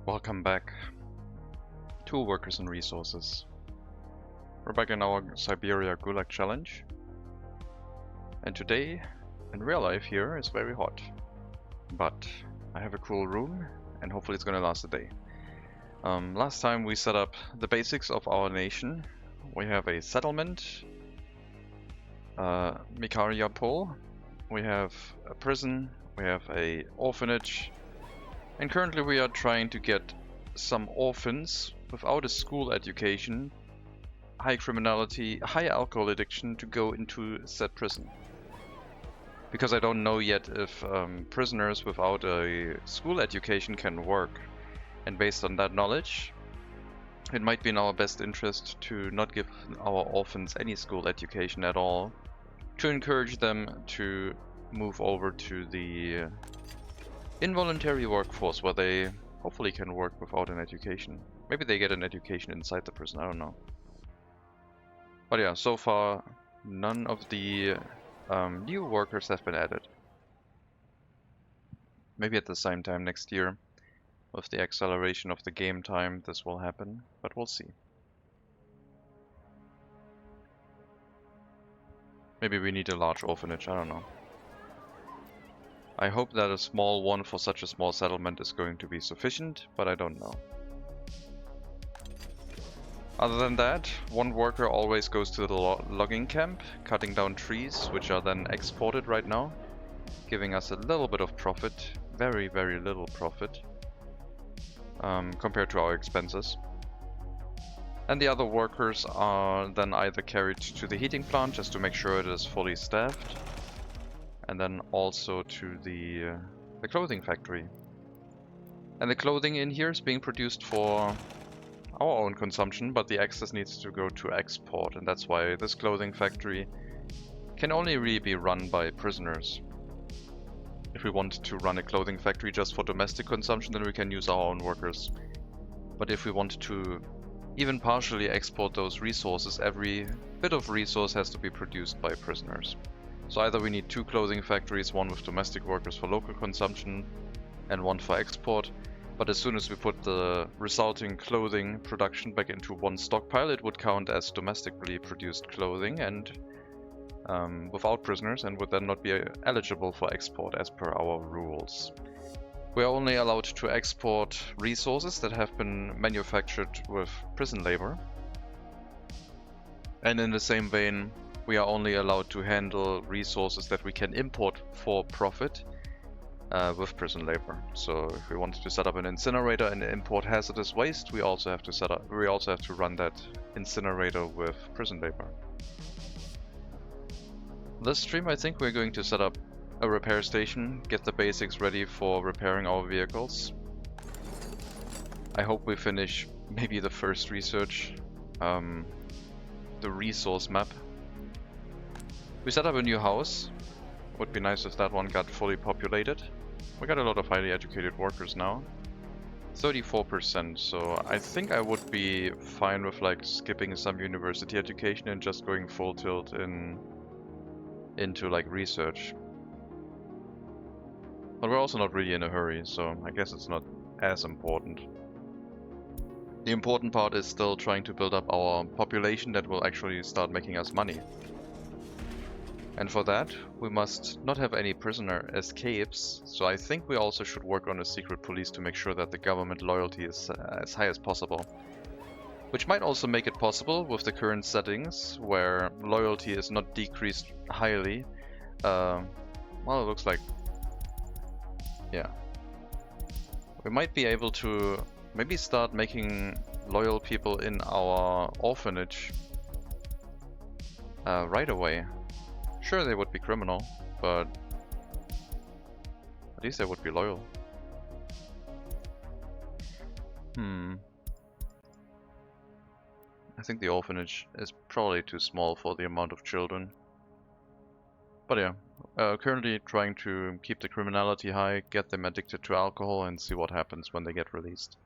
Welcome back to Workers and Resources. We're back in our Siberia Gulag challenge. And today, in real life here, is very hot. But I have a cool room, and hopefully it's gonna last a day. Last time we set up the basics of our nation. We have a settlement, Mikaria Pole, we have a prison, we have a orphanage, and currently we are trying to get some orphans without a school education, high criminality, high alcohol addiction to go into said prison. Because I don't know yet if prisoners without a school education can work. And based on that knowledge, it might be in our best interest to not give our orphans any school education at all, to encourage them to move over to the involuntary workforce where they hopefully can work without an education. Maybe they get an education inside the prison, I don't know. But yeah, so far none of the new workers have been added. Maybe at the same time next year, with the acceleration of the game time, this will happen, but we'll see. Maybe we need a large orphanage, I don't know. I hope that a small one for such a small settlement is going to be sufficient, but I don't know. Other than that, one worker always goes to the logging camp, cutting down trees, which are then exported right now, giving us a little bit of profit, very, very little profit, compared to our expenses. And the other workers are then either carried to the heating plant just to make sure it is fully staffed, and then also to the clothing factory. And the clothing in here is being produced for our own consumption, but the excess needs to go to export, and that's why this clothing factory can only really be run by prisoners. If we want to run a clothing factory just for domestic consumption, then we can use our own workers. But if we want to even partially export those resources, every bit of resource has to be produced by prisoners. So either we need two clothing factories, one with domestic workers for local consumption and one for export. But as soon as we put the resulting clothing production back into one stockpile, it would count as domestically produced clothing and without prisoners, and would then not be eligible for export as per our rules. We are only allowed to export resources that have been manufactured with prison labor. And in the same vein, we are only allowed to handle resources that we can import for profit with prison labor. So if we wanted to set up an incinerator and import hazardous waste, we also have to run that incinerator with prison labor. This stream, I think we're going to set up a repair station, get the basics ready for repairing our vehicles. I hope we finish maybe the first research, the resource map. We set up a new house. Would be nice if that one got fully populated. We got a lot of highly educated workers now. 34%, so I think I would be fine with like skipping some university education and just going full tilt into like research. But we're also not really in a hurry, so I guess it's not as important. The important part is still trying to build up our population that will actually start making us money. And for that, we must not have any prisoner escapes, so I think we also should work on a secret police to make sure that the government loyalty is as high as possible. Which might also make it possible with the current settings, where loyalty is not decreased highly. Well, it looks like... yeah. We might be able to maybe start making loyal people in our orphanage right away. Sure, they would be criminal, but at least they would be loyal. I think the orphanage is probably too small for the amount of children. But yeah, currently trying to keep the criminality high, get them addicted to alcohol, and see what happens when they get released.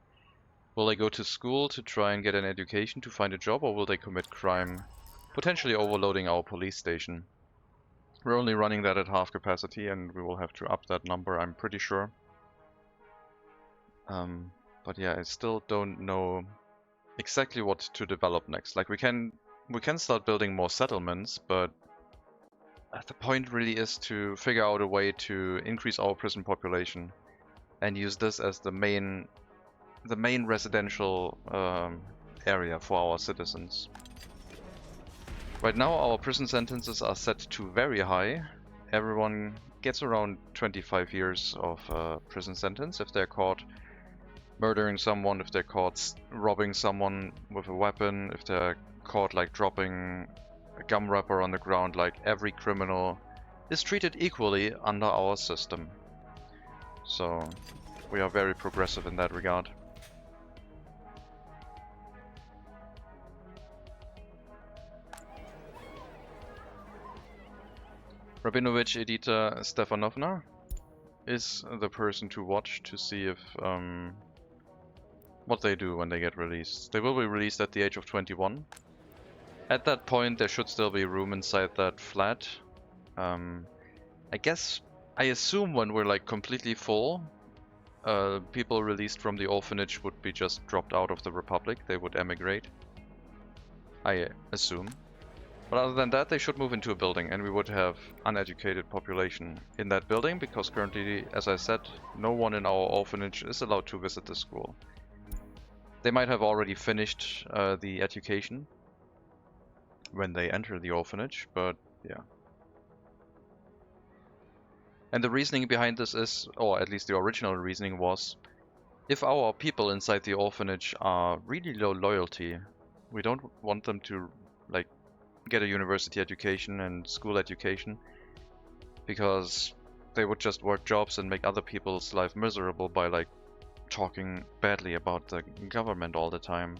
Will they go to school to try and get an education to find a job, or will they commit crime, potentially overloading our police station? We're only running that at half capacity, and we will have to up that number, I'm pretty sure. But But yeah, I still don't know exactly what to develop next. Like we can start building more settlements, but the point really is to figure out a way to increase our prison population and use this as the main residential area for our citizens. Right now our prison sentences are set to very high. Everyone gets around 25 years of prison sentence if they're caught murdering someone, if they're caught robbing someone with a weapon, if they're caught like dropping a gum wrapper on the ground. Like every criminal is treated equally under our system. So we are very progressive in that regard. Rabinovich Edita Stefanovna is the person to watch to see if what they do when they get released. They will be released at the age of 21. At that point, there should still be room inside that flat. I assume when we're like completely full, people released from the orphanage would be just dropped out of the Republic. They would emigrate. I assume. But other than that, they should move into a building, and we would have uneducated population in that building, because currently, as I said, no one in our orphanage is allowed to visit the school. They might have already finished the education when they enter the orphanage, but yeah. And the reasoning behind this is, or at least the original reasoning was, if our people inside the orphanage are really low loyalty, we don't want them to like get a university education and school education, because they would just work jobs and make other people's life miserable by like talking badly about the government all the time.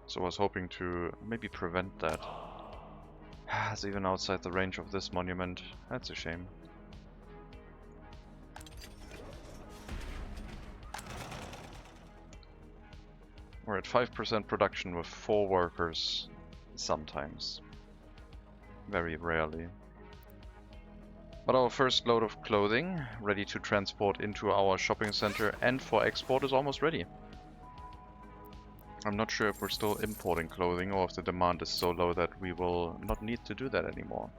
So I was hoping to maybe prevent that. It's even outside the range of this monument. That's a shame. We're at 5% production with 4 workers sometimes. Very rarely. But our first load of clothing, ready to transport into our shopping center and for export, is almost ready. I'm not sure if we're still importing clothing or if the demand is so low that we will not need to do that anymore.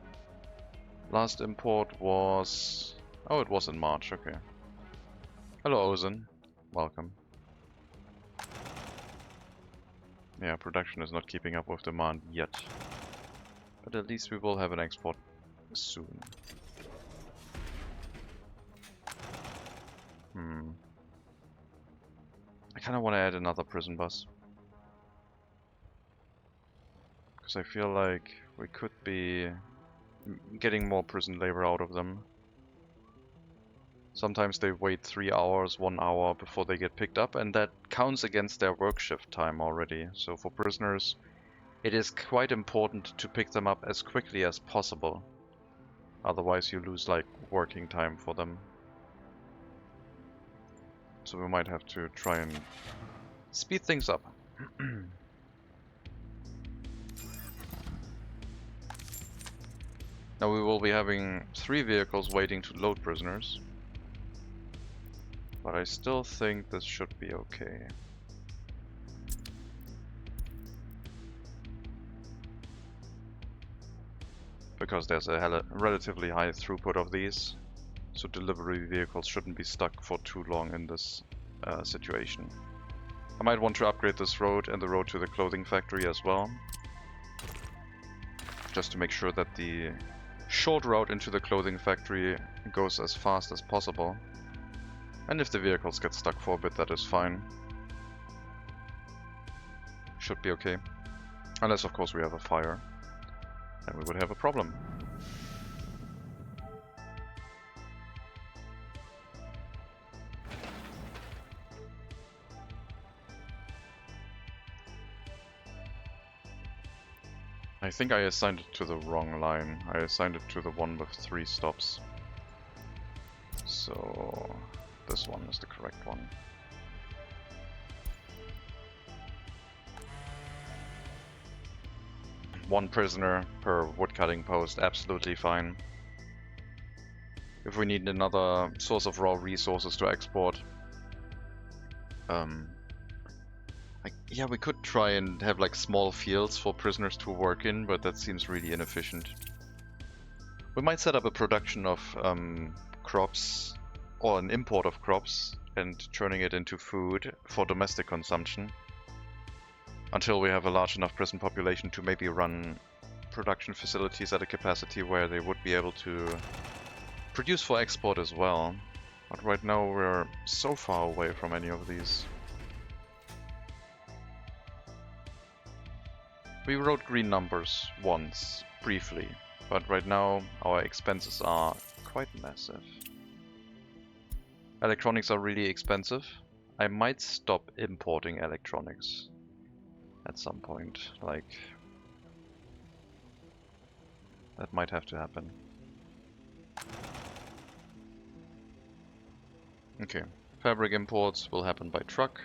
Last import was... oh, it was in March, okay. Hello Ozen, welcome. Yeah, production is not keeping up with demand yet. But at least we will have an export soon. I kinda wanna add another prison bus. Because I feel like we could be getting more prison labor out of them. Sometimes they wait 3 hours, 1 hour before they get picked up, and that counts against their work shift time already. So for prisoners, it is quite important to pick them up as quickly as possible. Otherwise you lose like working time for them. So we might have to try and speed things up. Now we will be having 3 vehicles waiting to load prisoners. But I still think this should be okay. Because there's a relatively high throughput of these. So delivery vehicles shouldn't be stuck for too long in this situation. I might want to upgrade this road and the road to the clothing factory as well. Just to make sure that the short route into the clothing factory goes as fast as possible. And if the vehicles get stuck for a bit, that is fine. Should be okay. Unless of course we have a fire. Then we would have a problem. I think I assigned it to the wrong line. I assigned it to the one with 3 stops. So this one is the correct one. One prisoner per woodcutting post, absolutely fine. if we need another source of raw resources to export. Yeah, we could try and have like small fields for prisoners to work in, but that seems really inefficient. We might set up a production of crops, or an import of crops, and turning it into food for domestic consumption, until we have a large enough prison population to maybe run production facilities at a capacity where they would be able to produce for export as well. But right now we're so far away from any of these. We wrote green numbers once, briefly, but right now our expenses are quite massive. Electronics are really expensive. I might stop importing electronics at some point, like... that might have to happen. Okay, fabric imports will happen by truck.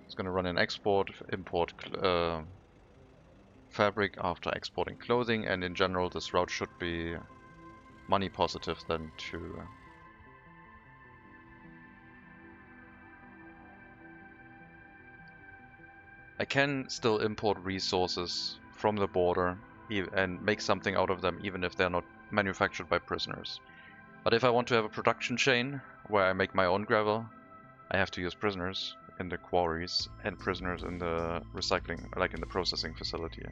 It's gonna run an export, import fabric after exporting clothing, and in general this route should be money positive then too. I can still import resources from the border and make something out of them even if they're not manufactured by prisoners. But if I want to have a production chain where I make my own gravel, I have to use prisoners in the quarries and prisoners in the recycling, like in the processing facility.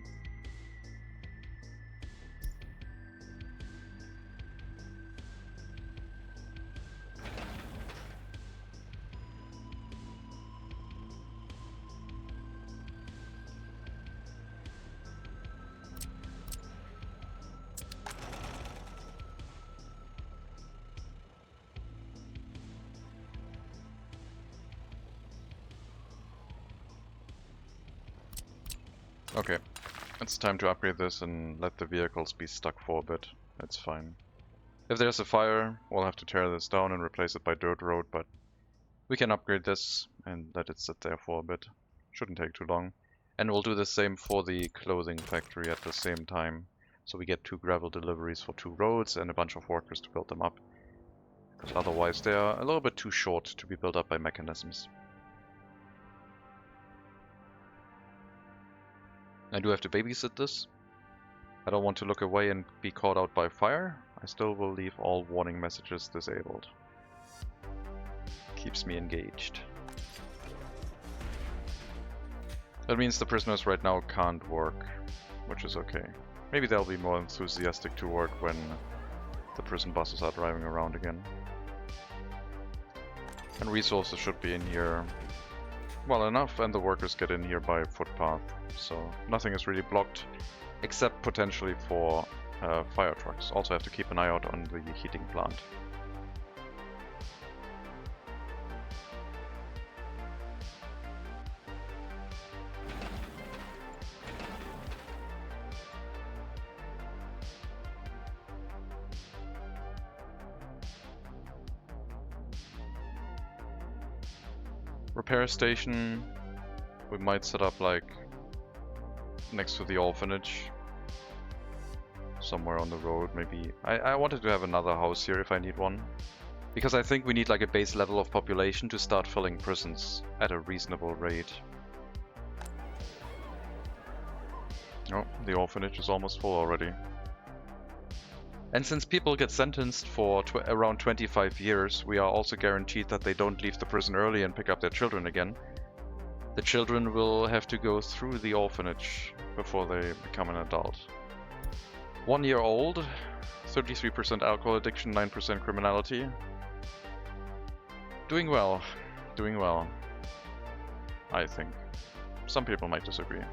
Okay, it's time to upgrade this and let the vehicles be stuck for a bit. That's fine. If there's a fire, we'll have to tear this down and replace it by dirt road, but we can upgrade this and let it sit there for a bit. Shouldn't take too long. And we'll do the same for the clothing factory at the same time. So we get 2 gravel deliveries for 2 roads and a bunch of workers to build them up. Because otherwise they are a little bit too short to be built up by mechanisms. I do have to babysit this. I don't want to look away and be caught out by fire. I still will leave all warning messages disabled. Keeps me engaged. That means the prisoners right now can't work, which is okay. Maybe they'll be more enthusiastic to work when the prison buses are driving around again. And resources should be in here well enough, and the workers get in here by footpath, so nothing is really blocked, except potentially for fire trucks. Also have to keep an eye out on the heating plant. Repair station, we might set up like next to the orphanage, somewhere on the road maybe. I wanted to have another house here if I need one, because I think we need like a base level of population to start filling prisons at a reasonable rate. Oh, the orphanage is almost full already. And since people get sentenced for around 25 years, we are also guaranteed that they don't leave the prison early and pick up their children again. The children will have to go through the orphanage before they become an adult. 1 year old, 33% alcohol addiction, 9% criminality. Doing well. Doing well. I think. Some people might disagree.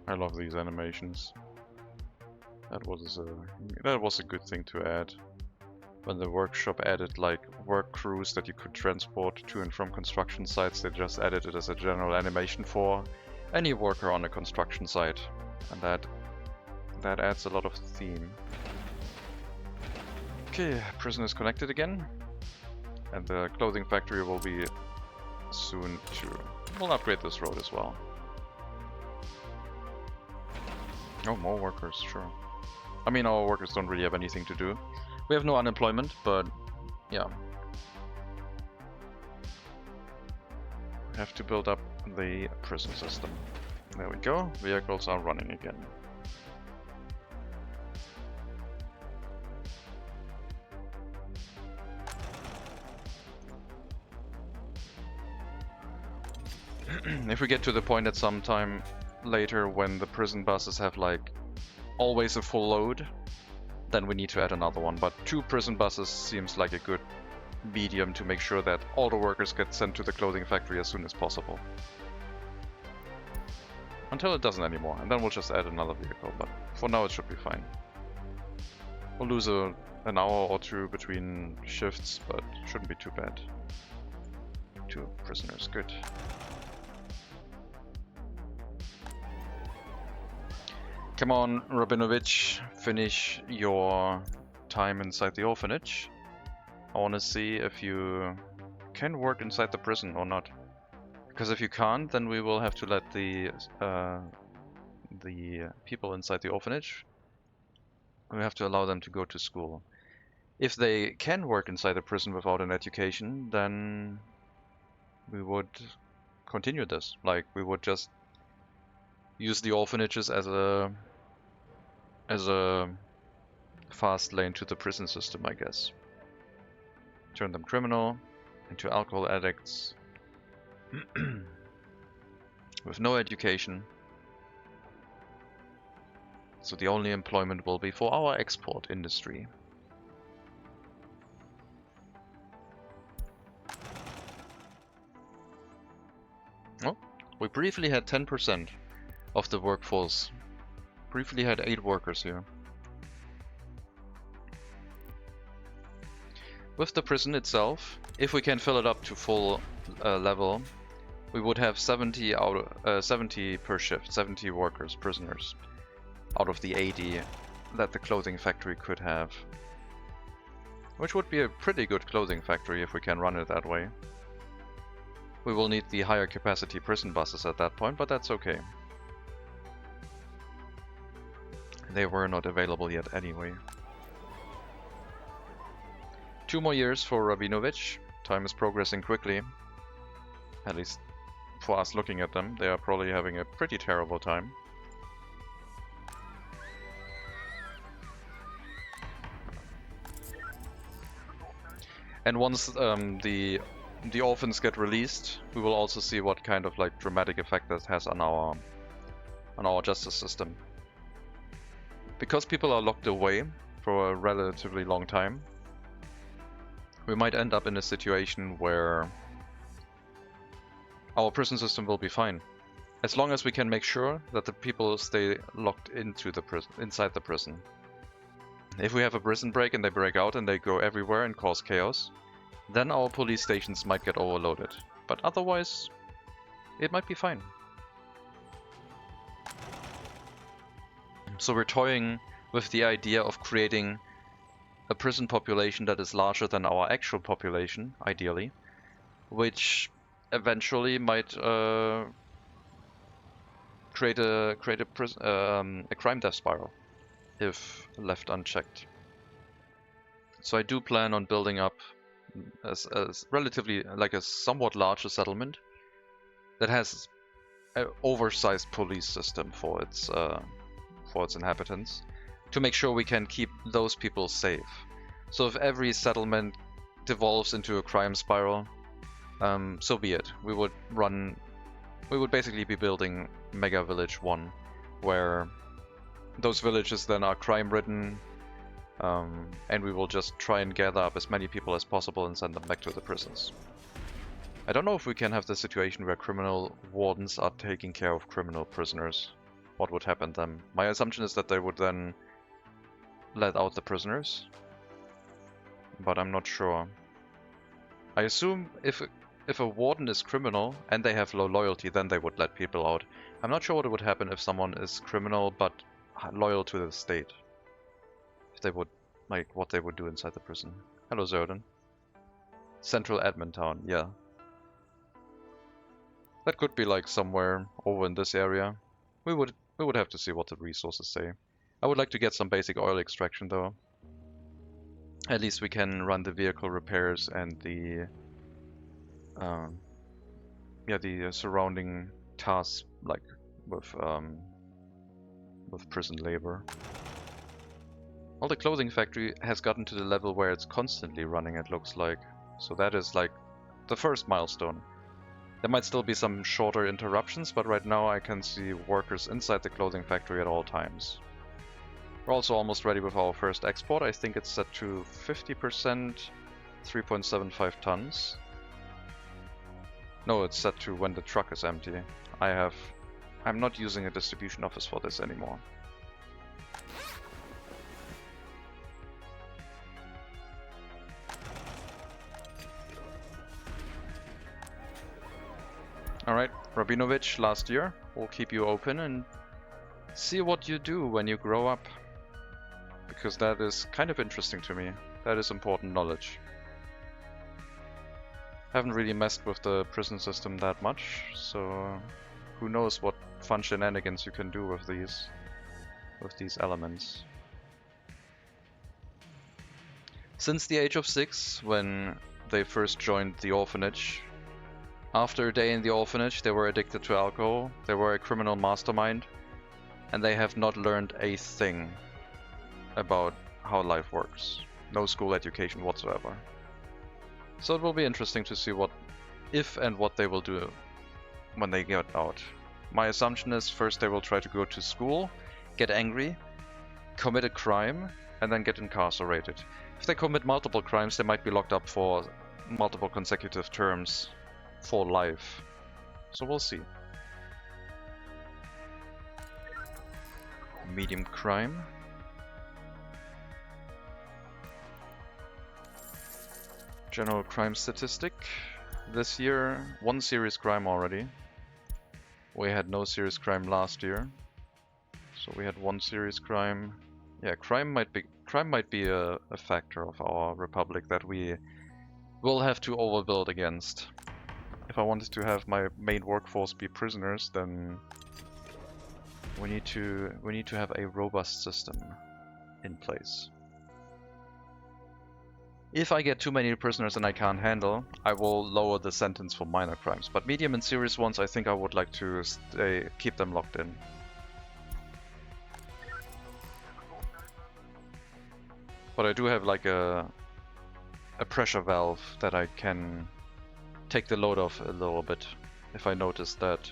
I love these animations. That was a good thing to add. When the workshop added like work crews that you could transport to and from construction sites, they just added it as a general animation for any worker on a construction site, and that adds a lot of theme. Okay, prison is connected again. And the clothing factory will be soon too. We'll upgrade this road as well. Oh, more workers, sure. I mean, our workers don't really have anything to do. We have no unemployment, but yeah. We have to build up the prison system. There we go. Vehicles are running again. If we get to the point at some time later when the prison buses have like always a full load, then we need to add another one. But 2 prison buses seems like a good medium to make sure that all the workers get sent to the clothing factory as soon as possible. Until it doesn't anymore, and then we'll just add another vehicle, but for now it should be fine. We'll lose an hour or 2 between shifts, but shouldn't be too bad. 2 prisoners, good. Come on, Rabinovich, finish your time inside the orphanage. I want to see if you can work inside the prison or not. Because if you can't, then we will have to let the people inside the orphanage, we have to allow them to go to school. If they can work inside the prison without an education, then we would continue this. Like, we would just use the orphanages as a fast lane to the prison system, I guess. Turn them criminal into alcohol addicts with no education. So the only employment will be for our export industry. Oh, we briefly had 10% of the workforce. Briefly had 8 workers here. With the prison itself, if we can fill it up to full level, we would have 70 per shift, 70 workers, prisoners, out of the 80 that the clothing factory could have. Which would be a pretty good clothing factory if we can run it that way. We will need the higher capacity prison buses at that point, but that's okay. They were not available yet anyway. 2 more years for Rabinovich. Time is progressing quickly. At least for us looking at them. They are probably having a pretty terrible time. And once the orphans get released, we will also see what kind of like dramatic effect that has on our justice system. Because people are locked away for a relatively long time, we might end up in a situation where our prison system will be fine, as long as we can make sure that the people stay locked into the prison, inside the prison. If we have a prison break and they break out and they go everywhere and cause chaos, then our police stations might get overloaded. But otherwise, it might be fine. So we're toying with the idea of creating a prison population that is larger than our actual population, ideally, which eventually might create a crime death spiral if left unchecked. So I do plan on building up as relatively like a somewhat larger settlement that has an oversized police system for its inhabitants, to make sure we can keep those people safe. So if every settlement devolves into a crime spiral, so be it. We would basically be building Mega Village 1, where those villages then are crime-ridden, and we will just try and gather up as many people as possible and send them back to the prisons. I don't know if we can have the situation where criminal wardens are taking care of criminal prisoners. What would happen then? My assumption is that they would then let out the prisoners, but I'm not sure. I assume if a warden is criminal and they have low loyalty, then they would let people out. I'm not sure what would happen if someone is criminal but loyal to the state. If they would like what they would do inside the prison. Hello, Zerdan. Central admin town, yeah. That could be like somewhere over in this area. We would have to see what the resources say. I would like to get some basic oil extraction though. At least we can run the vehicle repairs and the surrounding tasks like with prison labor. Well, the clothing factory has gotten to the level where it's constantly running, it looks like. So that is like the first milestone. There might still be some shorter interruptions, but right now I can see workers inside the clothing factory at all times. We're also almost ready with our first export. I think it's set to 50%, 3.75 tons. No, it's set to when the truck is empty. I'm not using a distribution office for this anymore. Alright, Rabinovich, last year. We'll keep you open and see what you do when you grow up. Because that is kind of interesting to me. That is important knowledge. Haven't really messed with the prison system that much, so who knows what fun shenanigans you can do with these elements. Since the age of 6, when they first joined the orphanage, after a day in the orphanage they were addicted to alcohol, they were a criminal mastermind, and they have not learned a thing about how life works. No school education whatsoever. So it will be interesting to see what they will do when they get out. My assumption is first they will try to go to school, get angry, commit a crime, and then get incarcerated. If they commit multiple crimes, they might be locked up for multiple consecutive terms for life. So we'll see. Medium crime. General crime statistic. This year, 1 serious crime already. We had no serious crime last year. So we had 1 serious crime. Yeah, crime might be a factor of our republic that we will have to overbuild against. If I wanted to have my main workforce be prisoners, then we need to have a robust system in place. If I get too many prisoners and I can't handle, I will lower the sentence for minor crimes. But medium and serious ones, I think I would like to keep them locked in. But I do have like a pressure valve that I can take the load off a little bit. If I notice that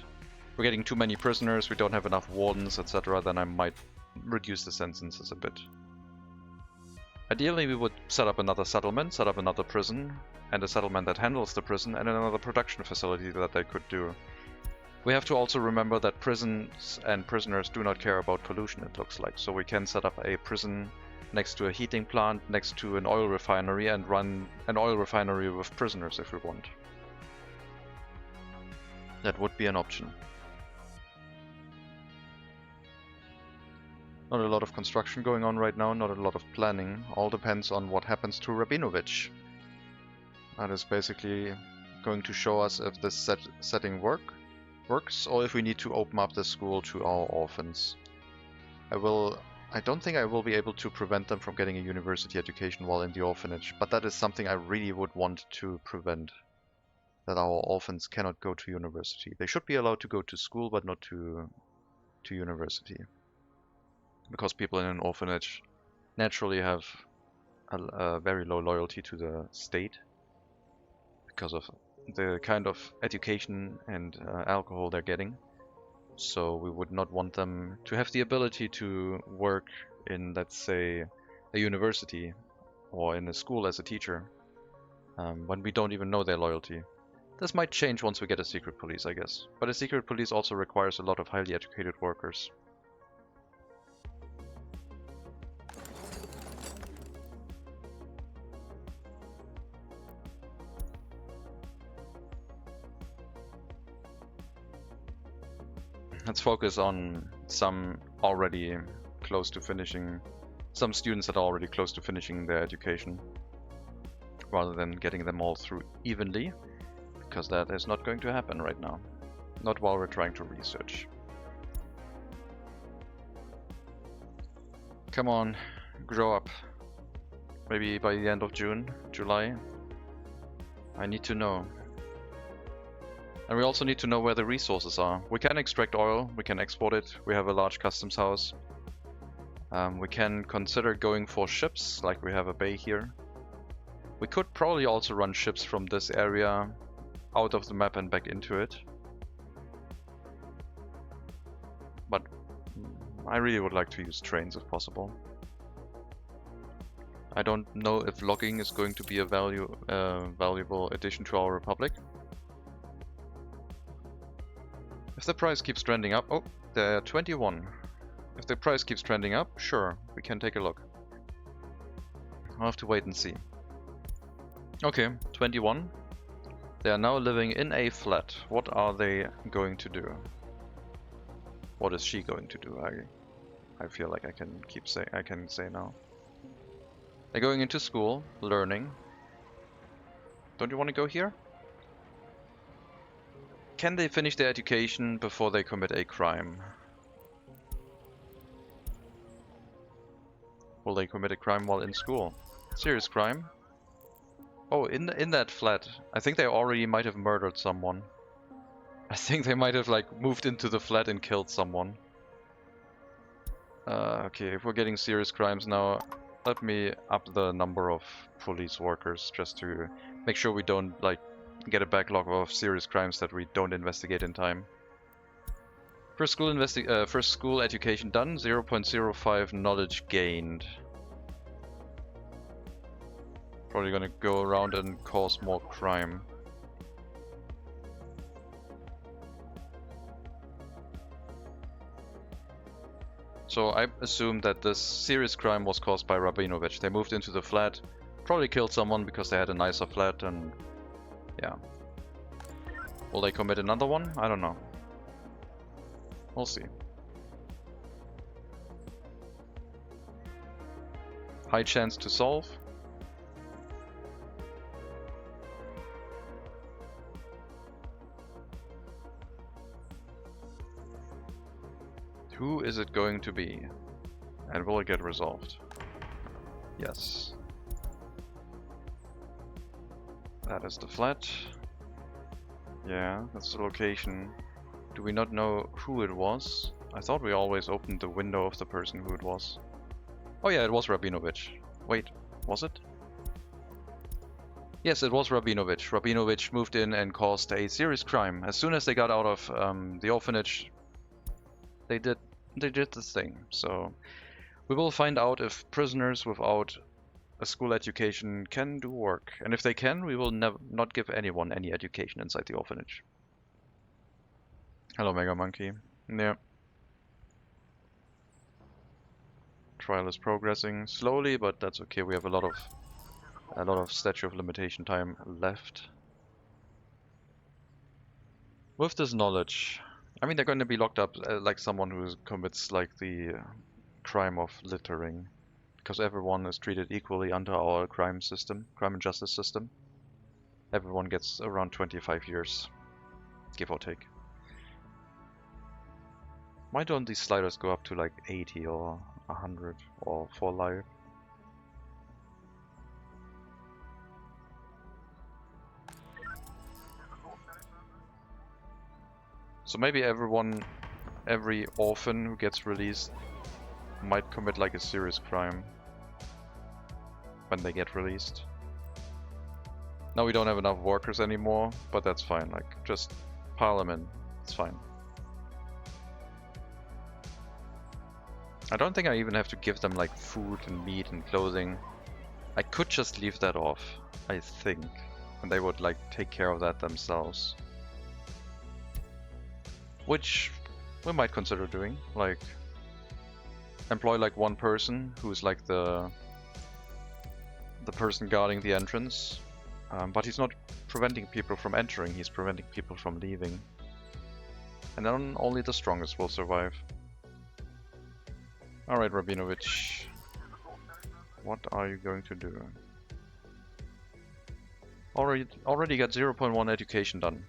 we're getting too many prisoners, we don't have enough wardens, etc., then I might reduce the sentences a bit. Ideally, we would set up another settlement, set up another prison, and a settlement that handles the prison, and another production facility that they could do. We have to also remember that prisons and prisoners do not care about pollution, it looks like. So we can set up a prison next to a heating plant, next to an oil refinery, and run an oil refinery with prisoners if we want. That would be an option. Not a lot of construction going on right now, not a lot of planning. All depends on what happens to Rabinovich. That is basically going to show us if this setting works, or if we need to open up the school to our orphans. I don't think I will be able to prevent them from getting a university education while in the orphanage, but that is something I really would want to prevent. That our orphans cannot go to university. They should be allowed to go to school, but not to university. Because people in an orphanage naturally have a very low loyalty to the state because of the kind of education and alcohol they're getting. So we would not want them to have the ability to work in, let's say, a university or in a school as a teacher when we don't even know their loyalty. This might change once we get a secret police, I guess. But a secret police also requires a lot of highly educated workers. Let's focus on some already close to finishing some students that are already close to finishing their education, rather than getting them all through evenly, because that is not going to happen right now. Not while we're trying to research. Come on, grow up. Maybe by the end of June, July. I need to know. And we also need to know where the resources are. We can extract oil, we can export it, we have a large customs house. We can consider going for ships, like we have a bay here. We could probably also run ships from this area out of the map and back into it. But I really would like to use trains if possible. I don't know if logging is going to be a valuable addition to our republic. If the price keeps trending up, oh, they're 21. If the price keeps trending up, sure, we can take a look. I'll have to wait and see. Okay, 21. They are now living in a flat. What are they going to do? What is she going to do? I feel like I can say now. They're going into school, learning. Don't you want to go here? Can they finish their education before they commit a crime? Will they commit a crime while in school? Serious crime? Oh, in that flat. I think they already might have murdered someone. I think they might have like moved into the flat and killed someone. Okay, if we're getting serious crimes now, let me up the number of police workers just to make sure we don't like get a backlog of serious crimes that we don't investigate in time. First school education done, 0.05 knowledge gained. Probably gonna go around and cause more crime. So I assume that this serious crime was caused by Rabinovich. They moved into the flat, probably killed someone because they had a nicer flat, and yeah. Will they commit another one? I don't know. We'll see. High chance to solve. Who is it going to be? And will it get resolved? Yes. That is the flat. Yeah, that's the location. Do we not know who it was? I thought we always opened the window of the person who it was. Oh yeah, it was Rabinovich. Wait, was it? Yes, it was Rabinovich. Rabinovich moved in and caused a serious crime. As soon as they got out of the orphanage, they did this thing. So we will find out if prisoners without a school education can do work. And if they can, we will not give anyone any education inside the orphanage. Hello, Mega Monkey. Yeah. Trial is progressing slowly, but that's okay. We have a lot of statute of limitation time left. With this knowledge, I mean, they're going to be locked up like someone who commits like the crime of littering, because everyone is treated equally under our crime and justice system. Everyone gets around 25 years, give or take. Why don't these sliders go up to like 80 or 100 or for life? So maybe every orphan who gets released might commit like a serious crime when they get released. Now we don't have enough workers anymore, but that's fine, like just pile them in, it's fine. I don't think I even have to give them like food and meat and clothing. I could just leave that off, I think, and they would like take care of that themselves. Which we might consider doing, like employ like one person who's like the person guarding the entrance, but he's not preventing people from entering, he's preventing people from leaving. And then only the strongest will survive. Alright, Rabinovich. what are you going to do? Already got 0.1 education done.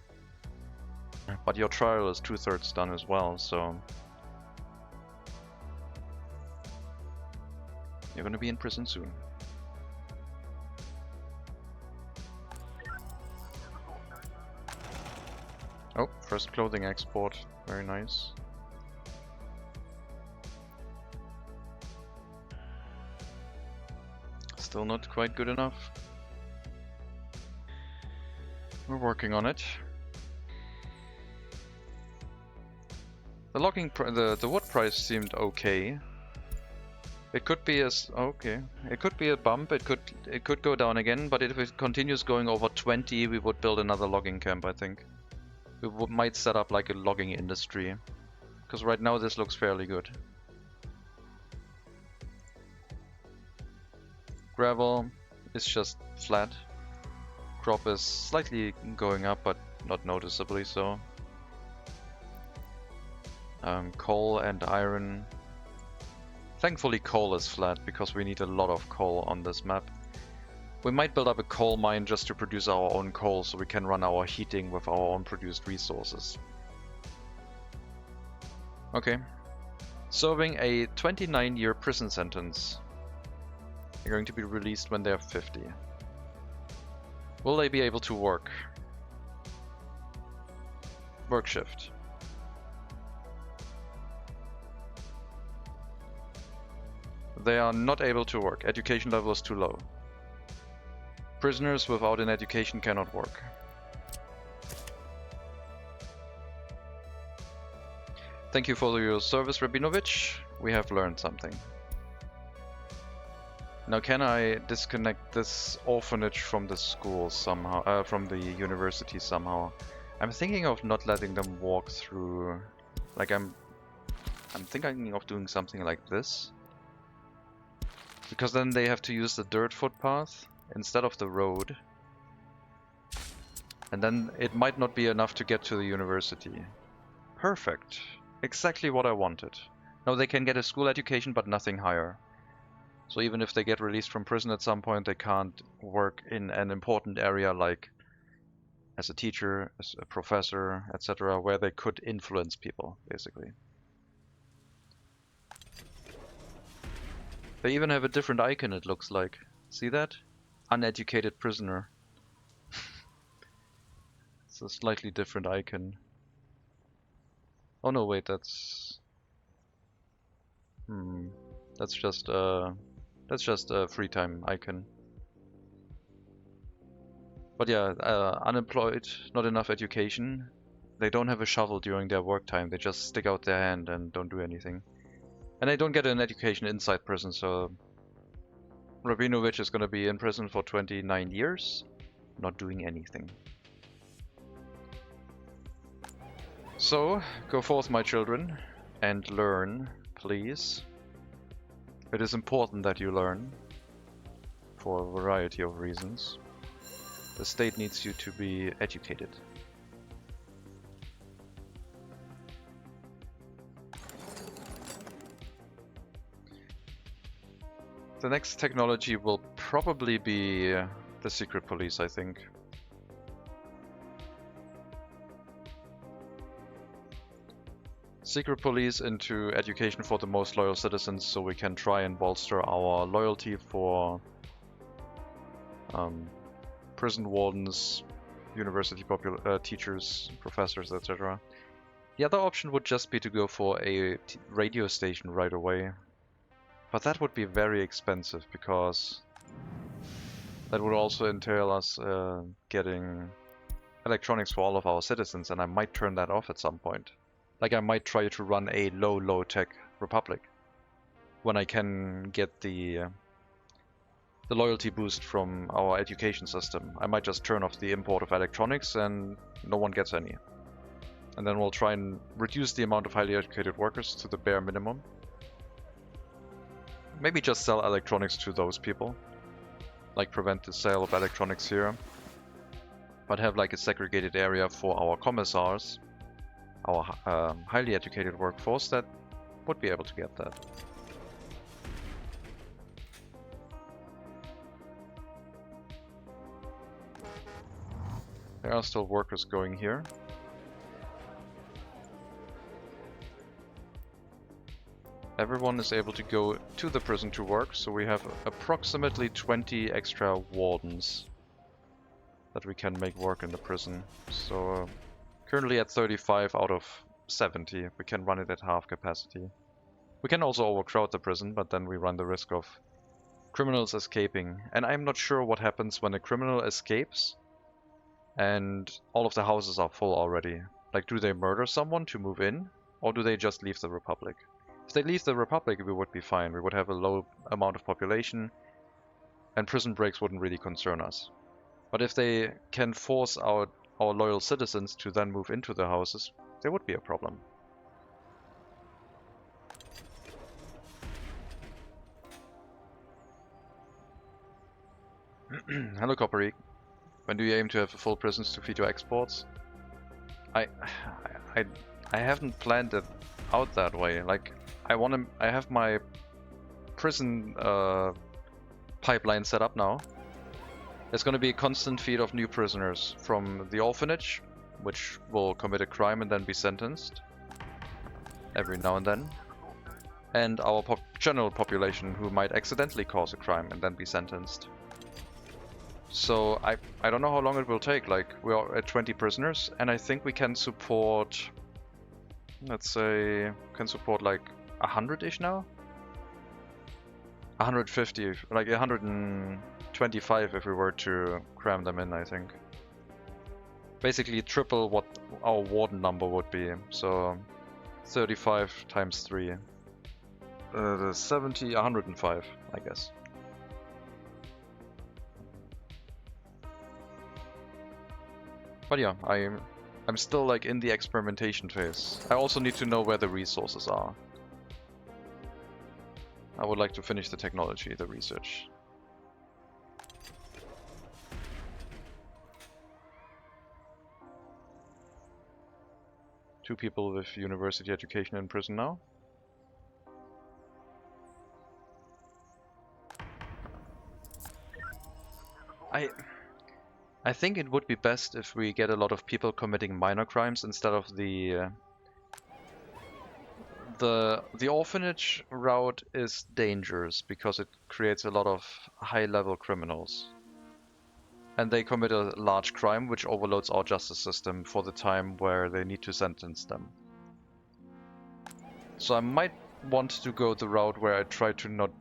But your trial is 2/3 done as well, so... You're gonna be in prison soon. Oh, first clothing export. Very nice. Still not quite good enough. We're working on it. The logging, the wood price seemed okay. It could be okay. It could be a bump. It could go down again. But if it continues going over 20, we would build another logging camp. I think we might set up like a logging industry, because right now this looks fairly good. Gravel is just flat. Crop is slightly going up, but not noticeably so. Coal and iron. Thankfully coal is flat, because we need a lot of coal on this map. We might build up a coal mine just to produce our own coal, so we can run our heating with our own produced resources. Okay. Serving a 29-year prison sentence. They're going to be released when they're 50. Will they be able to work? Work shift. They are not able to work. Education level is too low. Prisoners without an education cannot work. Thank you for your service, Rabinovich. We have learned something. Now, can I disconnect this orphanage from the school somehow, from the university somehow? I'm thinking of not letting them walk through. Like I'm thinking of doing something like this, because then they have to use the dirt footpath instead of the road, and then it might not be enough to get to the university. Perfect. Exactly what I wanted. Now they can get a school education, but nothing higher. So even if they get released from prison at some point, they can't work in an important area like as a teacher, as a professor, etc., where they could influence people, basically. They even have a different icon, it looks like. See that? Uneducated prisoner. It's a slightly different icon. Oh no, wait, that's... That's just a free time icon. But yeah, unemployed, not enough education. They don't have a shovel during their work time. They just stick out their hand and don't do anything. And they don't get an education inside prison, so Rabinovich is gonna be in prison for 29 years, not doing anything. So, go forth, my children, and learn, please. It is important that you learn, for a variety of reasons. The state needs you to be educated. The next technology will probably be the secret police, I think. Secret police into education for the most loyal citizens, so we can try and bolster our loyalty for prison wardens, university teachers, professors, etc. The other option would just be to go for a radio station right away. But that would be very expensive, because that would also entail us getting electronics for all of our citizens, and I might turn that off at some point. Like I might try to run a low-tech republic when I can get the loyalty boost from our education system. I might just turn off the import of electronics and no one gets any. And then we'll try and reduce the amount of highly educated workers to the bare minimum. Maybe just sell electronics to those people. Like prevent the sale of electronics here. But have like a segregated area for our commissars. Our highly educated workforce that would be able to get that. There are still workers going here. Everyone is able to go to the prison to work, so we have approximately 20 extra wardens that we can make work in the prison. So currently at 35 out of 70, we can run it at half capacity. We can also overcrowd the prison, but then we run the risk of criminals escaping. And I'm not sure what happens when a criminal escapes and all of the houses are full already. Like, do they murder someone to move in, or do they just leave the Republic? If they leave the Republic, we would be fine. We would have a low amount of population, and prison breaks wouldn't really concern us. But if they can force our loyal citizens to then move into the houses, there would be a problem. Hello, Coppery. When do you aim to have full prisons to feed your exports? I haven't planned it out that way. Like, I have my prison pipeline set up now. There's going to be a constant feed of new prisoners from the orphanage, which will commit a crime and then be sentenced every now and then, and our general population who might accidentally cause a crime and then be sentenced. So I don't know how long it will take. Like, we are at 20 prisoners, and I think we can support, let's say, like 100-ish now? 150, like 125 if we were to cram them in, I think. Basically triple what our warden number would be, so 35 times 3. 70, 105, I guess. But yeah, I'm still like in the experimentation phase. I also need to know where the resources are. I would like to finish the technology, the research. Two people with university education in prison now. I think it would be best if we get a lot of people committing minor crimes instead of the orphanage route is dangerous because it creates a lot of high-level criminals. And they commit a large crime which overloads our justice system for the time where they need to sentence them. So I might want to go the route where I try to not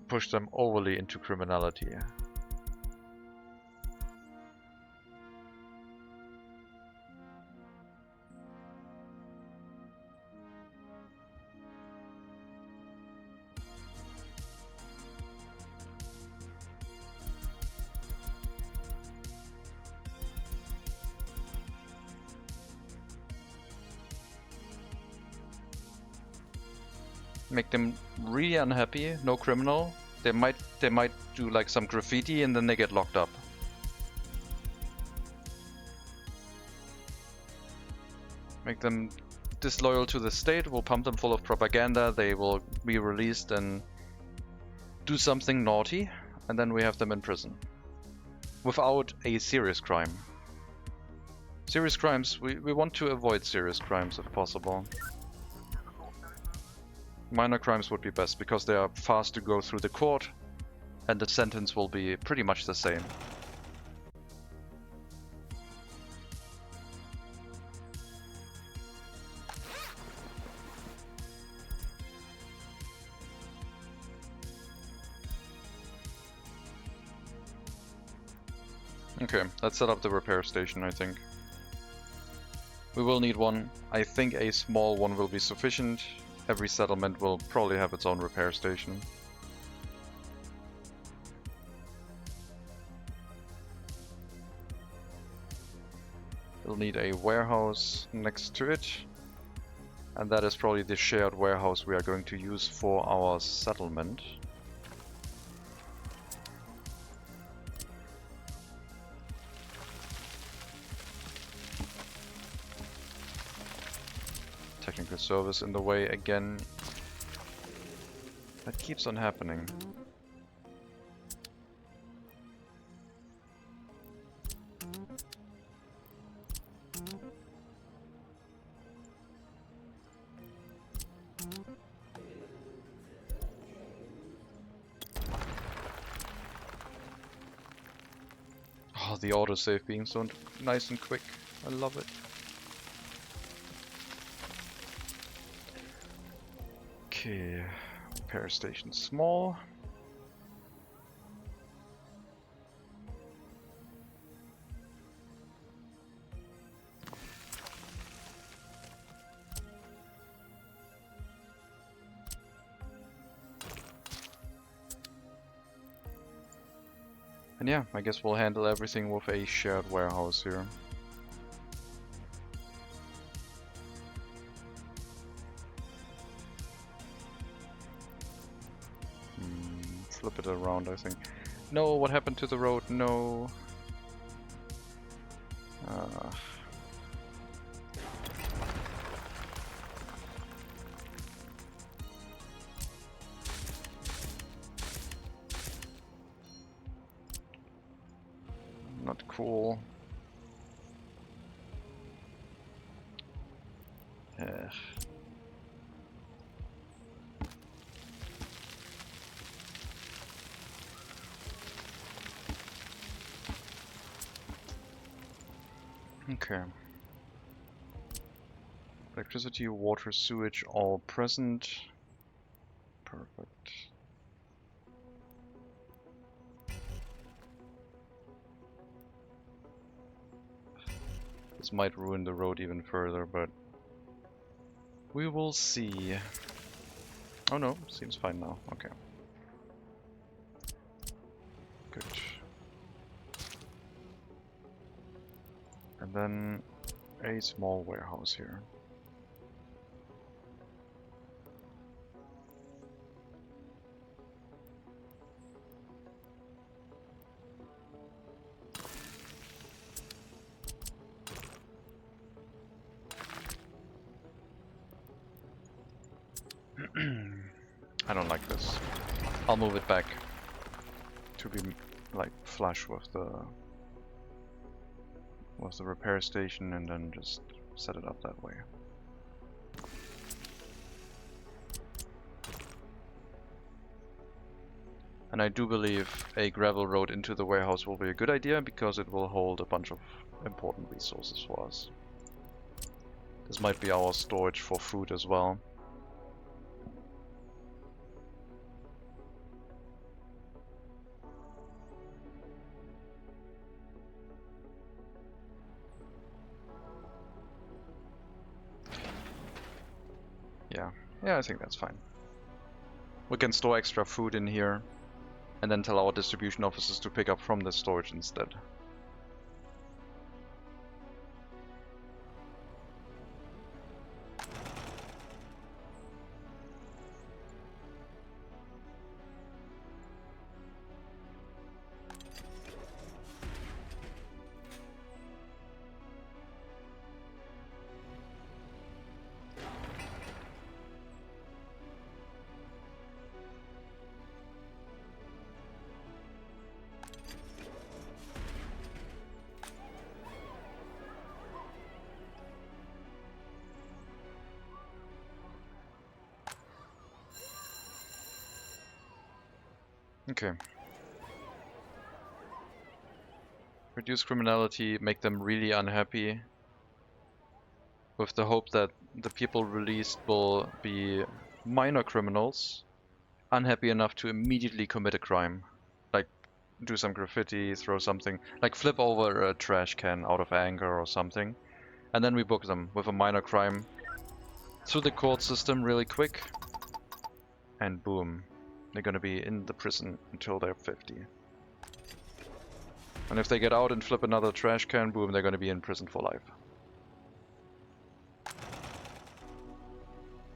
push them overly into criminality. Make them really unhappy, no criminal. They might do like some graffiti and then they get locked up. Make them disloyal to the state, we'll pump them full of propaganda, they will be released and do something naughty, and then we have them in prison. Without a serious crime. Serious crimes, we want to avoid serious crimes if possible. Minor crimes would be best because they are fast to go through the court and the sentence will be pretty much the same. Okay, let's set up the repair station, I think. We will need one. I think a small one will be sufficient. Every settlement will probably have its own repair station. We'll need a warehouse next to it. And that is probably the shared warehouse we are going to use for our settlement. Technical service in the way again. That keeps on happening. Oh, the autosave being so nice and quick. I love it. Okay, repair station small. And yeah, I guess we'll handle everything with a shared warehouse here. Flip it around, I think. No, what happened to the road? No. Not cool. Okay. Electricity, water, sewage, all present. Perfect. This might ruin the road even further, but we will see. Oh no, seems fine now. Okay. Good. And then a small warehouse here. I don't like this. I'll move it back to be like flush with the repair station, and then just set it up that way. And I do believe a gravel road into the warehouse will be a good idea because it will hold a bunch of important resources for us. This might be our storage for food as well. Yeah, I think that's fine. We can store extra food in here and then tell our distribution officers to pick up from the storage instead. Okay. Reduce criminality, make them really unhappy, with the hope that the people released will be minor criminals, unhappy enough to immediately commit a crime. Like, do some graffiti, throw something, like flip over a trash can out of anger or something. And then we book them with a minor crime through the court system really quick. And boom, they're gonna be in the prison until they're 50. And if they get out and flip another trash can, boom, they're gonna be in prison for life.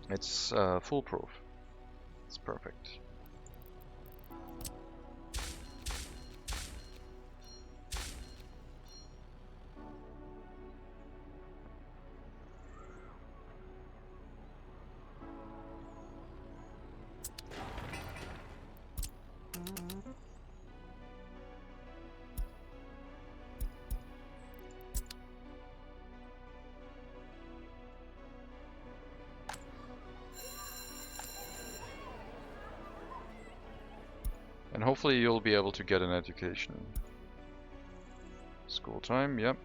It's foolproof. It's perfect. And hopefully you'll be able to get an education. School time, yep.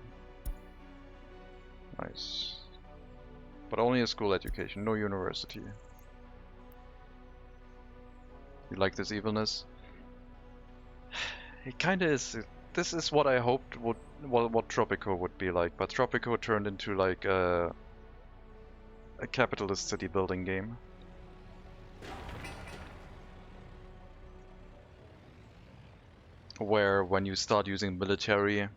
Nice. But only a school education, no university. You like this evilness? It kinda is. This is what I hoped would what Tropico would be like, but Tropico turned into like a capitalist city building game. Where when you start using military,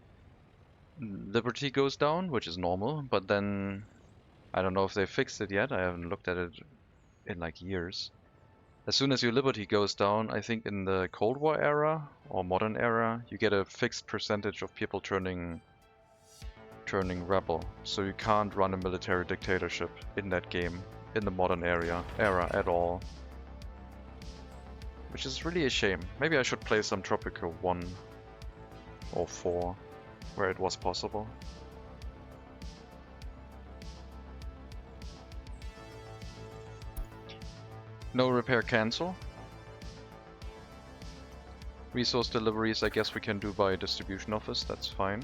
liberty goes down, which is normal, but then I don't know if they fixed it yet. I haven't looked at it in like years. As soon as your liberty goes down, I think in the Cold War era or modern era, you get a fixed percentage of people turning rebel. So you can't run a military dictatorship in that game in the modern era at all. Which is really a shame. Maybe I should play some Tropico 1 or 4 where it was possible. No repair cancel. Resource deliveries I guess we can do by distribution office, that's fine.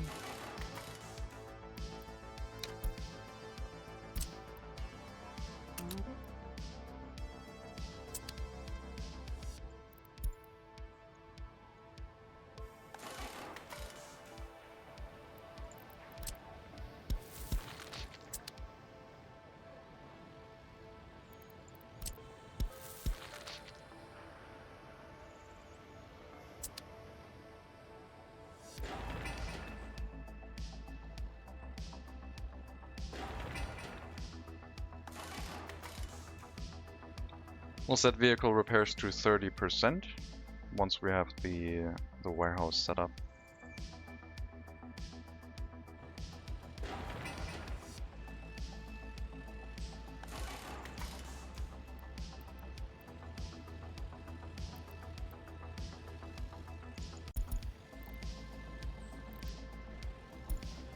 We'll set vehicle repairs to 30% once we have the warehouse set up.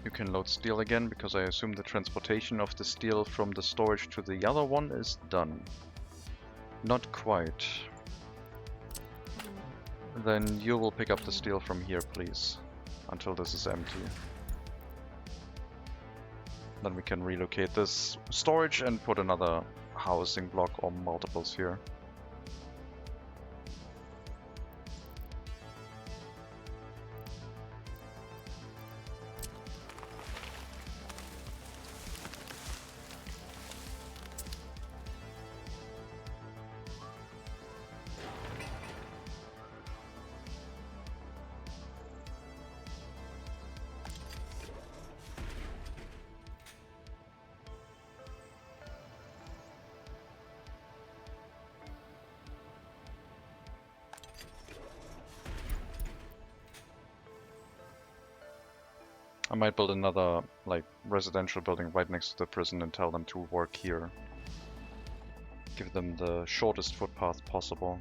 You can load steel again because I assume the transportation of the steel from the storage to the other one is done. Not quite. Then you will pick up the steel from here, please, until this is empty. Then we can relocate this storage and put another housing block or multiples here. I might build another, like, residential building right next to the prison and tell them to work here. Give them the shortest footpath possible.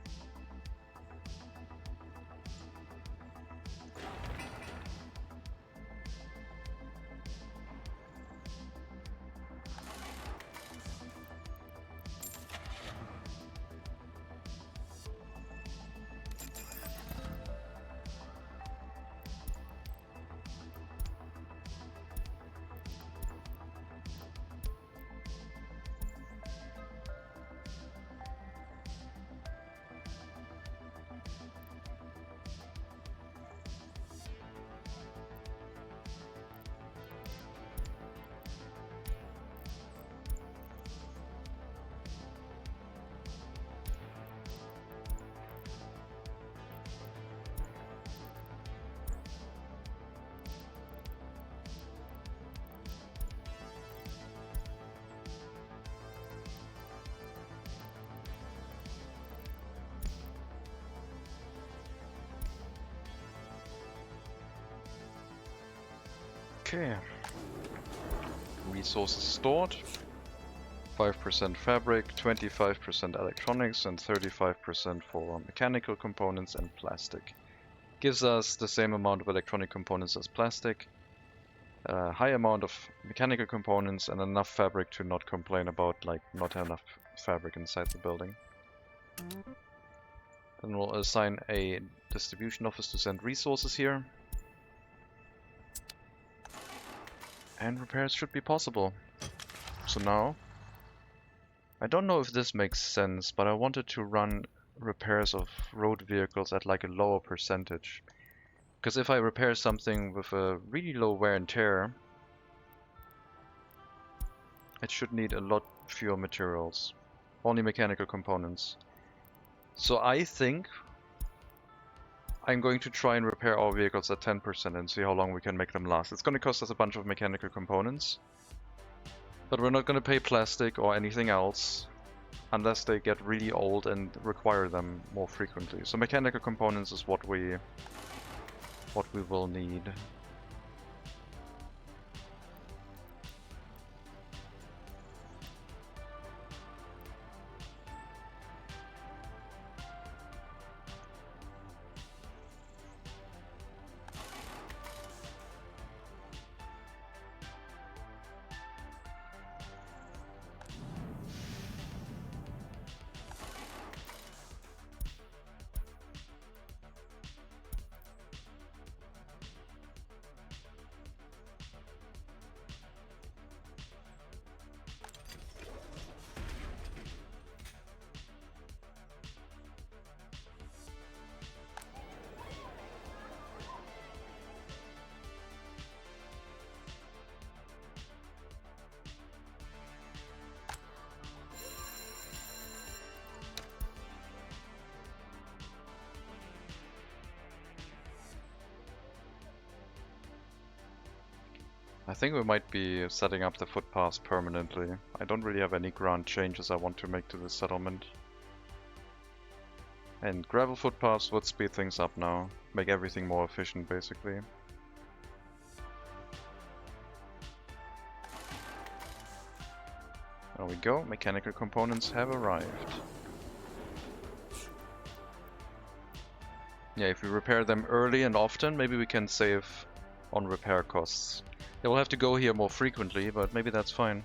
Okay. Resources stored. 5% fabric, 25% electronics, and 35% for mechanical components and plastic. Gives us the same amount of electronic components as plastic, a high amount of mechanical components, and enough fabric to not complain about like not enough fabric inside the building. Then we'll assign a distribution office to send resources here. And repairs should be possible. So now, I don't know if this makes sense, but I wanted to run repairs of road vehicles at like a lower percentage. Because if I repair something with a really low wear and tear, it should need a lot fewer materials. Only mechanical components. So I think I'm going to try and repair our vehicles at 10% and see how long we can make them last. It's going to cost us a bunch of mechanical components. But we're not going to pay plastic or anything else unless they get really old and require them more frequently. So mechanical components is what we will need. I think we might be setting up the footpaths permanently. I don't really have any grand changes I want to make to the settlement. And gravel footpaths would speed things up now, make everything more efficient basically. There we go, mechanical components have arrived. Yeah, if we repair them early and often, maybe we can save on repair costs. They will have to go here more frequently, but maybe that's fine.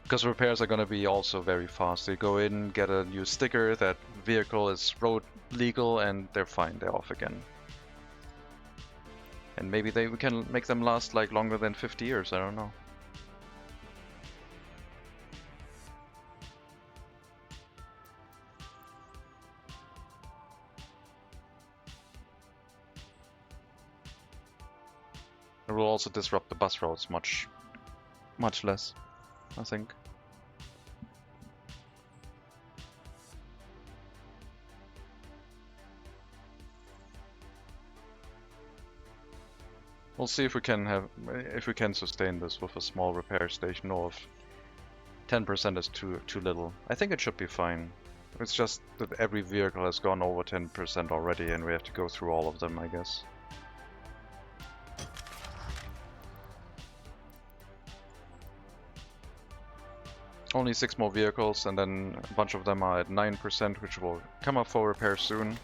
Because repairs are gonna be also very fast. They go in, get a new sticker, that vehicle is road legal, and they're fine, they're off again. And maybe we can make them last like longer than 50 years, I don't know. It will also disrupt the bus routes much less, I think. We'll see if we can sustain this with a small repair station, or if 10% is too little. I think it should be fine. It's just that every vehicle has gone over 10% already, and we have to go through all of them, I guess. Only 6 more vehicles, and then a bunch of them are at 9%, which will come up for repair soon.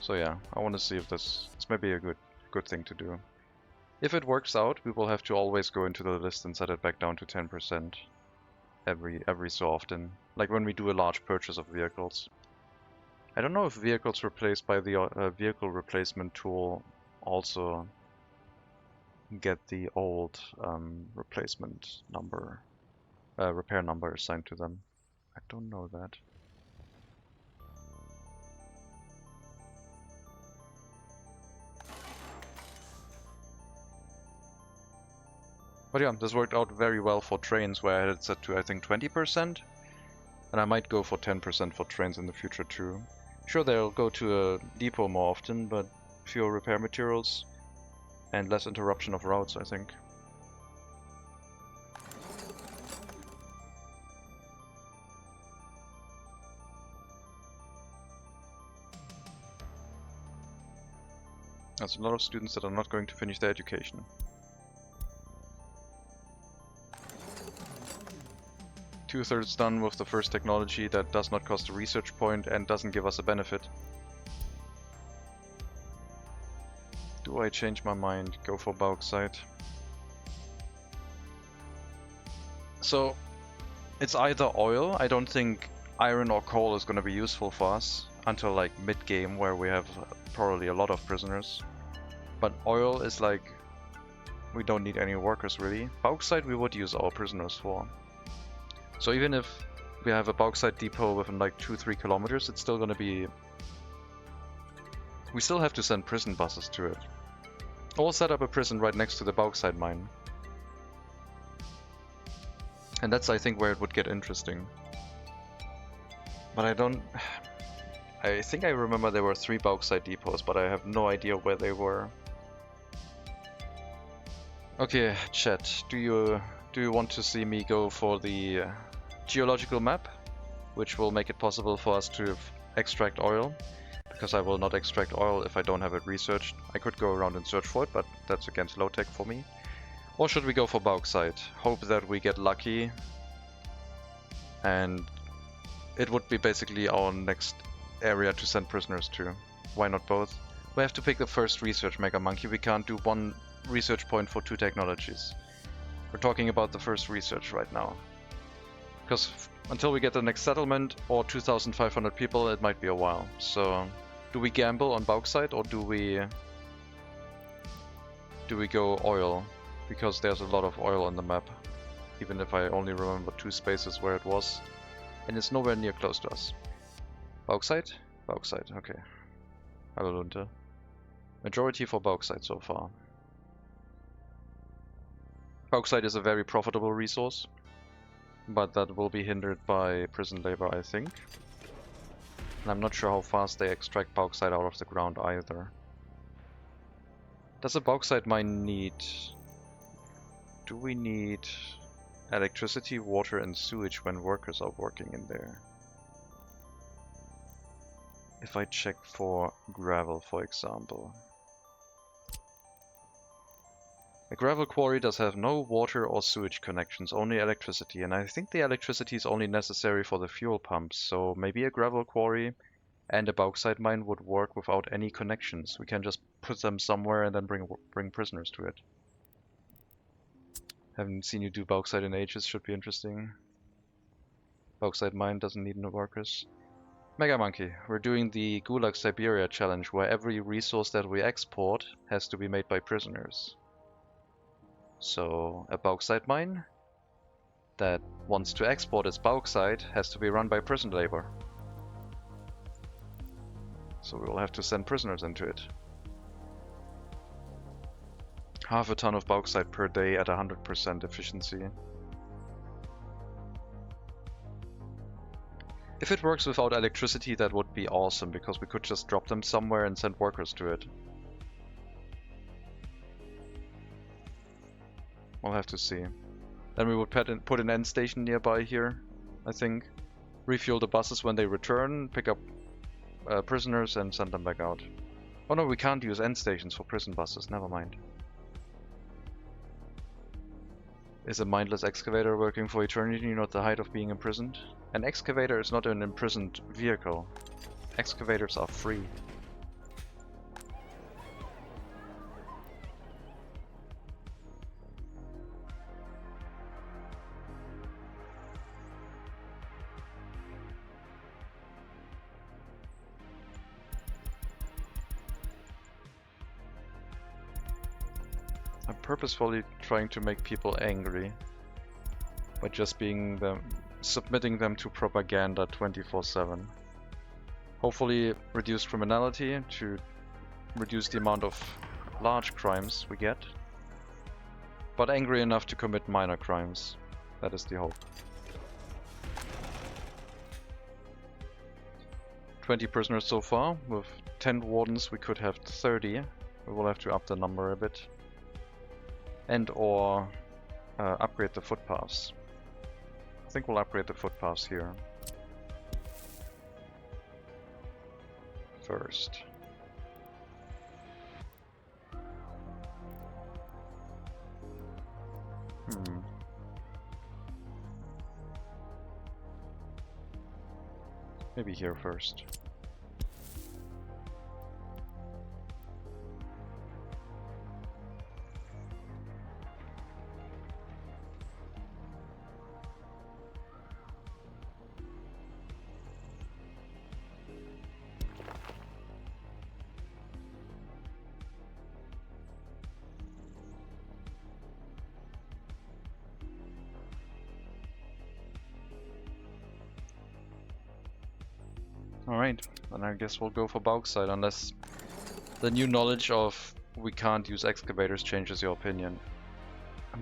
So yeah, I want to see if this may be a good thing to do. If it works out, we will have to always go into the list and set it back down to 10% every so often, like when we do a large purchase of vehicles. I don't know if vehicles replaced by the vehicle replacement tool also get the old replacement number. Repair number assigned to them. I don't know that. But yeah, this worked out very well for trains, where I had it set to I think 20%. And I might go for 10% for trains in the future too. Sure, they'll go to a depot more often, but fewer repair materials and less interruption of routes, I think. There's a lot of students that are not going to finish their education. Two-thirds done with the first technology that does not cost a research point and doesn't give us a benefit. Do I change my mind? Go for bauxite. So, it's either oil. I don't think iron or coal is going to be useful for us until like mid-game, where we have probably a lot of prisoners. But oil is like we don't need any workers really. Bauxite we would use our prisoners for. So even if we have a bauxite depot within like 2-3 kilometers, it's still gonna be... We still have to send prison buses to it. Or set up a prison right next to the bauxite mine. And that's, I think, where it would get interesting. But I don't... I think I remember there were 3 bauxite depots, but I have no idea where they were. Okay, chat, do you want to see me go for the geological map, which will make it possible for us to extract oil? Because I will not extract oil if I don't have it researched. I could go around and search for it, but that's against low tech for me. Or should we go for bauxite? Hope that we get lucky, and it would be basically our next area to send prisoners to. Why not both? We have to pick the first research mega monkey. We can't do 1 research point for 2 technologies. We're talking about the first research right now. Because until we get the next settlement or 2,500 people, it might be a while. So, do we gamble on bauxite or do we go oil? Because there's a lot of oil on the map, even if I only remember 2 spaces where it was, and it's nowhere near close to us. Bauxite? Bauxite, okay. Alunte. Majority for bauxite so far. Bauxite is a very profitable resource, but that will be hindered by prison labor, I think. And I'm not sure how fast they extract bauxite out of the ground either. Does a bauxite mine need... Do we need electricity, water and sewage when workers are working in there? If I check for gravel, for example. A gravel quarry does have no water or sewage connections, only electricity, and I think the electricity is only necessary for the fuel pumps, so maybe a gravel quarry and a bauxite mine would work without any connections. We can just put them somewhere and then bring prisoners to it. Haven't seen you do bauxite in ages, should be interesting. Bauxite mine doesn't need no workers. Mega Monkey, we're doing the Gulag Siberia challenge, where every resource that we export has to be made by prisoners. So, a bauxite mine that wants to export its bauxite has to be run by prison labor. So we will have to send prisoners into it. Half a ton of bauxite per day at 100% efficiency. If it works without electricity, that would be awesome, because we could just drop them somewhere and send workers to it. We'll have to see. Then we would put an end station nearby here, I think. Refuel the buses when they return, pick up prisoners and send them back out. Oh no, we can't use end stations for prison buses, never mind. Is a mindless excavator working for eternity not the height of being imprisoned? An excavator is not an imprisoned vehicle. Excavators are free. I'm purposefully trying to make people angry by just submitting them to propaganda 24/7. Hopefully reduce criminality to reduce the amount of large crimes we get, but angry enough to commit minor crimes. That is the hope. 20 prisoners so far. With 10 wardens we could have 30. We will have to up the number a bit. And or upgrade the footpaths. I think we'll upgrade the footpaths here first. Maybe here first. Alright, then I guess we'll go for bauxite unless the new knowledge of we can't use excavators changes your opinion.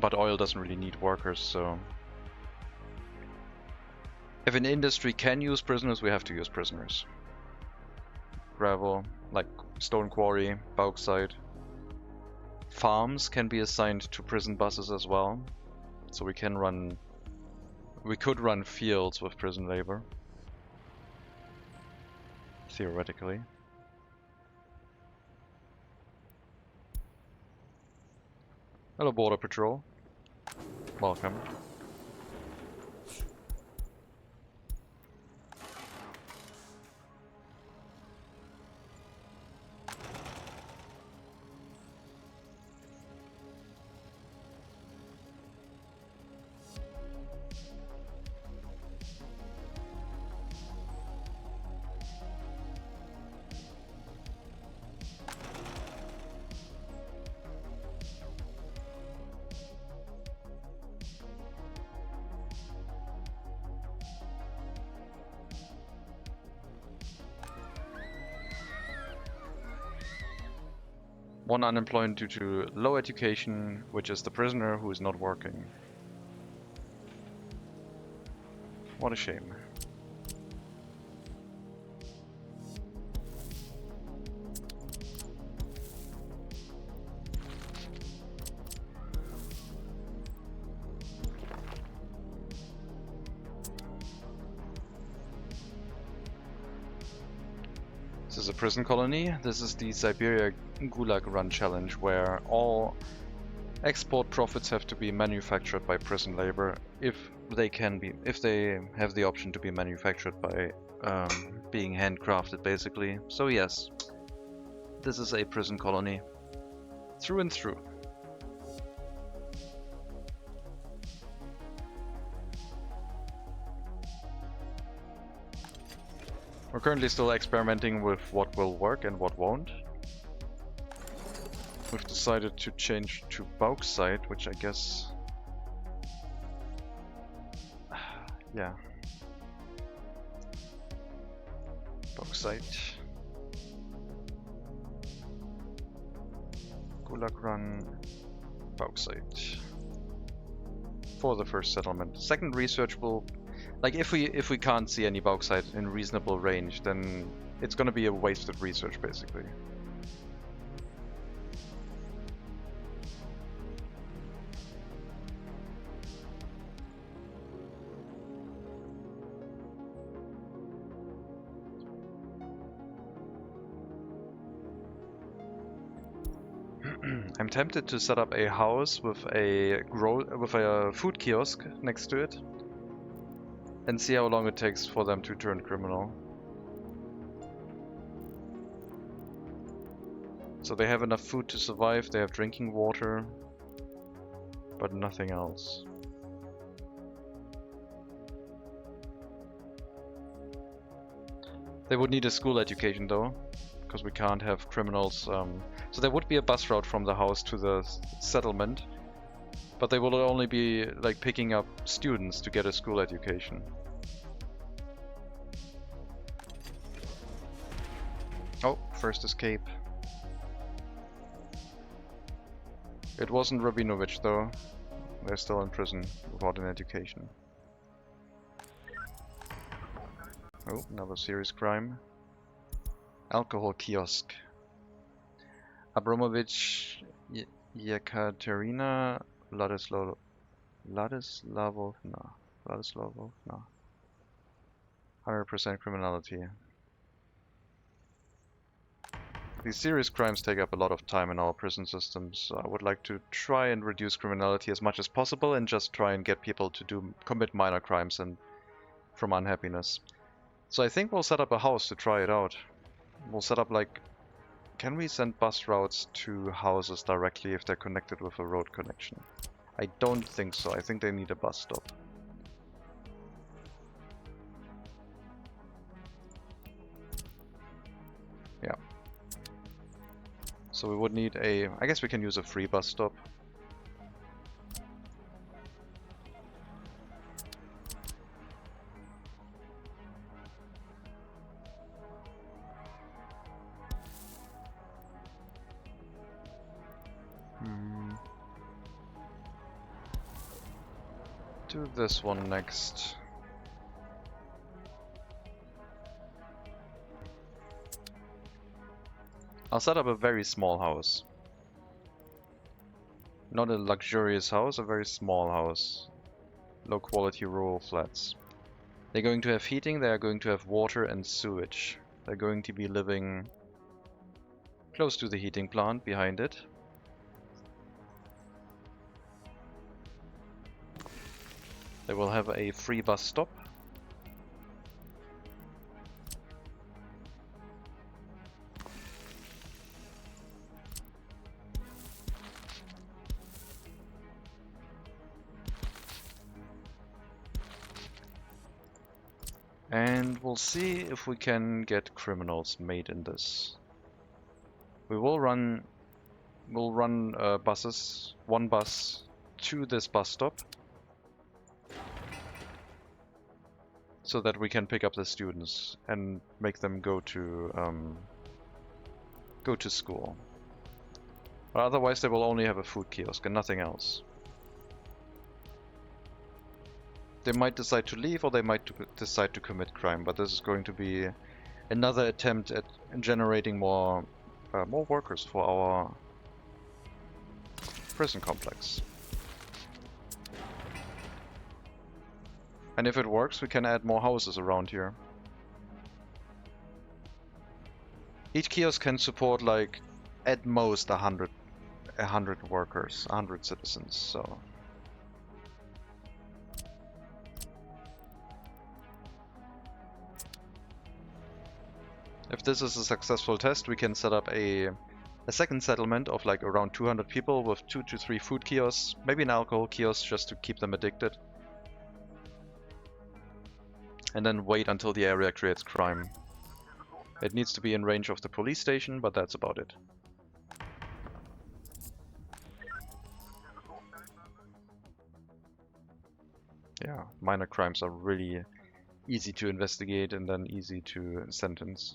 But oil doesn't really need workers, so... If an industry can use prisoners, we have to use prisoners. Gravel, like stone quarry, bauxite. Farms can be assigned to prison buses as well. So we can run... We could run fields with prison labor. Theoretically. Hello, Border Patrol. Welcome. One unemployed due to low education, which is the prisoner who is not working. What a shame. This is a prison colony. This is the Siberia Gulag Run challenge, where all export profits have to be manufactured by prison labor if they have the option to be manufactured by being handcrafted, basically. So yes, this is a prison colony through and through. We're currently still experimenting with what will work and what won't. We've decided to change to bauxite, which I guess... yeah. Bauxite. Gulag Run. Bauxite. For the first settlement. Second research will... Like, if we can't see any bauxite in reasonable range, then it's gonna be a wasted research, basically. I'm tempted to set up a house with a food kiosk next to it. And see how long it takes for them to turn criminal. So they have enough food to survive, they have drinking water, but nothing else. They would need a school education though, because we can't have criminals. So there would be a bus route from the house to the settlement, but they will only be like picking up students to get a school education. Oh, first escape. It wasn't Rabinovich though. They're still in prison without an education. Oh, another serious crime. Alcohol kiosk. Abramovich, Yekaterina, Vladislavovna. 100% criminality. These serious crimes take up a lot of time in our prison systems, so I would like to try and reduce criminality as much as possible and just try and get people to commit minor crimes and from unhappiness. So I think we'll set up a house to try it out. We'll set up like... Can we send bus routes to houses directly if they're connected with a road connection? I don't think so. I think they need a bus stop. Yeah. So we would need a... I guess we can use a free bus stop. Do this one next. I'll set up a very small house. Not a luxurious house, a very small house. Low quality rural flats. They're going to have heating, they are going to have water and sewage. They're going to be living close to the heating plant behind it. They will have a free bus stop. And we'll see if we can get criminals made in this. We'll run buses, one bus to this bus stop, so that we can pick up the students and make them go to school. But otherwise, they will only have a food kiosk and nothing else. They might decide to leave, or they might decide to commit crime. But this is going to be another attempt at generating more workers for our prison complex. And if it works, we can add more houses around here. Each kiosk can support, like, at most 100 workers, 100 citizens, so... If this is a successful test, we can set up a second settlement of like around 200 people with 2 to 3 food kiosks, maybe an alcohol kiosk just to keep them addicted. And then wait until the area creates crime. It needs to be in range of the police station, but that's about it. Yeah, minor crimes are really easy to investigate and then easy to sentence.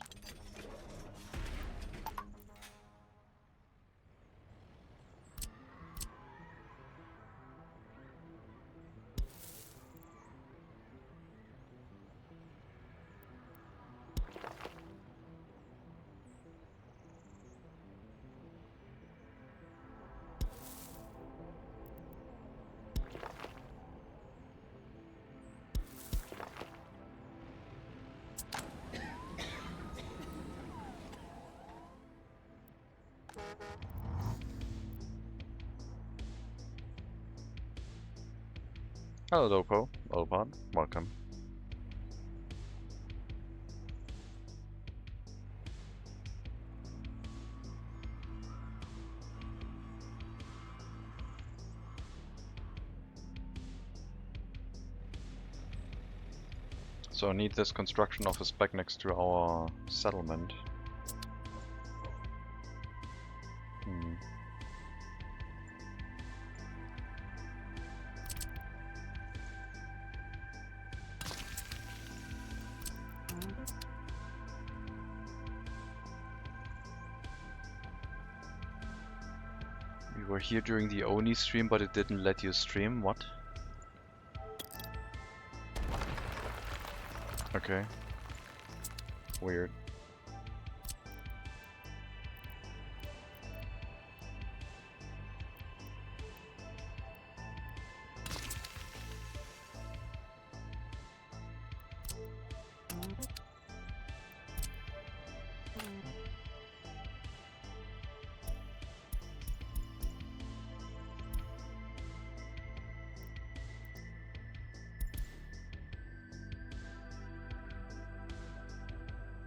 Hello, Lopo. Olpod. Welcome. So I need this construction office back next to our settlement. You were here during the Oni stream, but it didn't let you stream? What? Okay. Weird.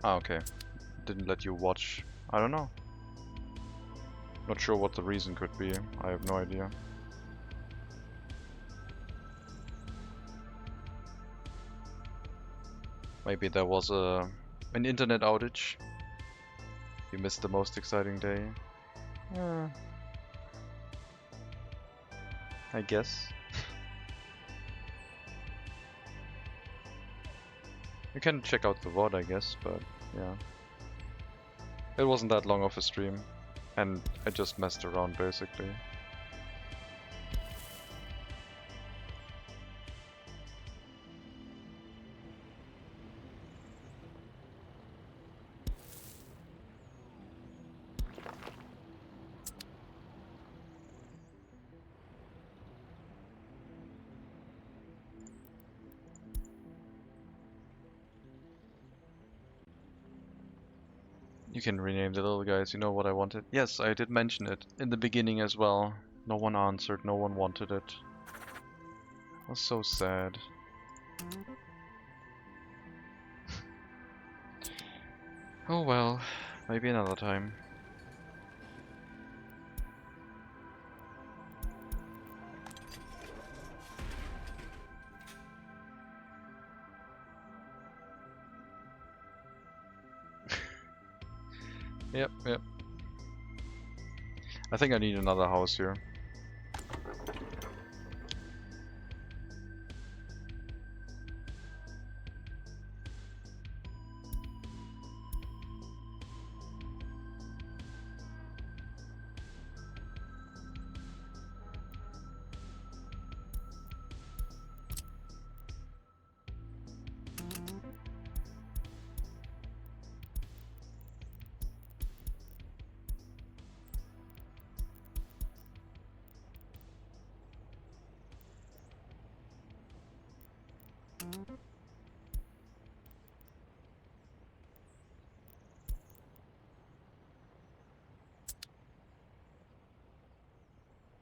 Ah, okay. Didn't let you watch. I don't know. Not sure what the reason could be. I have no idea. Maybe there was an internet outage. You missed the most exciting day. I guess. You can check out the VOD, I guess, but yeah. It wasn't that long of a stream. And I just messed around basically. You can rename the little guys, you know what I wanted. Yes, I did mention it in the beginning as well. No one answered, no one wanted it. It was so sad. Oh well, maybe another time. Yep. I think I need another house here.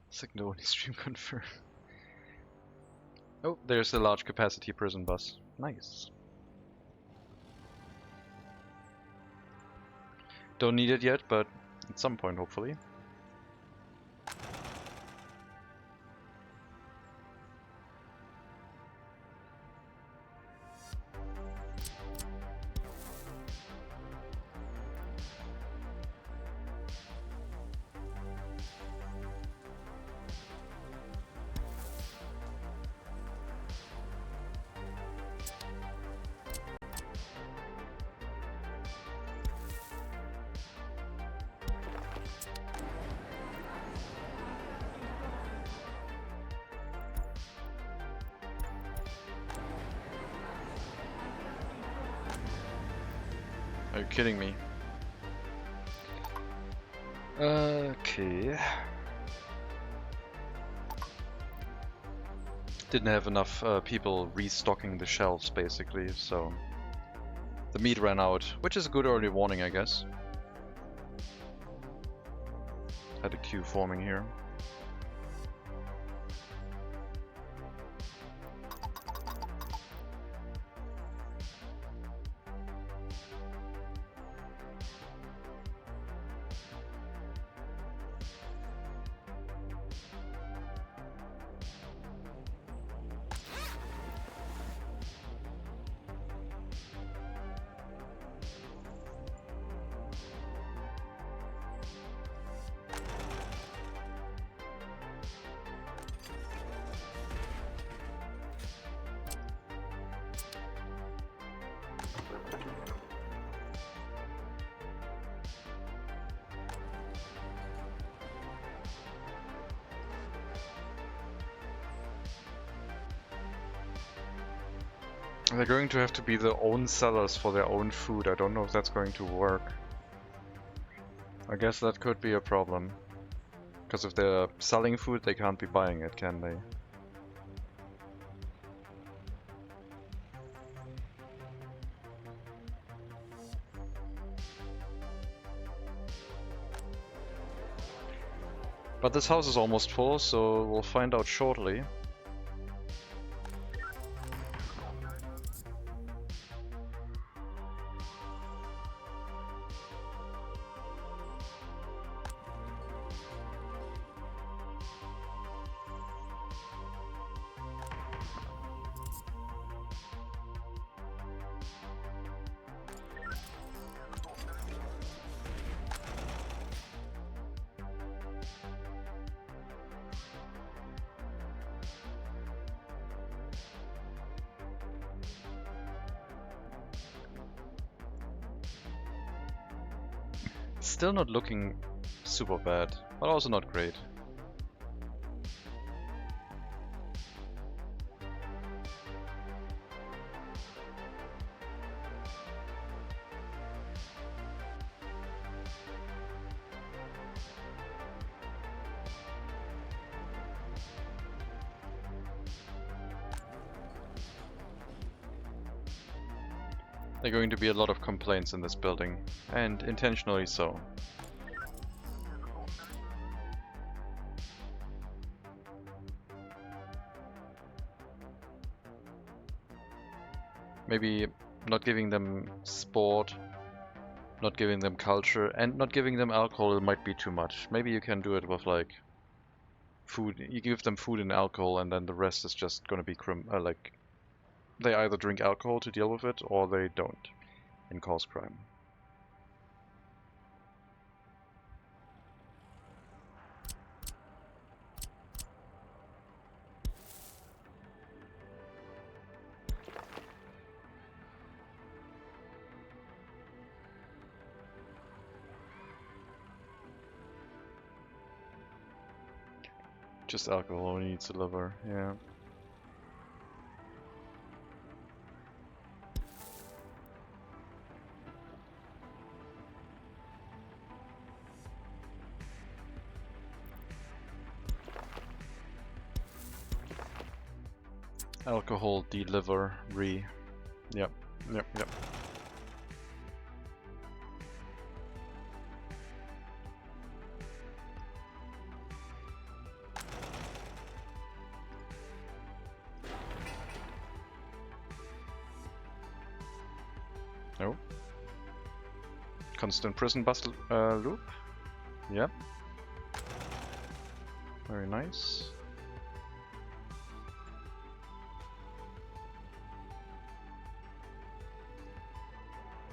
It's like no one is stream confirmed. Oh, there's a large capacity prison bus. Nice. Don't need it yet, but at some point hopefully. Are you kidding me? Okay. Didn't have enough people restocking the shelves basically, so the meat ran out, which is a good early warning, I guess. Had a queue forming here. They're going to have to be their own sellers for their own food. I don't know if that's going to work. I guess that could be a problem. Because if they're selling food, they can't be buying it, can they? But this house is almost full, so we'll find out shortly. Still not looking super bad, but also not great. There are going to be a lot of complaints in this building, and intentionally so. Maybe not giving them sport, not giving them culture, and not giving them alcohol might be too much. Maybe you can do it with like food. You give them food and alcohol, and then the rest is just gonna be like they either drink alcohol to deal with it, or they don't, and cause crime. Just alcohol only needs a liver, yeah. Alcohol delivery. Yep, yep, yep. Oh. Constant prison bus loop. Yep. Very nice.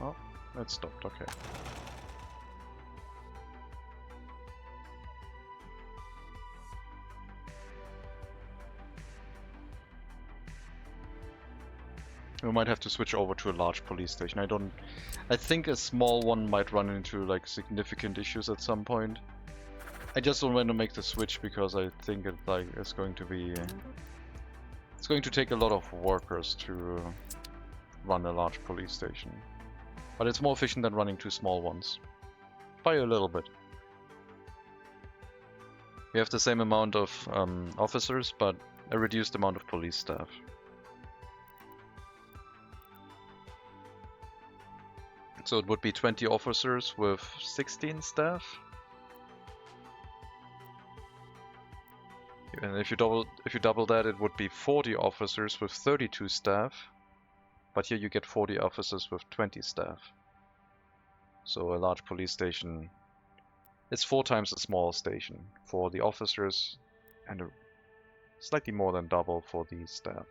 Oh, it stopped, okay. We might have to switch over to a large police station. I think a small one might run into like significant issues at some point. I just don't want to make the switch because I think it's going to be it's going to take a lot of workers to run a large police station. But it's more efficient than running two small ones. By a little bit. We have the same amount of officers, but a reduced amount of police staff. So it would be 20 officers with 16 staff. And if you double that, it would be 40 officers with 32 staff. But here you get 40 officers with 20 staff. So a large police station, it's 4 times a small station for the officers and slightly more than double for the staff.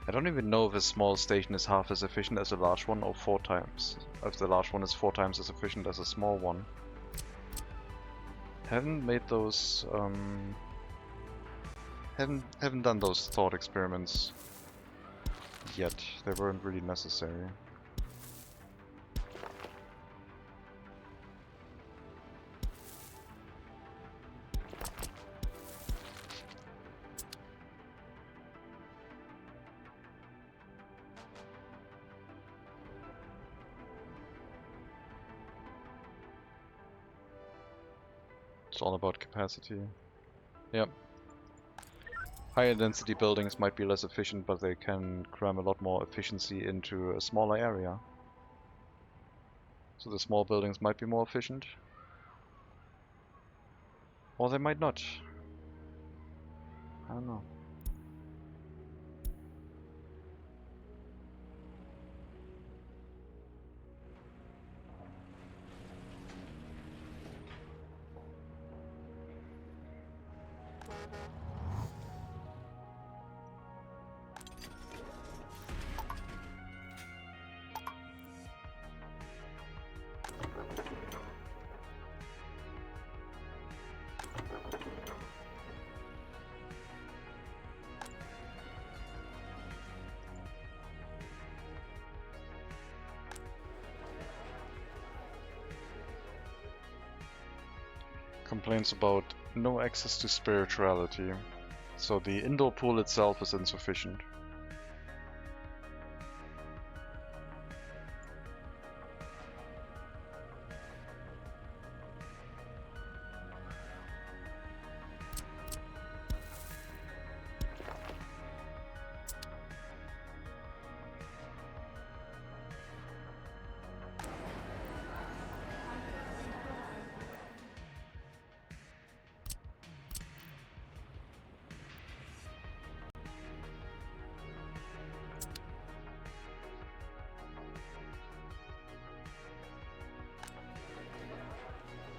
I don't even know if a small station is half as efficient as a large one or 4 times. If the large one is 4 times as efficient as a small one. Haven't made those haven't done those thought experiments yet. They weren't really necessary. It's all about capacity. Yep. Higher density buildings might be less efficient, but they can cram a lot more efficiency into a smaller area. So the small buildings might be more efficient. Or they might not. I don't know. Complains about no access to spirituality, so the indoor pool itself is insufficient.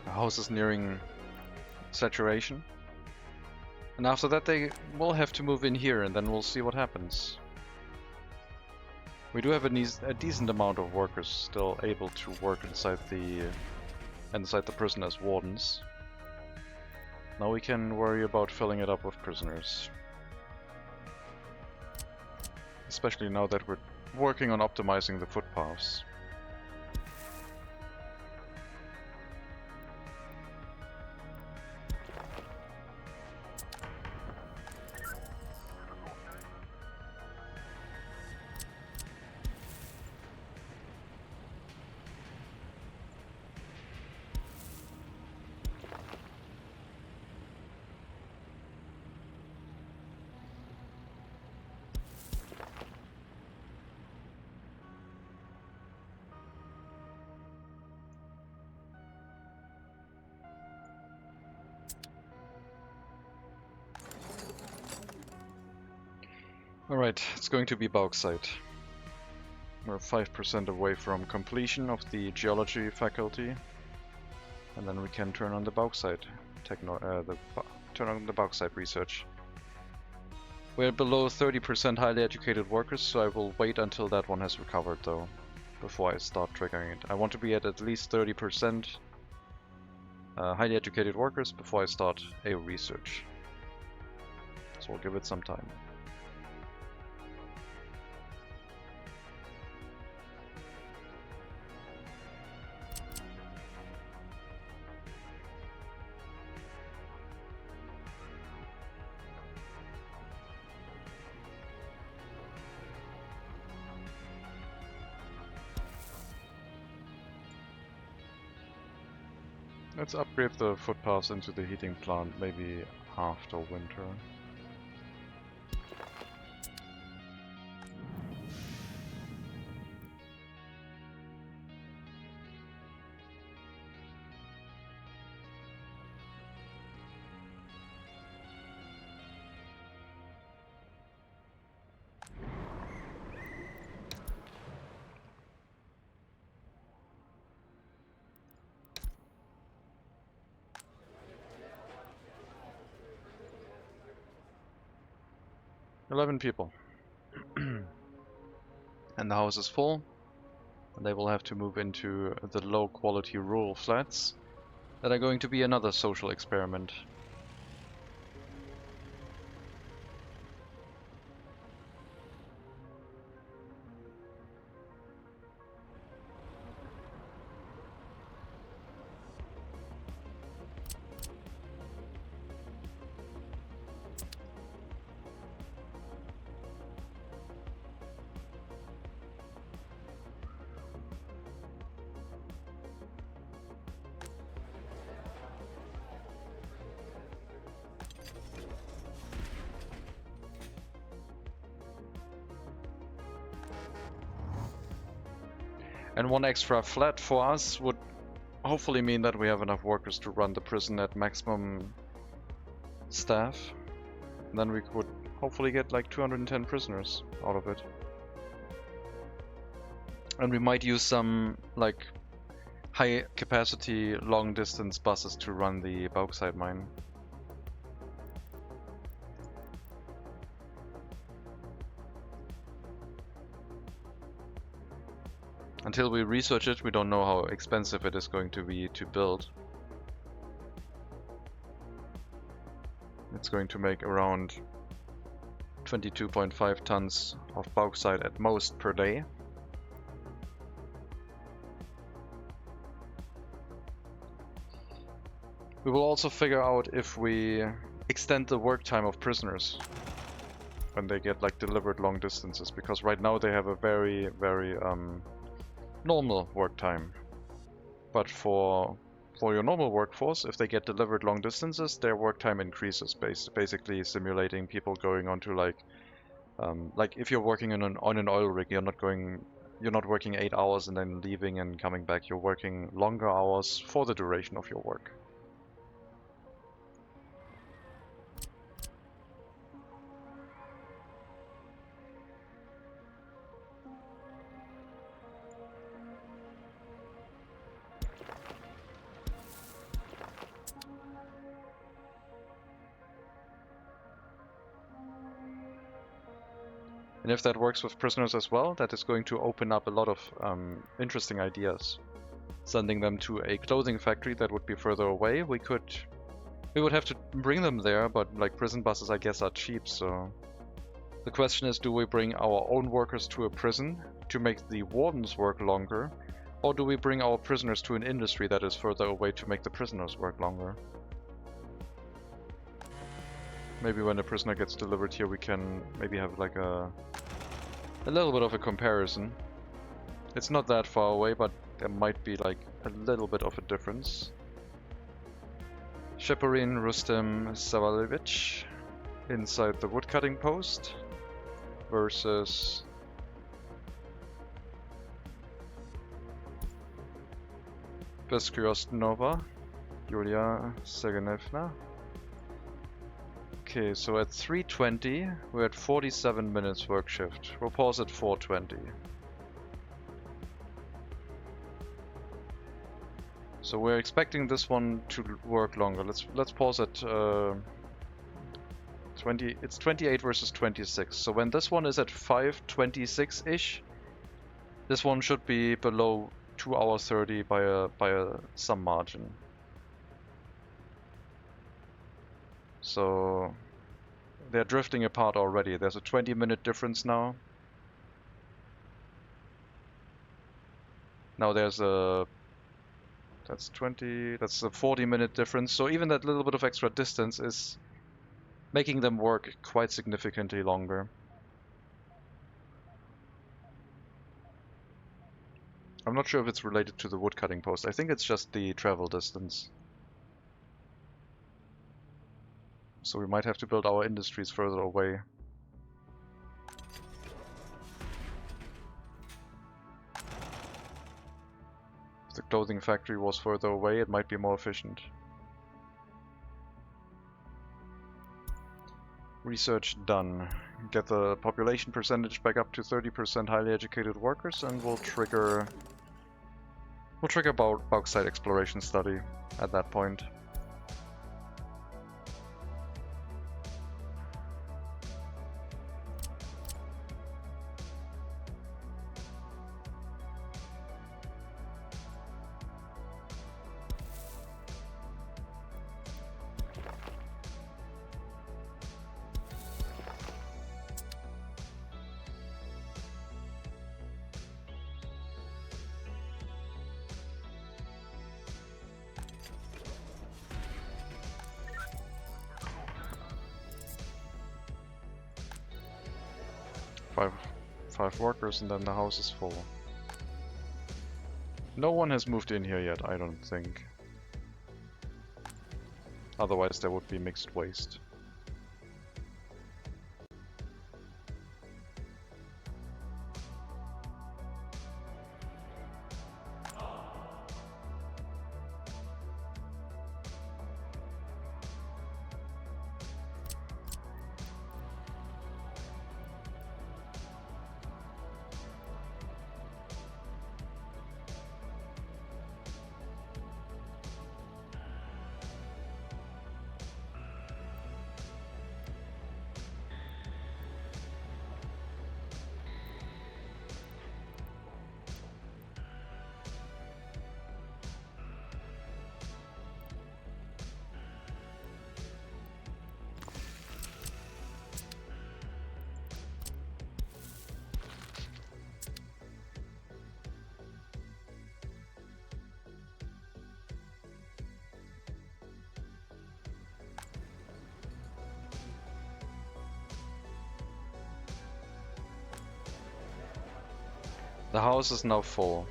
The house is nearing saturation. And after that they will have to move in here, and then we'll see what happens. We do have a decent amount of workers still able to work inside the prison as wardens. Now we can worry about filling it up with prisoners. Especially now that we're working on optimizing the footpaths. Alright, it's going to be bauxite. We're 5% away from completion of the geology faculty, and then we can turn on the bauxite turn on the bauxite research. We're below 30% highly educated workers, so I will wait until that one has recovered though, before I start triggering it. I want to be at least 30% highly educated workers before I start a research. So we'll give it some time. Let's upgrade the footpaths into the heating plant, maybe after winter. $11 people. And the house is full. And they will have to move into the low quality rural flats that are going to be another social experiment. And one extra flat for us would hopefully mean that we have enough workers to run the prison at maximum staff. And then we could hopefully get like 210 prisoners out of it. And we might use some like high capacity long distance buses to run the bauxite mine. Until we research it, we don't know how expensive it is going to be to build. It's going to make around 22.5 tons of bauxite at most per day. We will also figure out if we extend the work time of prisoners when they get like delivered long distances, because right now they have a very, very normal work time. But for your normal workforce, if they get delivered long distances, their work time increases, basically simulating people going onto like if you're working on an oil rig, you're not working 8 hours and then leaving and coming back. You're working longer hours for the duration of your work. And if that works with prisoners as well, that is going to open up a lot of interesting ideas. Sending them to a clothing factory that would be further away, we would have to bring them there, but like prison buses I guess are cheap, so the question is, do we bring our own workers to a prison to make the wardens work longer, or do we bring our prisoners to an industry that is further away to make the prisoners work longer? Maybe when a prisoner gets delivered here, we can maybe have like a little bit of a comparison. It's not that far away, but there might be like a little bit of a difference. Sheparin Rustem Savalevich inside the woodcutting post versus Beskyostnova Yulia Seganevna. Okay, so at 3:20 we're at 47 minutes work shift. We'll pause at 4:20. So we're expecting this one to work longer. Let's pause at 20. It's 28 versus 26. So when this one is at 5:26-ish, this one should be below 2 hours 30 by some margin. So they're drifting apart already. There's a 20-minute difference now. Now there's a that's a 40-minute difference. So even that little bit of extra distance is making them work quite significantly longer. I'm not sure if it's related to the woodcutting post. I think it's just the travel distance. So we might have to build our industries further away. If the clothing factory was further away, it might be more efficient. Research done. Get the population percentage back up to 30% highly educated workers, and we'll trigger bauxite exploration study at that point. Five workers and then the house is full. No one has moved in here yet, I don't think. Otherwise there would be mixed waste. The house is now full.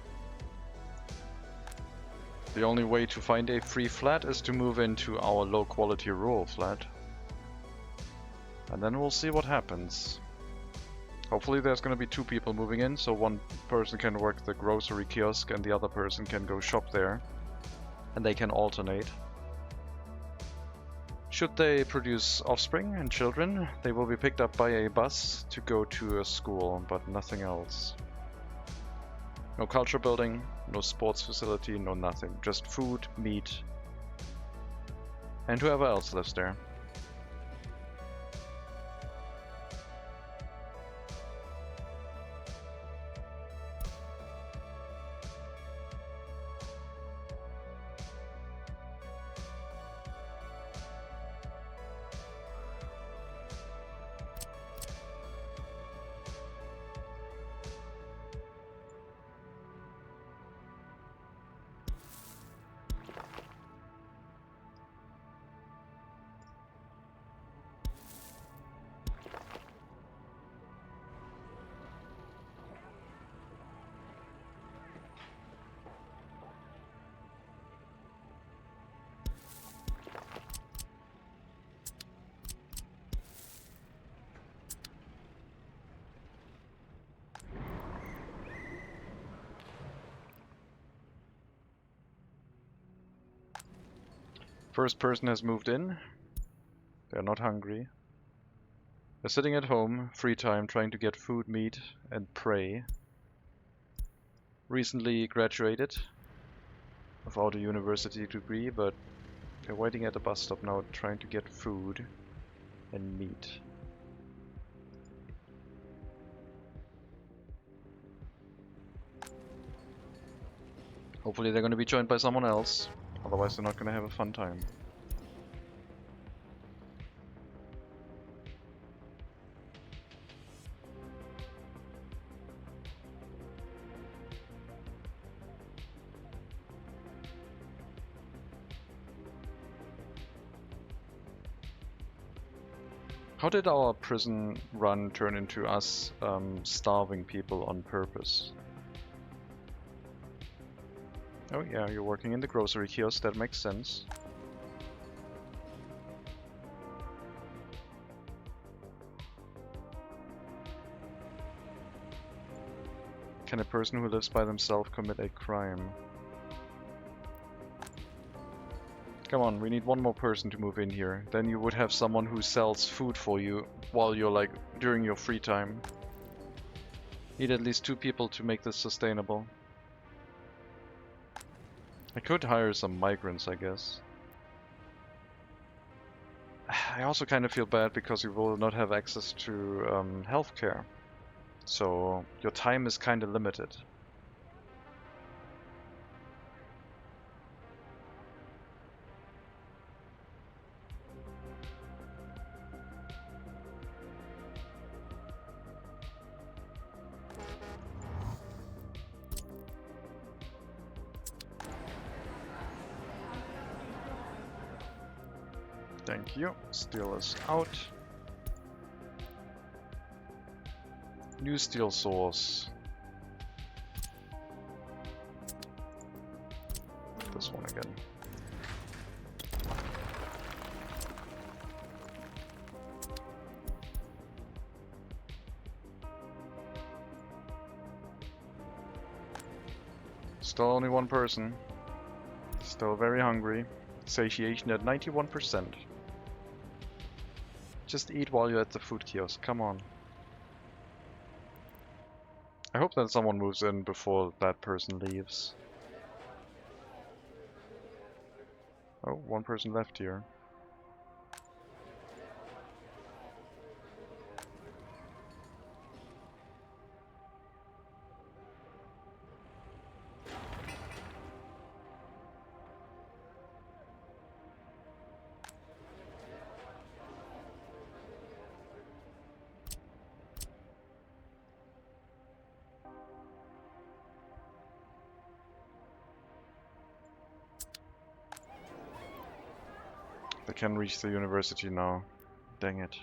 The only way to find a free flat is to move into our low quality rural flat. And then we'll see what happens. Hopefully there's gonna be 2 people moving in, so one person can work the grocery kiosk and the other person can go shop there. And they can alternate. Should they produce offspring and children, they will be picked up by a bus to go to a school, but nothing else. No culture building, no sports facility, no nothing. Just food, meat, and whoever else lives there. First person has moved in. They're not hungry. They're sitting at home, free time, trying to get food, meat, and pray. Recently graduated without a university degree, but they're waiting at the bus stop now, trying to get food and meat. Hopefully they're going to be joined by someone else. Otherwise they're not going to have a fun time. How did our prison run turn into us starving people on purpose? Oh yeah, you're working in the grocery kiosk, that makes sense. Can a person who lives by themselves commit a crime? Come on, we need one more person to move in here. Then you would have someone who sells food for you while you're like during your free time. Need at least 2 people to make this sustainable. I could hire some migrants, I guess. I also kind of feel bad because you will not have access to healthcare. So your time is kind of limited. Thank you. Steel is out. New steel source. This one again. Still only one person. Still very hungry. Satiation at 91%. Just eat while you're at the food kiosk, come on. I hope that someone moves in before that person leaves. Oh, one person left here. They can reach the university now. Dang it.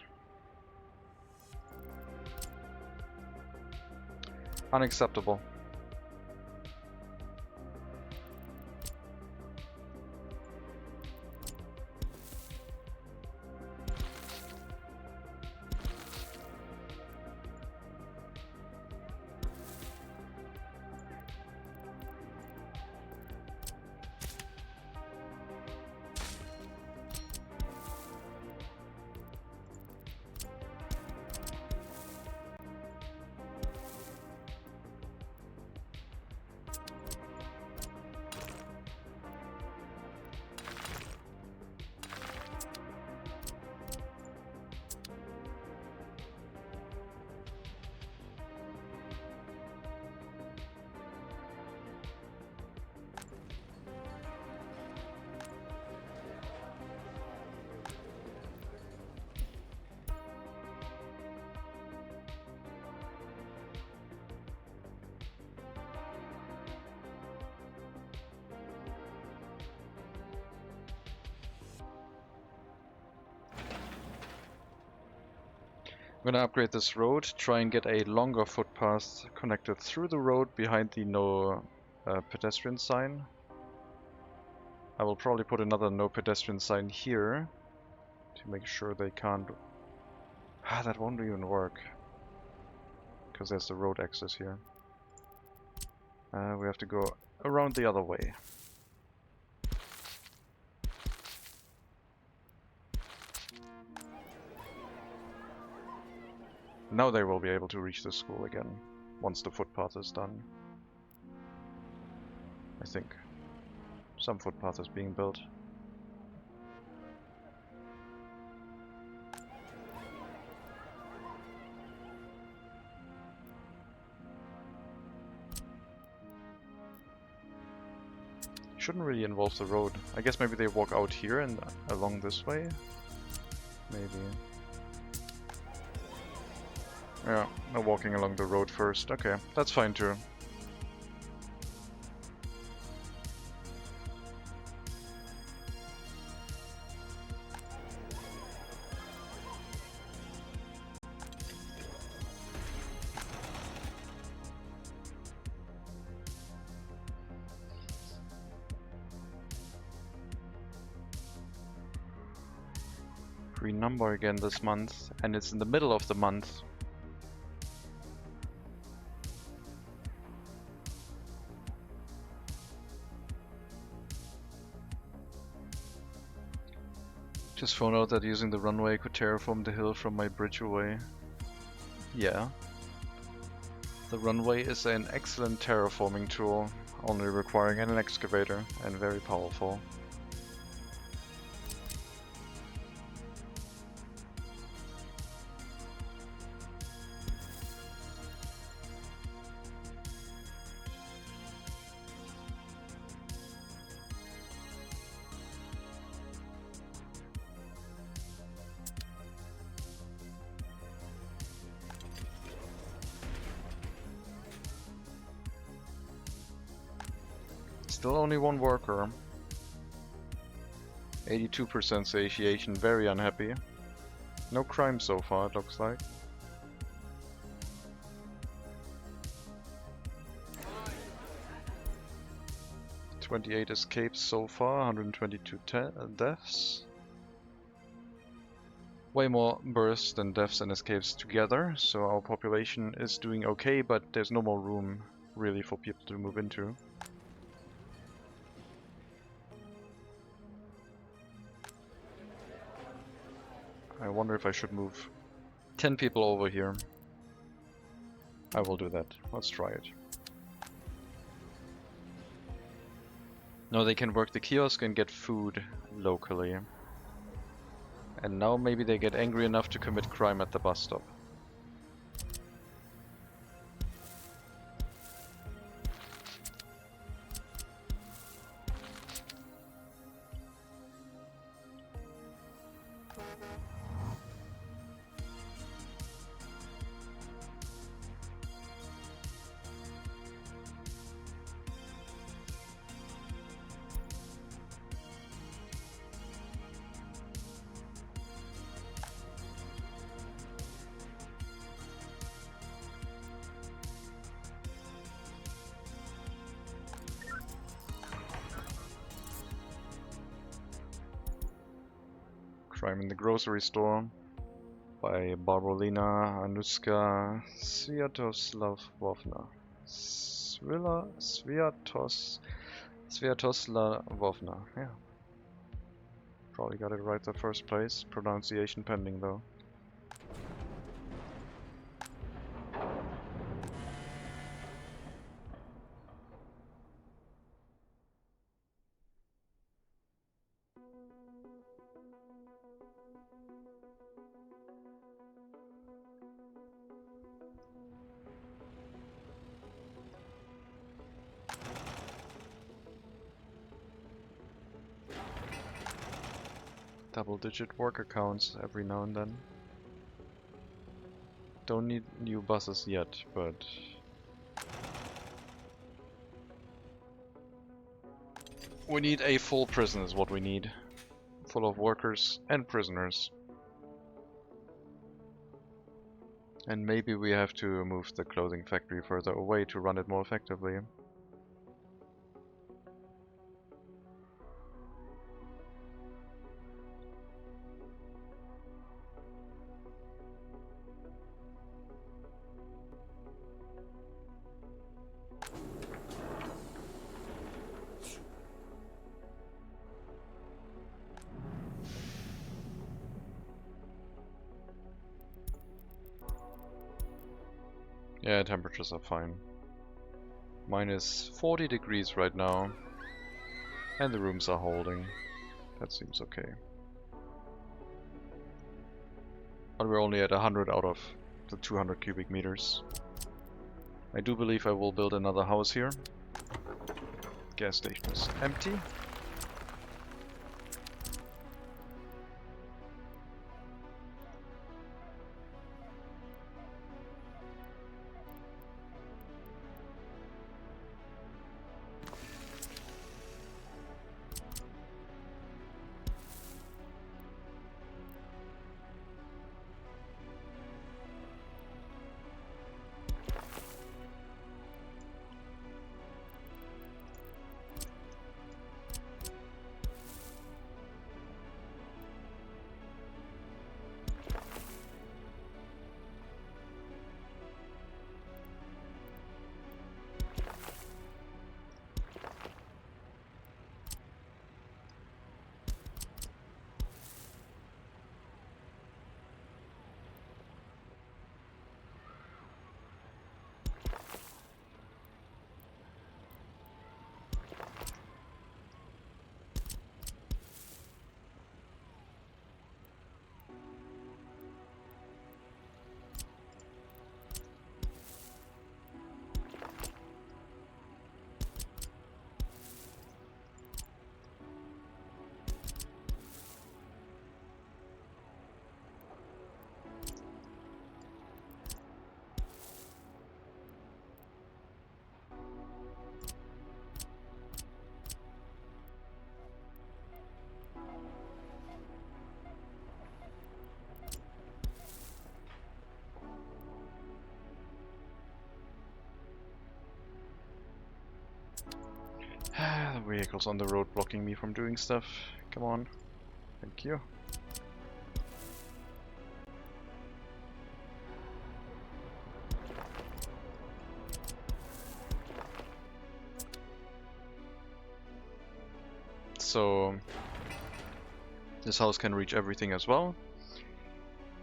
Unacceptable. gonna upgrade this road, try and get a longer footpath connected through the road behind the no pedestrian sign. I will probably put another no pedestrian sign here to make sure they can't... Ah, that won't even work. Because there's the road access here. We have to go around the other way. Now they will be able to reach the school again, once the footpath is done. I think. Some footpath is being built. Shouldn't really involve the road. I guess maybe they walk out here and along this way? Maybe. Yeah, they're walking along the road first. Okay, that's fine too. Green number again this month, and it's in the middle of the month. Just found out that using the runway could terraform the hill from my bridge away. Yeah. The runway is an excellent terraforming tool, only requiring an excavator, and very powerful. Still only one worker. 82% satiation, very unhappy. No crime so far, it looks like. "28 escapes so far, 122 deaths. Way more births than deaths and escapes together, so our population is doing okay, but there's no more room really for people to move into. I wonder if I should move 10 people over here. I will do that. Let's try it. No, they can work the kiosk and get food locally. And now maybe they get angry enough to commit crime at the bus stop. Crime in the grocery store by Barbolina Anuska Sviatoslavovna. Sviatoslavovna, yeah. Probably got it right the first place. Pronunciation pending though. Double-digit worker counts every now and then. Don't need new buses yet, but... we need a full prison is what we need. Full of workers and prisoners. And maybe we have to move the clothing factory further away to run it more effectively. Yeah, temperatures are fine. Minus 40 degrees right now. And the rooms are holding. That seems okay. But we're only at 100 out of the 200 cubic meters. I do believe I will build another house here. Gas station is empty. The vehicle's on the road blocking me from doing stuff. Come on. Thank you. So this house can reach everything as well.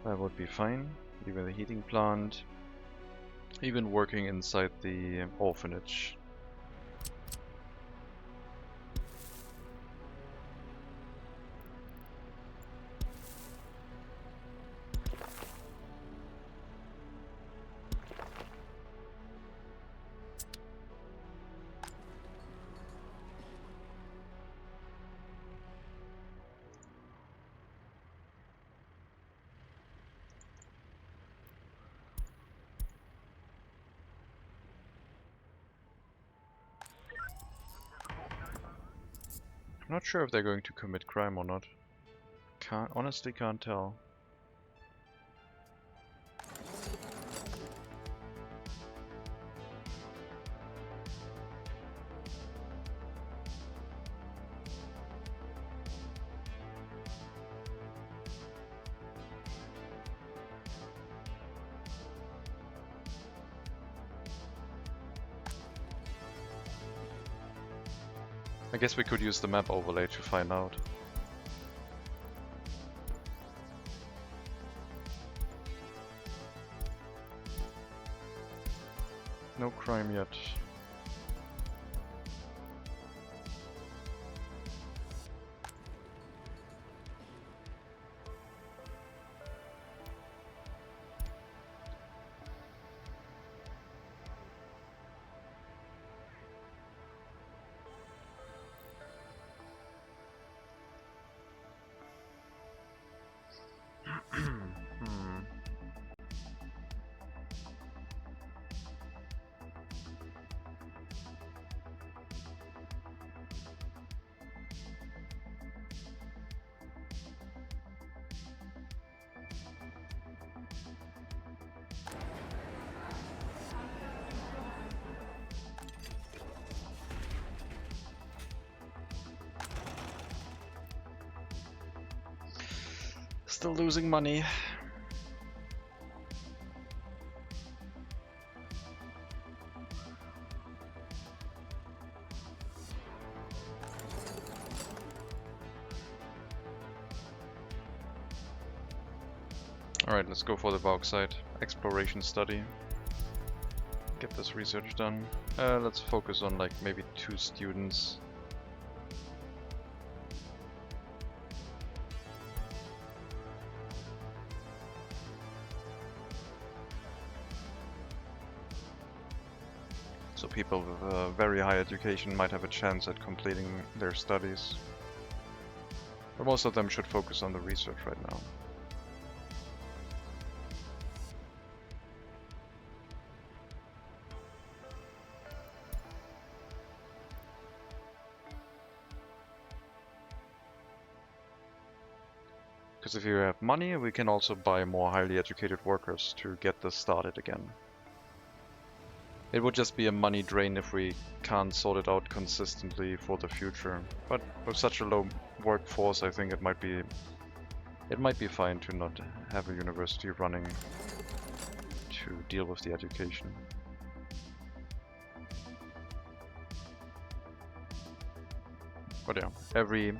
That would be fine. Even the heating plant. Even working inside the orphanage. I'm not sure if they're going to commit crime or not. Honestly can't tell. I guess we could use the map overlay to find out. No crime yet. Still losing money. Alright, let's go for the bauxite exploration study. Get this research done. Let's focus on like maybe 2 students. So people with very high education might have a chance at completing their studies. But most of them should focus on the research right now. Because if you have money, we can also buy more highly educated workers to get this started again. It would just be a money drain if we can't sort it out consistently for the future. But with such a low workforce, I think it might be fine to not have a university running to deal with the education. But yeah, every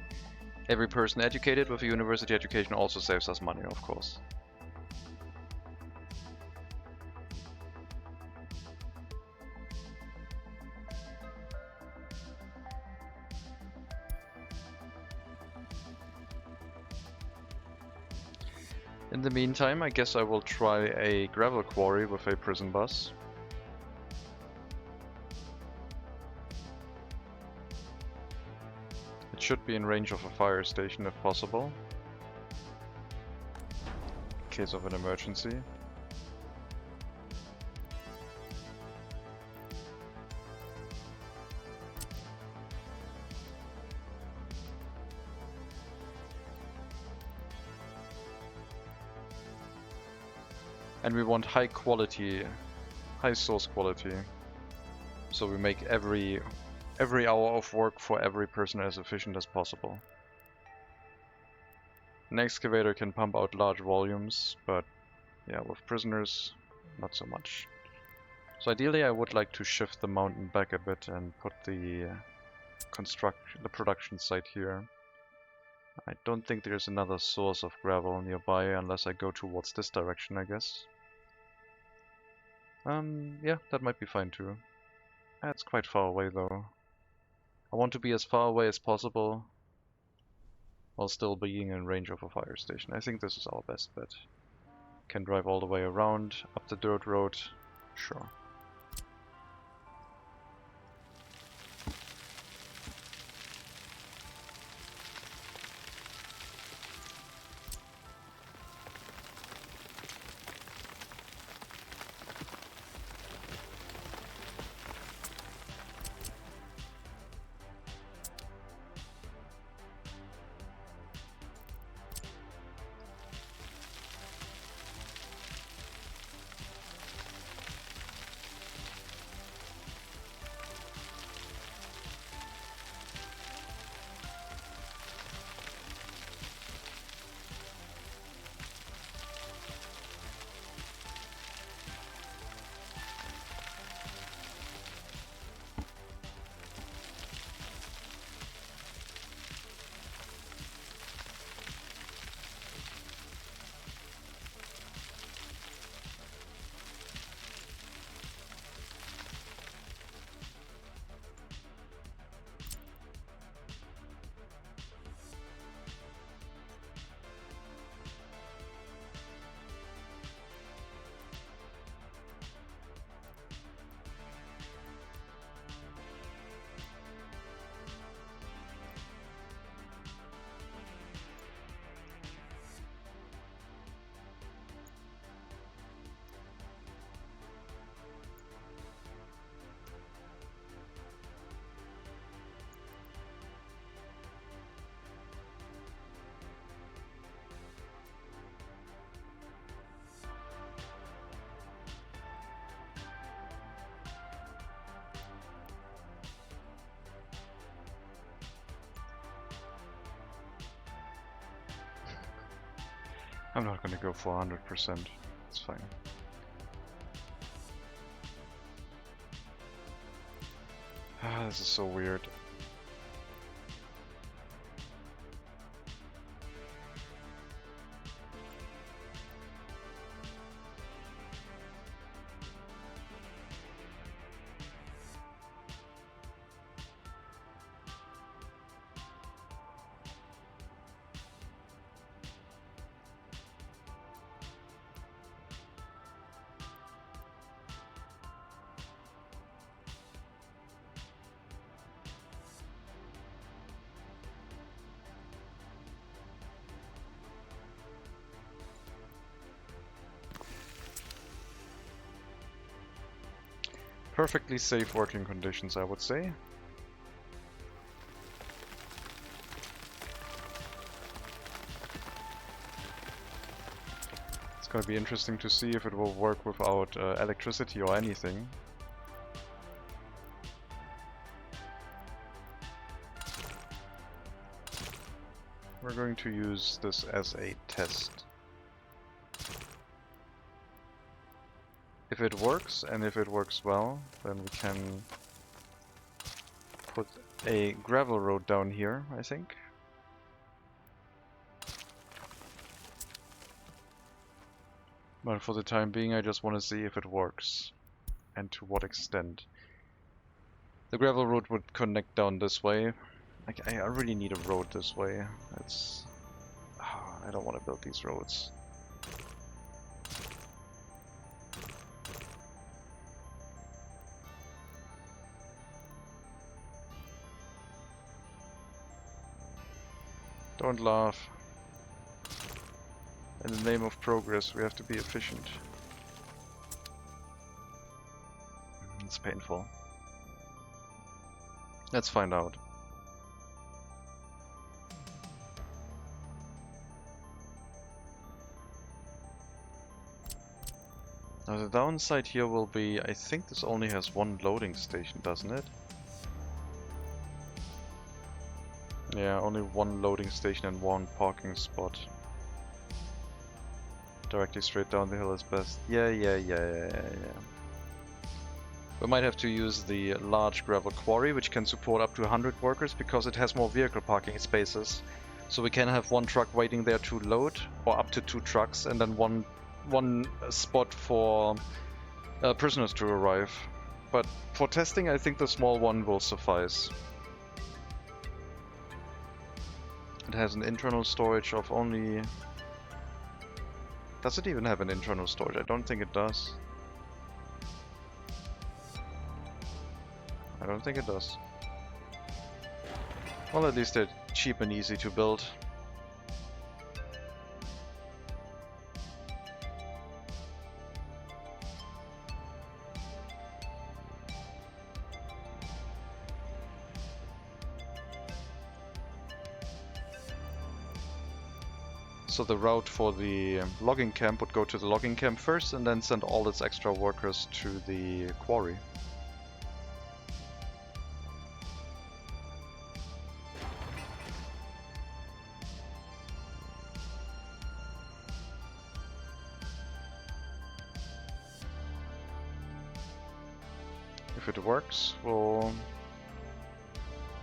person educated with a university education also saves us money, of course. In the meantime, I guess I will try a gravel quarry with a prison bus. It should be in range of a fire station if possible, in case of an emergency. And we want high quality, high source quality. So we make every hour of work for every person as efficient as possible. An excavator can pump out large volumes, but yeah, with prisoners, not so much. So ideally I would like to shift the mountain back a bit and put the production site here. I don't think there's another source of gravel nearby unless I go towards this direction, I guess. Yeah, that might be fine too. It's quite far away though. I want to be as far away as possible while still being in range of a fire station. I think this is our best bet. Can drive all the way around, up the dirt road, sure. I'm not gonna go for 100%. It's fine. Ah, this is so weird. Perfectly safe working conditions, I would say. It's gonna be interesting to see if it will work without electricity or anything. We're going to use this as a test. If it works, and if it works well, then we can put a gravel road down here, I think. But for the time being, I just want to see if it works, and to what extent. The gravel road would connect down this way. I really need a road this way. It's... I don't want to build these roads. Don't laugh. In the name of progress, we have to be efficient. It's painful. Let's find out. Now the downside here will be, I think this only has one loading station, doesn't it? Yeah, only one loading station and one parking spot. Directly straight down the hill is best. Yeah. We might have to use the large gravel quarry, which can support up to 100 workers because it has more vehicle parking spaces. So we can have one truck waiting there to load, or up to 2 trucks, and then one spot for prisoners to arrive. But for testing, I think the small one will suffice. It has an internal storage of only... Does it even have an internal storage? I don't think it does. I don't think it does. Well, at least they're cheap and easy to build. So the route for the logging camp would go to the logging camp first and then send all its extra workers to the quarry. If it works, we'll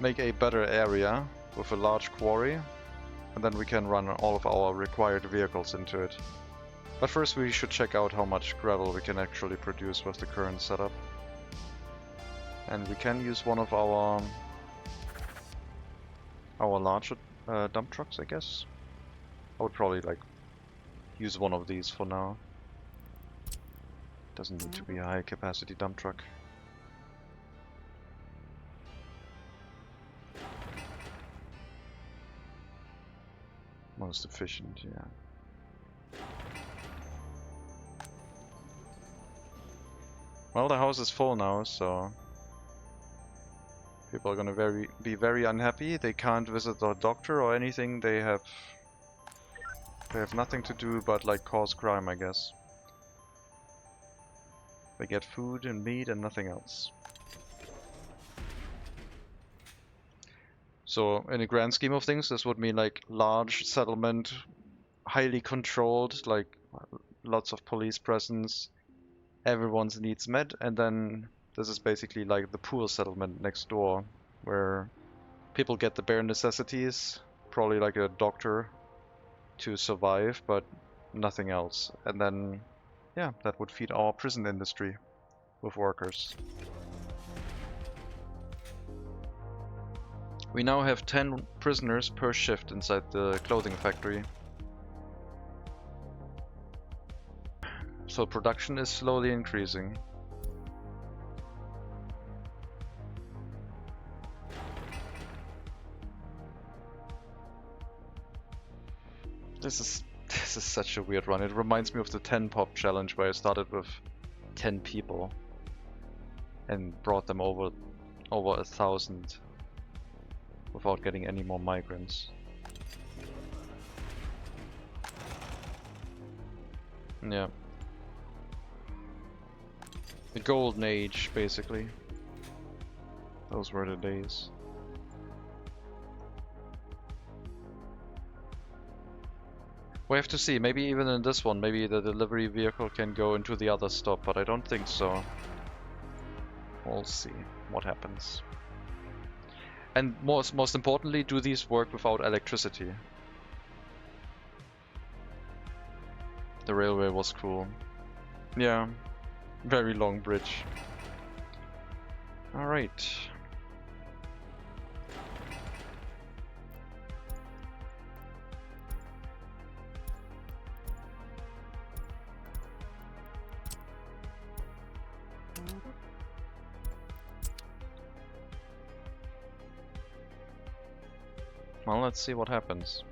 make a better area with a large quarry. And then we can run all of our required vehicles into it. But first we should check out how much gravel we can actually produce with the current setup. And we can use one of our larger dump trucks, I guess. I would probably use one of these for now. Doesn't need to be a high capacity dump truck. Most efficient, yeah. Well, the house is full now, so people are gonna be very unhappy. They can't visit the doctor or anything. They have nothing to do but cause crime, I guess. They get food and meat and nothing else. So in the grand scheme of things, this would mean large settlement highly controlled, like lots of police presence, everyone's needs met, and then this is basically like the poor settlement next door, where people get the bare necessities, probably like a doctor to survive, but nothing else. And then, yeah, that would feed our prison industry with workers. We now have 10 prisoners per shift inside the clothing factory. So production is slowly increasing. This is such a weird run. It reminds me of the 10 pop challenge where I started with 10 people and brought them over 1,000 without getting any more migrants. Yeah. The golden age, basically. Those were the days. We have to see, maybe even in this one, maybe the delivery vehicle can go into the other stop, but I don't think so. We'll see what happens. And most importantly, do these work without electricity? The railway was cool. Yeah, very long bridge. Alright. Well, let's see what happens.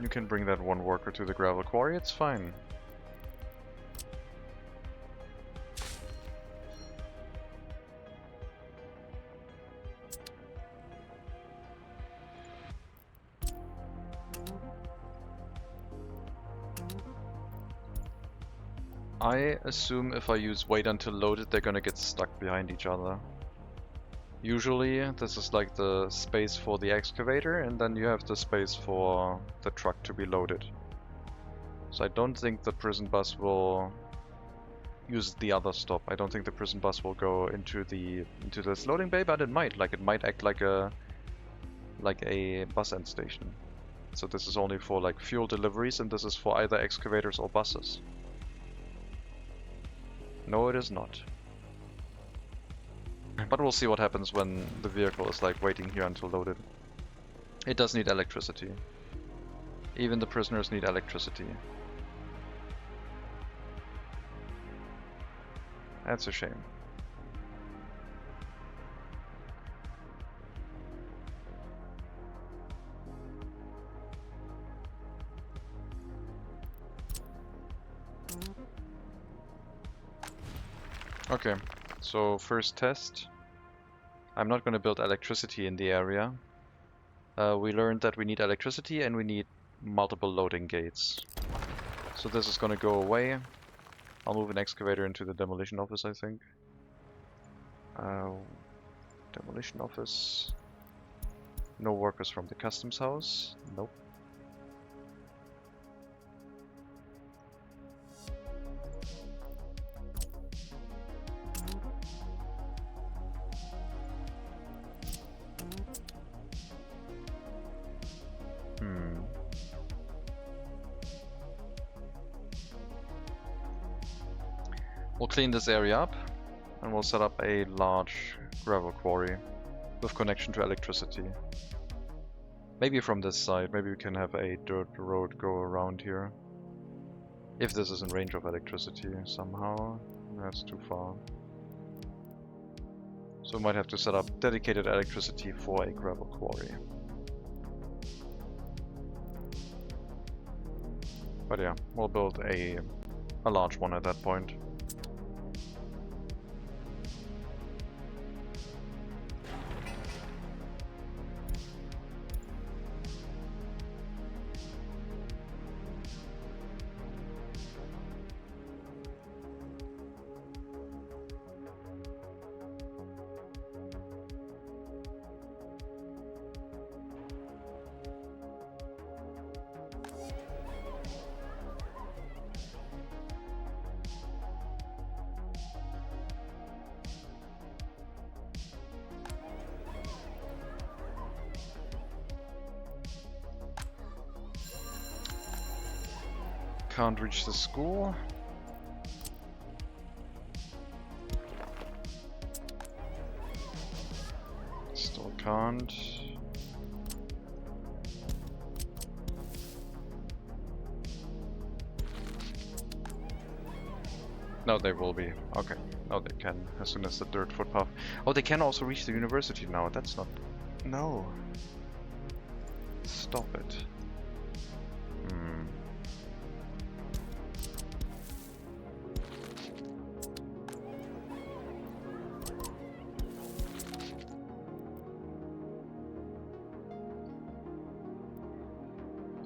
You can bring that one worker to the gravel quarry, it's fine. I assume if I use wait until loaded, they're gonna get stuck behind each other. Usually this is like the space for the excavator, and then you have the space for the truck to be loaded. So I don't think the prison bus will use the other stop. I don't think the prison bus will go into this loading bay, but it might. Like, it might act like a bus end station. So this is only for like fuel deliveries, and this is for either excavators or buses. No, it is not. But we'll see what happens when the vehicle is like waiting here until loaded. It does need electricity. Even the prisoners need electricity. That's a shame. Okay, so first test. I'm not going to build electricity in the area. We learned that we need electricity and we need multiple loading gates. So this is going to go away. I'll move an excavator into the demolition office, I think. Demolition office. No workers from the customs house. Nope. We'll clean this area up and we'll set up a large gravel quarry with connection to electricity. Maybe from this side, maybe we can have a dirt road go around here. If this is in range of electricity somehow, that's too far. So we might have to set up dedicated electricity for a gravel quarry. But yeah, we'll build a large one at that point. can't reach the school. Still can't. No, they will be. Okay. No, they can, as soon as the dirt footpath. Oh, they can also reach the university now. That's not... No. Stop it. Hmm.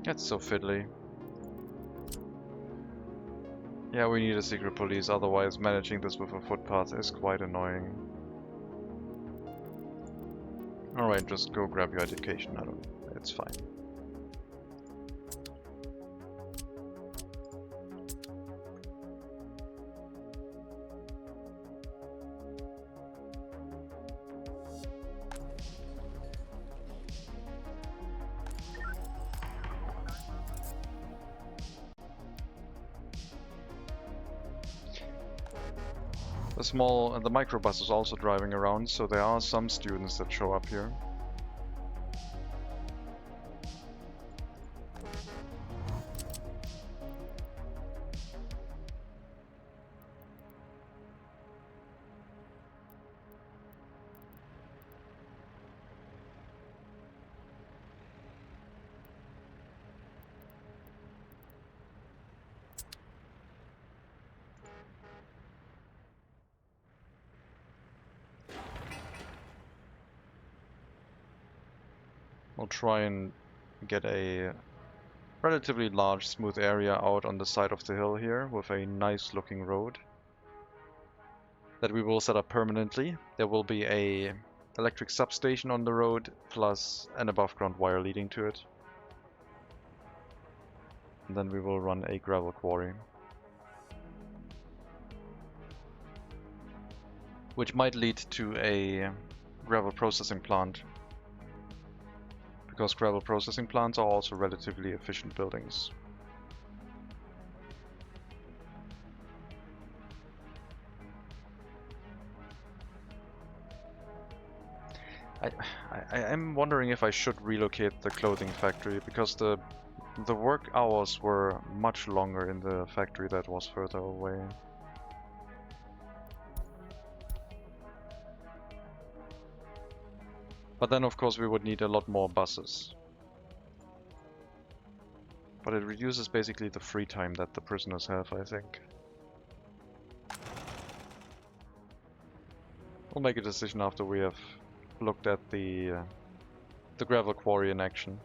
That's so fiddly. Yeah, we need a secret police, otherwise managing this with a footpath is quite annoying. Alright, just go grab your education. I don't... It's fine. The microbus is also driving around, so there are some students that show up here. We'll try and get a relatively large smooth area out on the side of the hill here with a nice looking road that we will set up permanently. There will be a electric substation on the road plus an above ground wire leading to it. And then we will run a gravel quarry, which might lead to a gravel processing plant, because gravel processing plants are also relatively efficient buildings. I am wondering if I should relocate the clothing factory, because the work hours were much longer in the factory that was further away. But then of course we would need a lot more buses. But it reduces basically the free time that the prisoners have, I think. We'll make a decision after we have looked at the gravel quarry in action.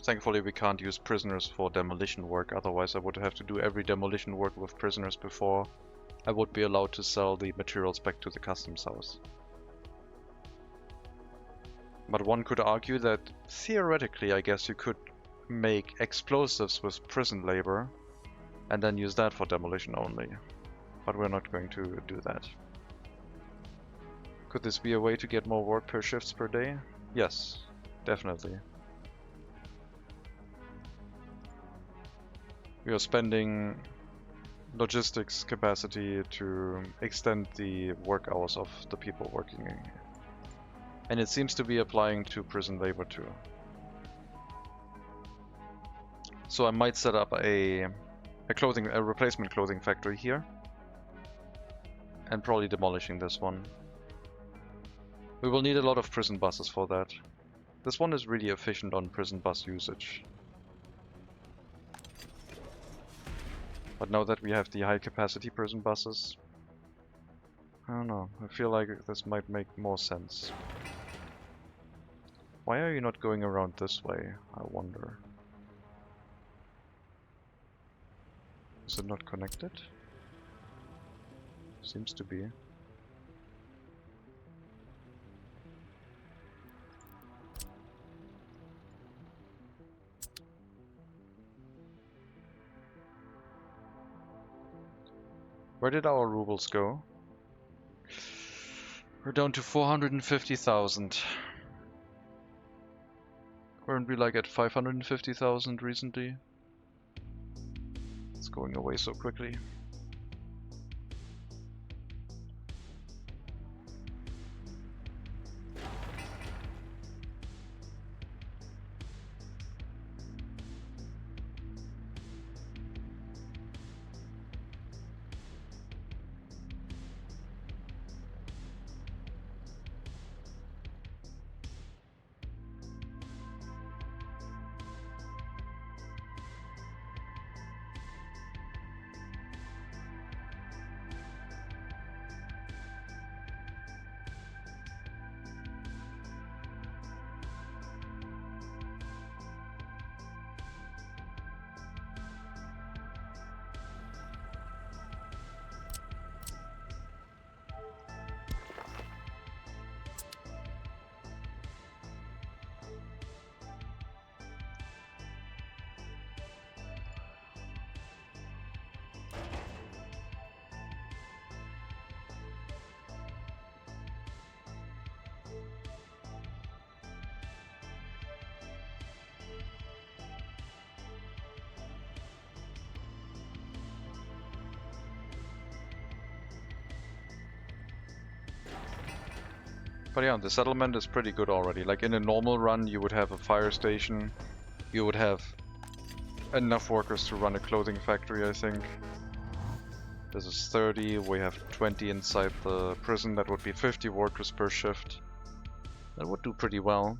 Thankfully we can't use prisoners for demolition work, otherwise I would have to do every demolition work with prisoners before I would be allowed to sell the materials back to the customs house. But one could argue that theoretically I guess you could make explosives with prison labor and then use that for demolition only. But we're not going to do that. Could this be a way to get more work per shifts per day? Yes, definitely. We are spending logistics capacity to extend the work hours of the people working in here. And it seems to be applying to prison labor too. So I might set up a replacement clothing factory here. And probably demolishing this one. We will need a lot of prison buses for that. This one is really efficient on prison bus usage. But now that we have the high capacity prison buses, I don't know. I feel like this might make more sense. Why are you not going around this way, I wonder? Is it not connected? Seems to be. Where did our rubles go? We're down to 450,000. Weren't we like at 550,000 recently? It's going away so quickly. But yeah, the settlement is pretty good already. Like in a normal run, you would have a fire station. You would have enough workers to run a clothing factory, I think. This is 30, we have 20 inside the prison. That would be 50 workers per shift. That would do pretty well.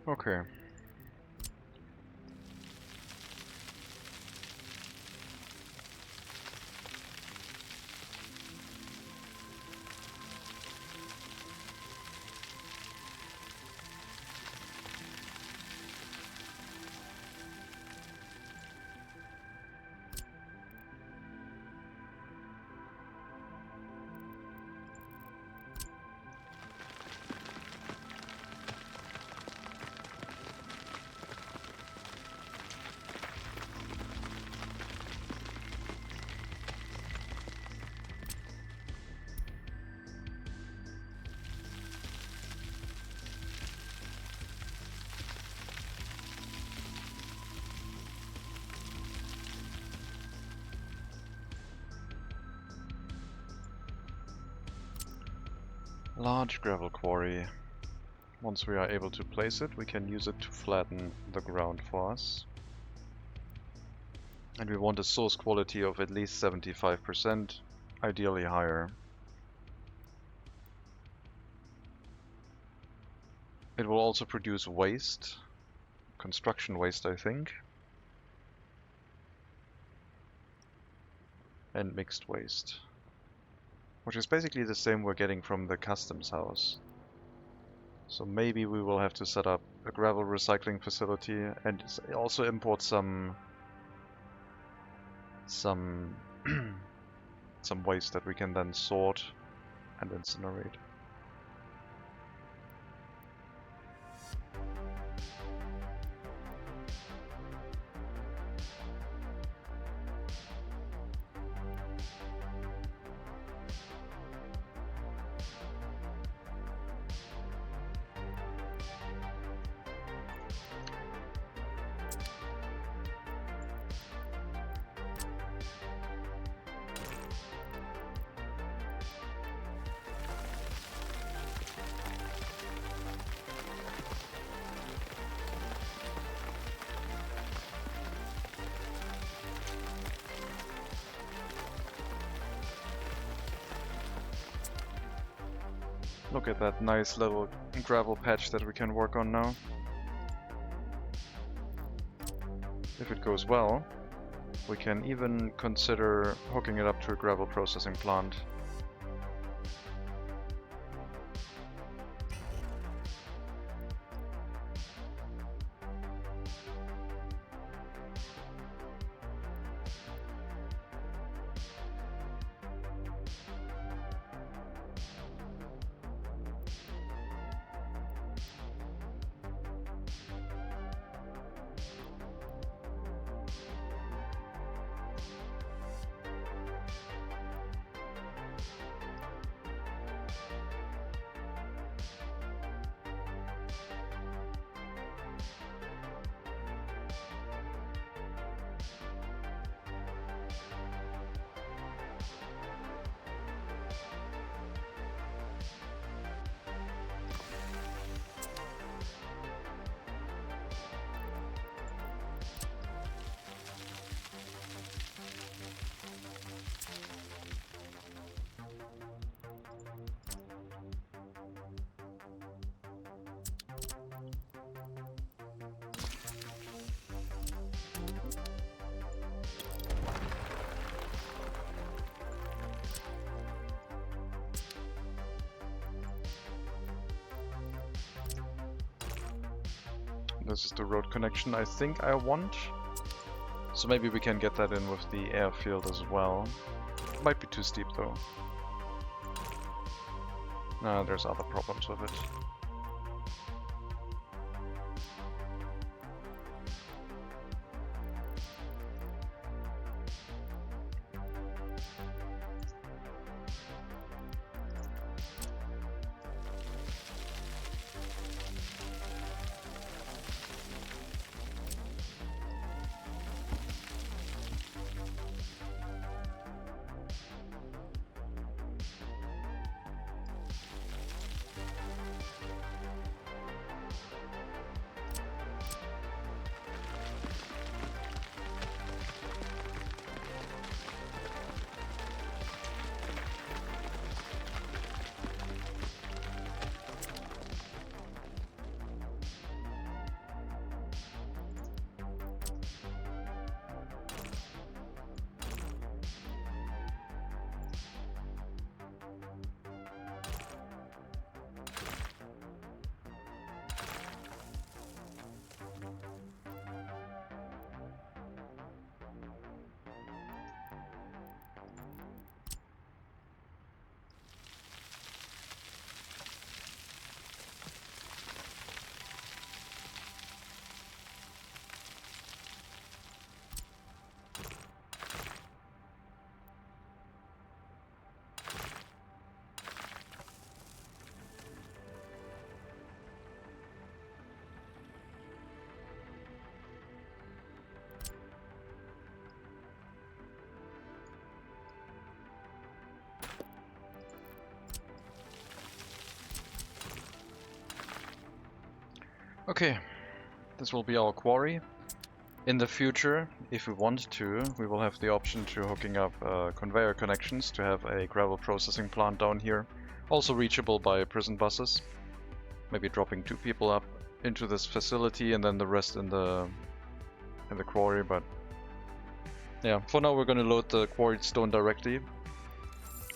Okay. Large gravel quarry. Once we are able to place it, we can use it to flatten the ground for us. And we want a source quality of at least 75%, ideally higher. It will also produce waste, construction waste I think, and mixed waste. Which is basically the same we're getting from the customs house. So maybe we will have to set up a gravel recycling facility and also import some some waste that we can then sort and incinerate. Look at that nice little gravel patch that we can work on now. If it goes well, we can even consider hooking it up to a gravel processing plant. This is the road connection I think I want. So maybe we can get that in with the airfield as well. Might be too steep though. No, there's other problems with it. Okay, this will be our quarry. In the future, if we want to, we will have the option to hooking up conveyor connections to have a gravel processing plant down here. Also reachable by prison buses. Maybe dropping 2 people up into this facility and then the rest in the quarry, but yeah, for now we're gonna load the quarried stone directly.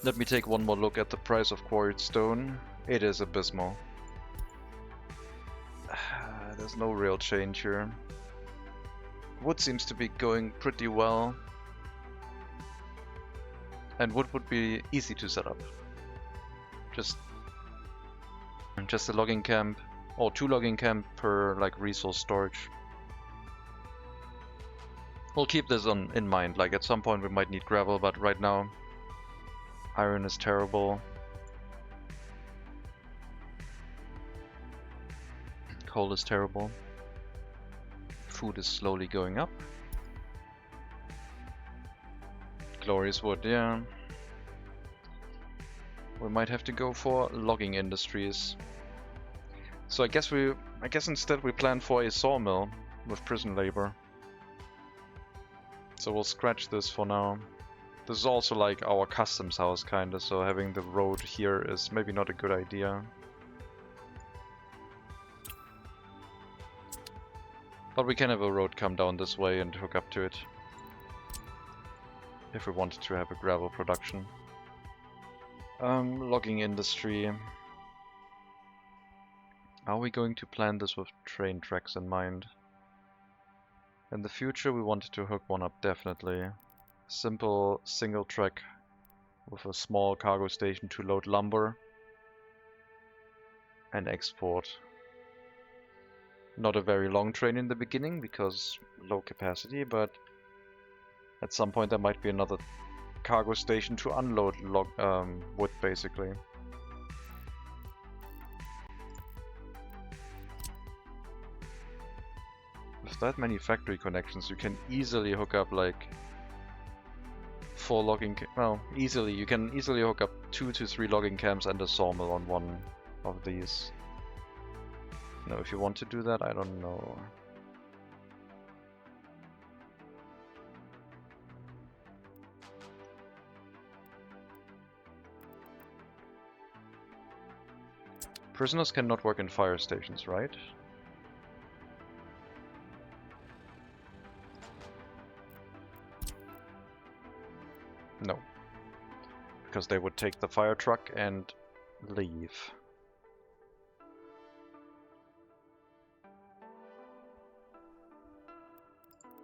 Let me take one more look at the price of quarried stone. It is abysmal. There's no real change here. Wood seems to be going pretty well. And wood would be easy to set up. Just a logging camp, or 2 logging camp per like resource storage. We'll keep this in mind, like at some point we might need gravel, but right now iron is terrible. Coal is terrible. Food is slowly going up. Glorious wood, yeah. We might have to go for logging industries. So I guess instead we plan for a sawmill with prison labor. So we'll scratch this for now. This is also like our customs house kinda, so having the road here is maybe not a good idea. But we can have a road come down this way and hook up to it. If we wanted to have a gravel production. Logging industry. Are we going to plan this with train tracks in mind? In the future we wanted to hook one up, definitely. Simple single track with a small cargo station to load lumber and export. Not a very long train in the beginning because low capacity, but at some point there might be another cargo station to unload wood basically. With that many factory connections you can easily hook up like 4 logging easily. You can easily hook up 2 to 3 logging camps and a sawmill on one of these. Now if you want to do that, I don't know. Prisoners cannot work in fire stations, right? No. Because they would take the fire truck and leave.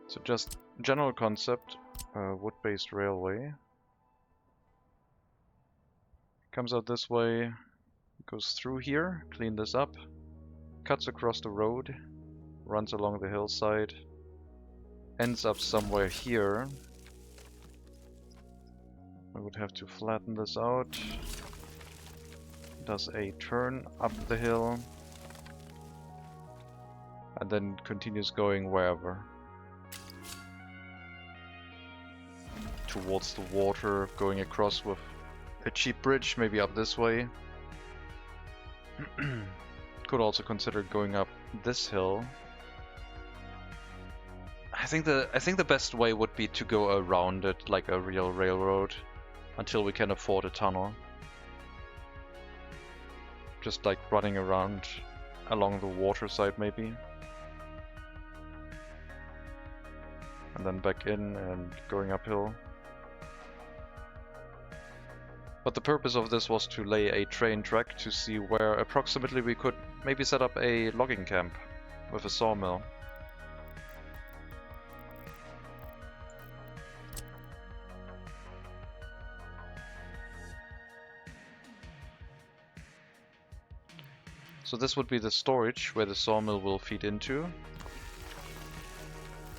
So just general concept, wood-based railway. Comes out this way, goes through here, clean this up, cuts across the road, runs along the hillside, ends up somewhere here. I would have to flatten this out. Does a turn up the hill, and then continues going wherever. Towards the water, going across with a cheap bridge, maybe up this way. Could also consider going up this hill. I think the best way would be to go around it like a real railroad until we can afford a tunnel. Just like running around along the water side maybe. And then back in and going uphill. But the purpose of this was to lay a train track to see where approximately we could maybe set up a logging camp with a sawmill. So this would be the storage where the sawmill will feed into.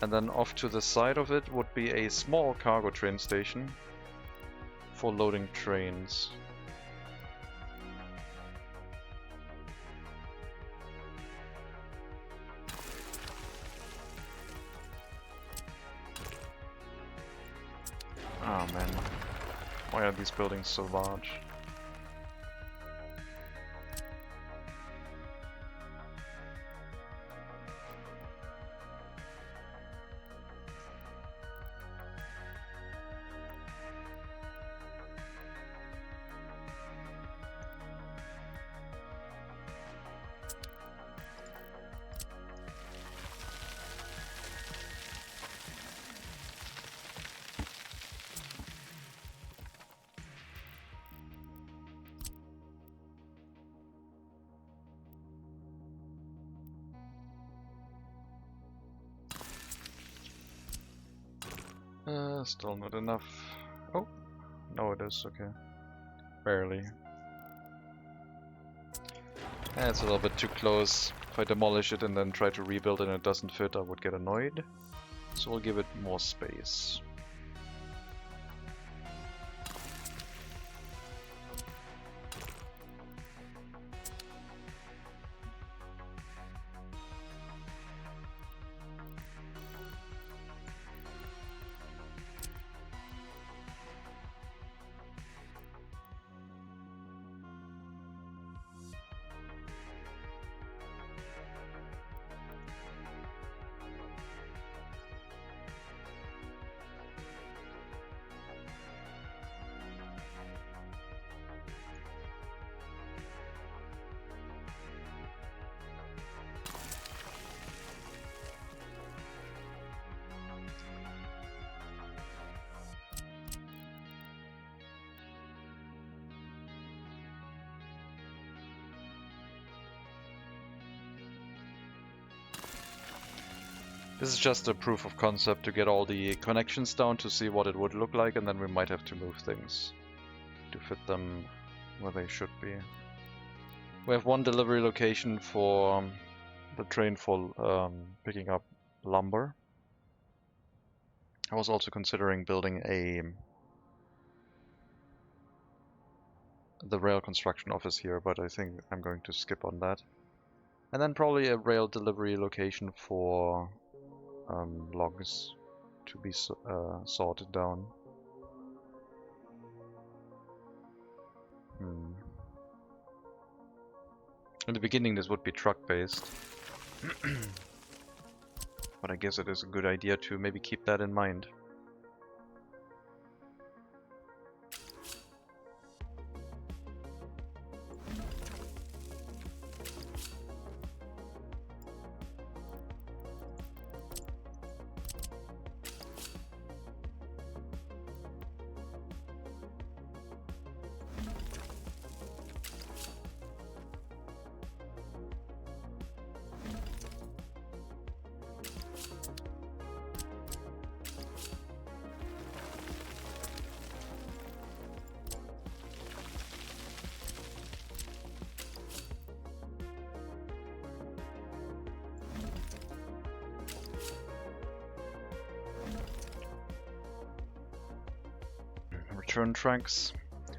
And then off to the side of it would be a small cargo train station for loading trains. Oh man, why are these buildings so large? Still not enough. Oh, no it is, okay. Barely. It's a little bit too close. If I demolish it and then try to rebuild and it doesn't fit, I would get annoyed. So we'll give it more space. This is just a proof of concept to get all the connections down to see what it would look like, and then we might have to move things to fit them where they should be. We have one delivery location for the train for picking up lumber. I was also considering building the rail construction office here, but I think I'm going to skip on that. And then probably a rail delivery location for logs to be sorted down. In the beginning this would be truck-based. But I guess it is a good idea to maybe keep that in mind. Return tracks.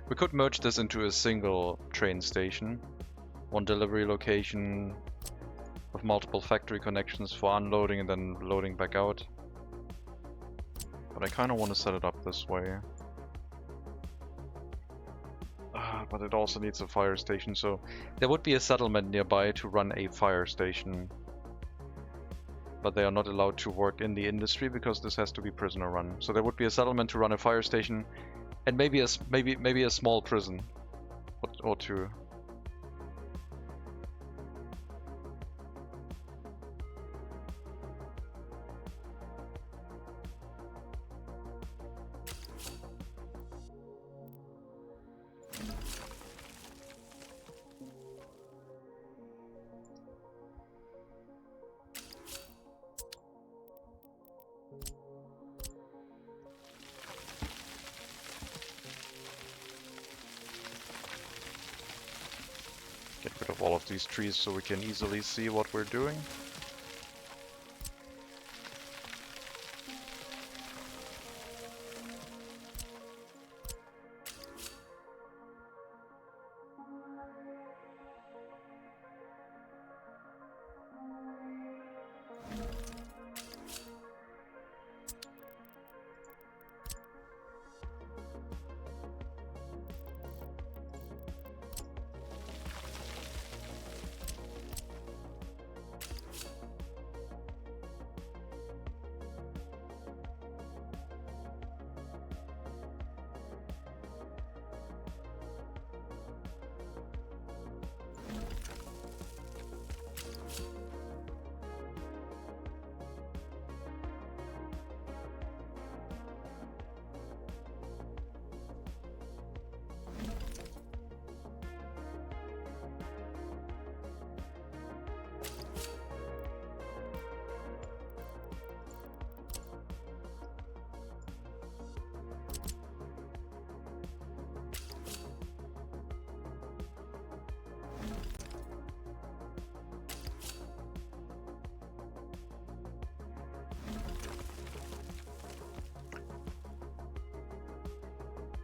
We could merge this into a single train station. One delivery location with multiple factory connections for unloading and then loading back out. But I kind of want to set it up this way. But it also needs a fire station, so there would be a settlement nearby to run a fire station. But they are not allowed to work in the industry because this has to be prisoner run. So there would be a settlement to run a fire station and maybe a small prison or two. Get rid of all of these trees so we can easily see what we're doing.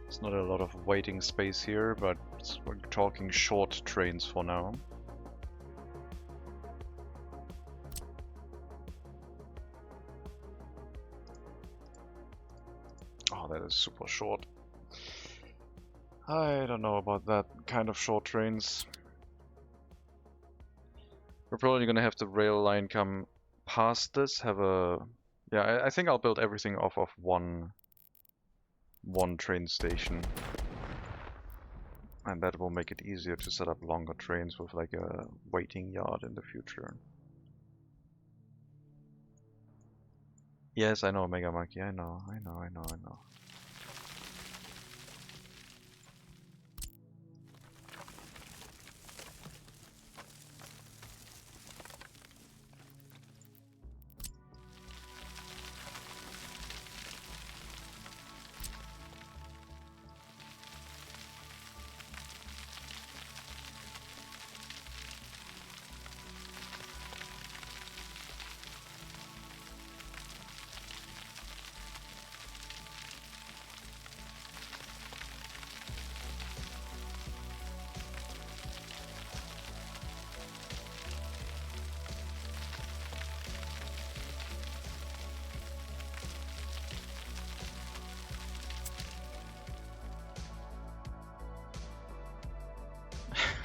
There's not a lot of waiting space here, but we're talking short trains for now. Oh, that is super short. I don't know about that kind of short trains. We're probably gonna have the rail line come past this, have a... Yeah, I think I'll build everything off of one train station. And that will make it easier to set up longer trains with like a waiting yard in the future. Yes, I know, Mega Monkey, I know.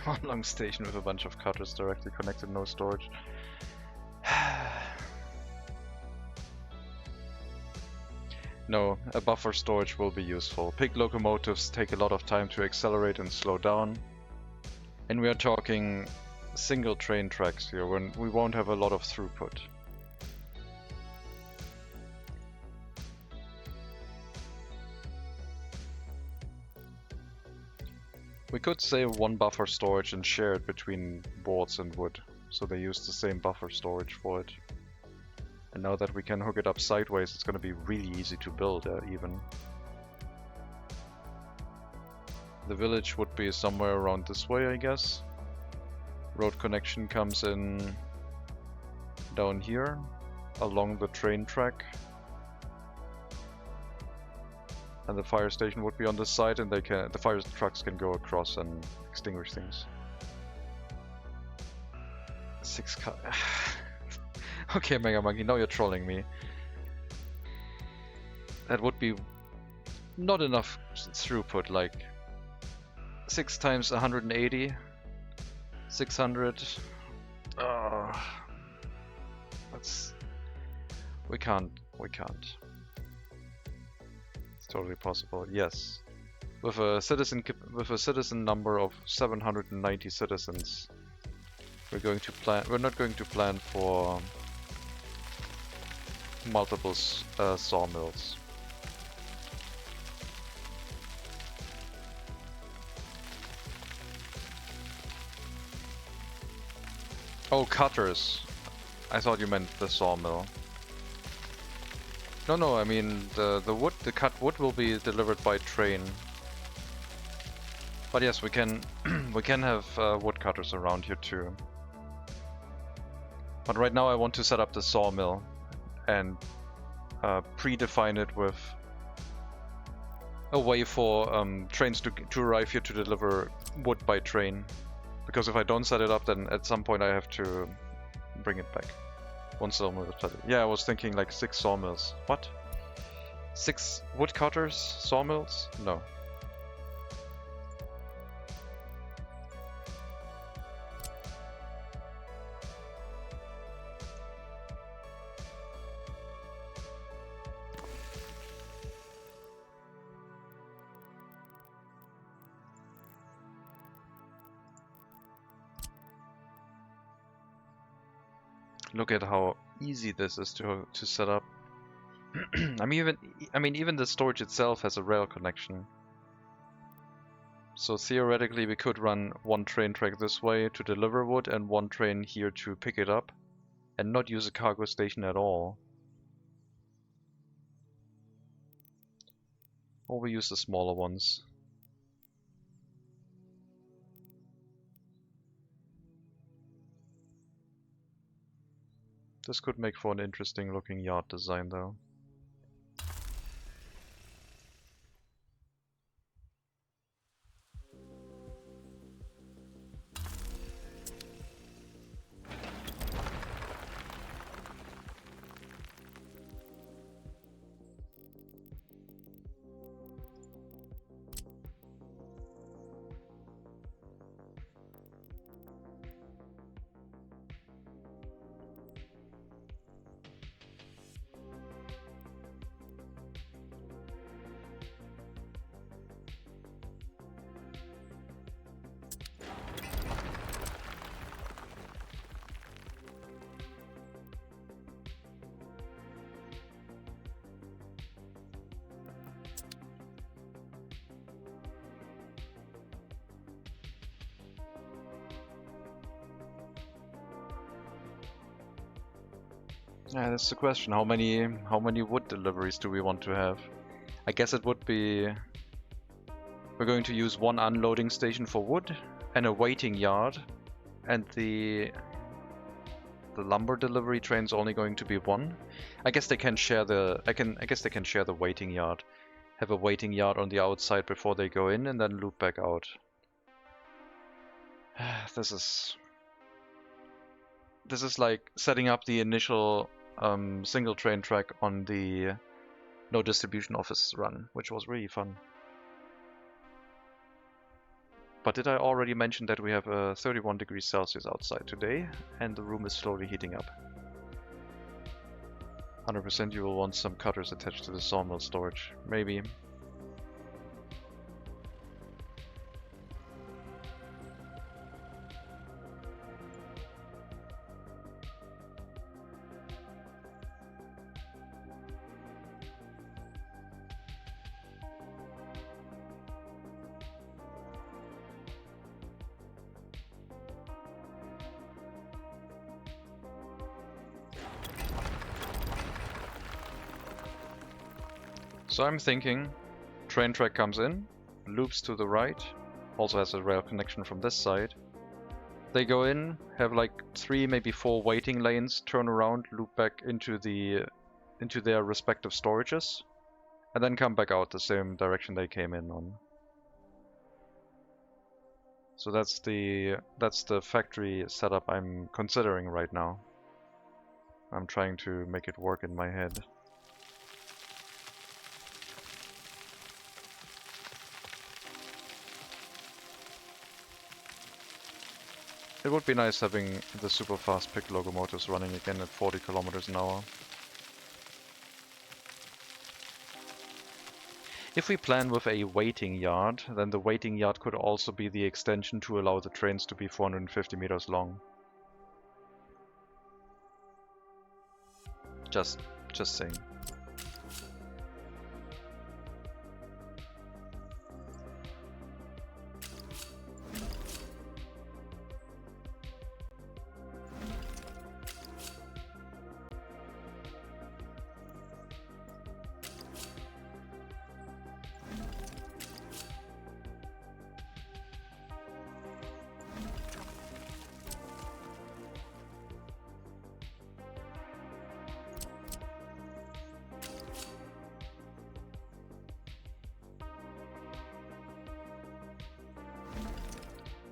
One long station with a bunch of cutters directly connected, no storage. No, a buffer storage will be useful. Pig locomotives take a lot of time to accelerate and slow down. And we are talking single train tracks here, when we won't have a lot of throughput. We could save one buffer storage and share it between boards and wood, so they use the same buffer storage for it. And now that we can hook it up sideways, it's going to be really easy to build even. The village would be somewhere around this way, I guess. Road connection comes in down here, along the train track. And the fire station would be on this side, and the fire trucks can go across and extinguish things. 6 cut. Okay, Mega Monkey, now you're trolling me. That would be not enough throughput, like 6 times 180, 600. We can't. It's totally possible. Yes, with a citizen number of 790 citizens, we're not going to plan for multiple sawmills. Oh, cutters. I thought you meant the sawmill. No, I mean the cut wood will be delivered by train. But yes, we can we can have woodcutters around here too. But right now I want to set up the sawmill and predefine it with a way for trains to arrive here to deliver wood by train. Because if I don't set it up, then at some point I have to bring it back. One sawmill is set. Yeah, I was thinking like 6 sawmills. What? 6 woodcutters? Sawmills? No. Look at how easy this is to set up. I mean, even the storage itself has a rail connection. So theoretically, we could run one train track this way to deliver wood and one train here to pick it up, and not use a cargo station at all. Or we use the smaller ones. This could make for an interesting looking yard design though. Yeah, that's the question. How many wood deliveries do we want to have? I guess it would be... We're going to use one unloading station for wood and a waiting yard, and the lumber delivery train's only going to be one. I guess they can share the I guess they can share the waiting yard. Have a waiting yard on the outside before they go in and then loop back out. This is like setting up the initial single train track on the no distribution office run, which was really fun. But did I already mention that we have 31 degrees Celsius outside today and the room is slowly heating up? 100% you will want some cutters attached to the sawmill storage. Maybe. So I'm thinking, train track comes in, loops to the right, also has a rail connection from this side. They go in, have like 3, maybe 4 waiting lanes, turn around, loop back into their respective storages, and then come back out the same direction they came in on. So that's the factory setup I'm considering right now. I'm trying to make it work in my head. It would be nice having the super fast pick locomotives running again at 40 kilometers an hour. If we plan with a waiting yard, then the waiting yard could also be the extension to allow the trains to be 450 meters long. Just saying.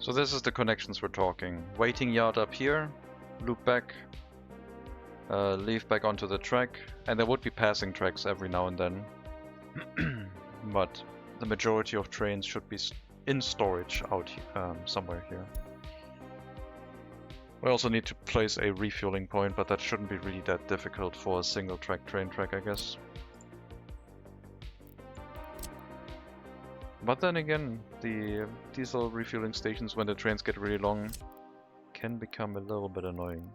So this is the connections we're talking. Waiting yard up here, loop back, leave back onto the track, and there would be passing tracks every now and then. But the majority of trains should be in storage out somewhere here. We also need to place a refueling point, but that shouldn't be really that difficult for a single track train track, I guess. But then again, the diesel refueling stations, when the trains get really long, can become a little bit annoying.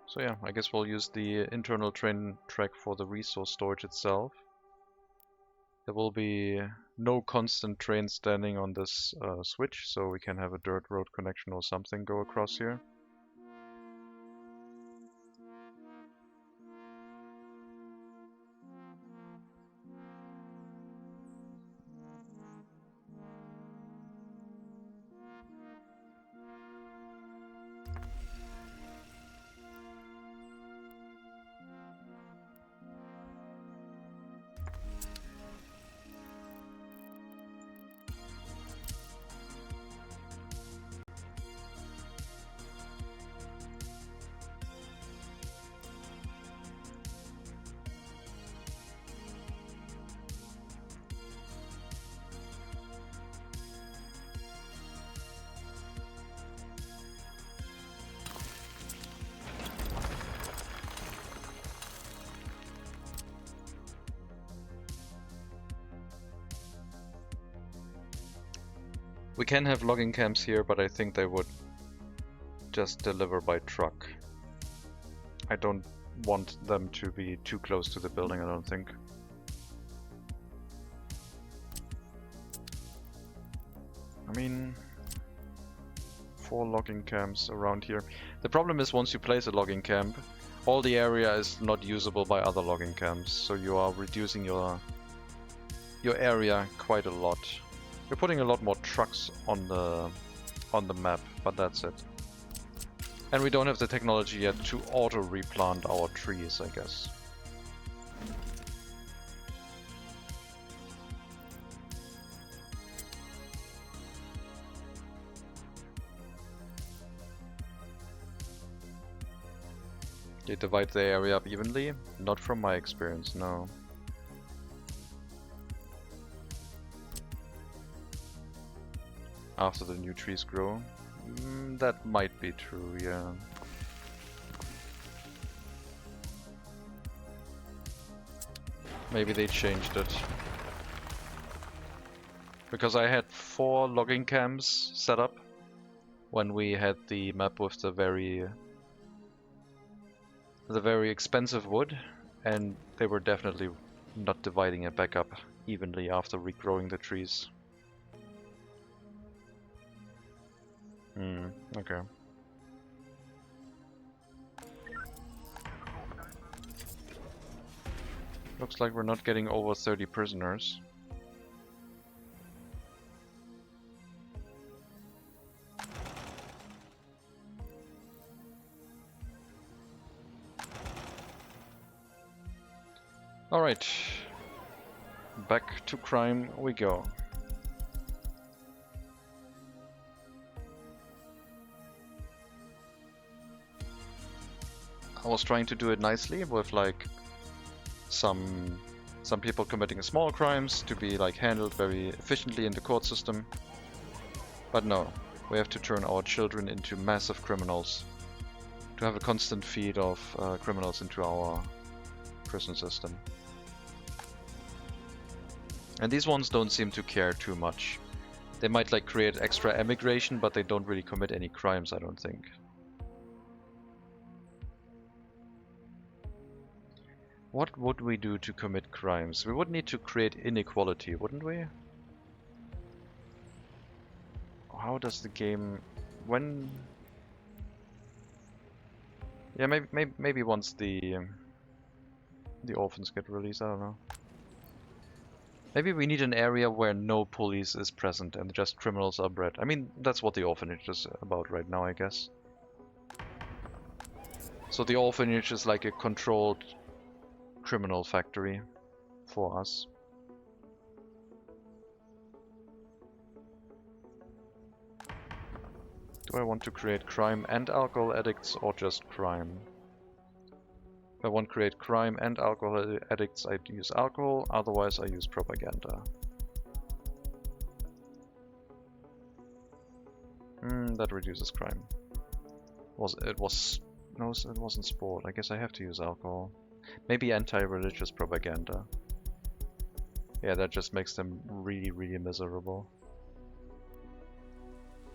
So yeah, I guess we'll use the internal train track for the resource storage itself. There will be no constant train standing on this switch, so we can have a dirt road connection or something go across here. We can have logging camps here, but I think they would just deliver by truck. I don't want them to be too close to the building, I don't think. I mean, 4 logging camps around here. The problem is once you place a logging camp, all the area is not usable by other logging camps, so you are reducing your area quite a lot. We're putting a lot more trucks on the map, but that's it. And we don't have the technology yet to auto replant our trees, I guess. They divide the area up evenly? Not from my experience, no. After the new trees grow? That might be true, yeah. Maybe they changed it. Because I had 4 logging camps set up when we had the map with the very expensive wood, and they were definitely not dividing it back up evenly after regrowing the trees. Okay. Looks like we're not getting over 30 prisoners. Alright. Back to crime we go. I was trying to do it nicely with like some people committing small crimes to be like handled very efficiently in the court system. But no, we have to turn our children into massive criminals to have a constant feed of criminals into our prison system. And these ones don't seem to care too much. They might like create extra emigration, but they don't really commit any crimes, I don't think. What would we do to commit crimes? We would need to create inequality, wouldn't we? How does the game... when... yeah, maybe once the orphans get released, I don't know. Maybe we need an area where no police is present and just criminals are bred. I mean, that's what the orphanage is about right now, I guess. So the orphanage is like a controlled criminal factory for us. Do I want to create crime and alcohol addicts or just crime? If I want to create crime and alcohol addicts, I use alcohol, otherwise I use propaganda. That reduces crime. No, it wasn't sport. I guess I have to use alcohol. Maybe anti-religious propaganda. Yeah, that just makes them really, really miserable.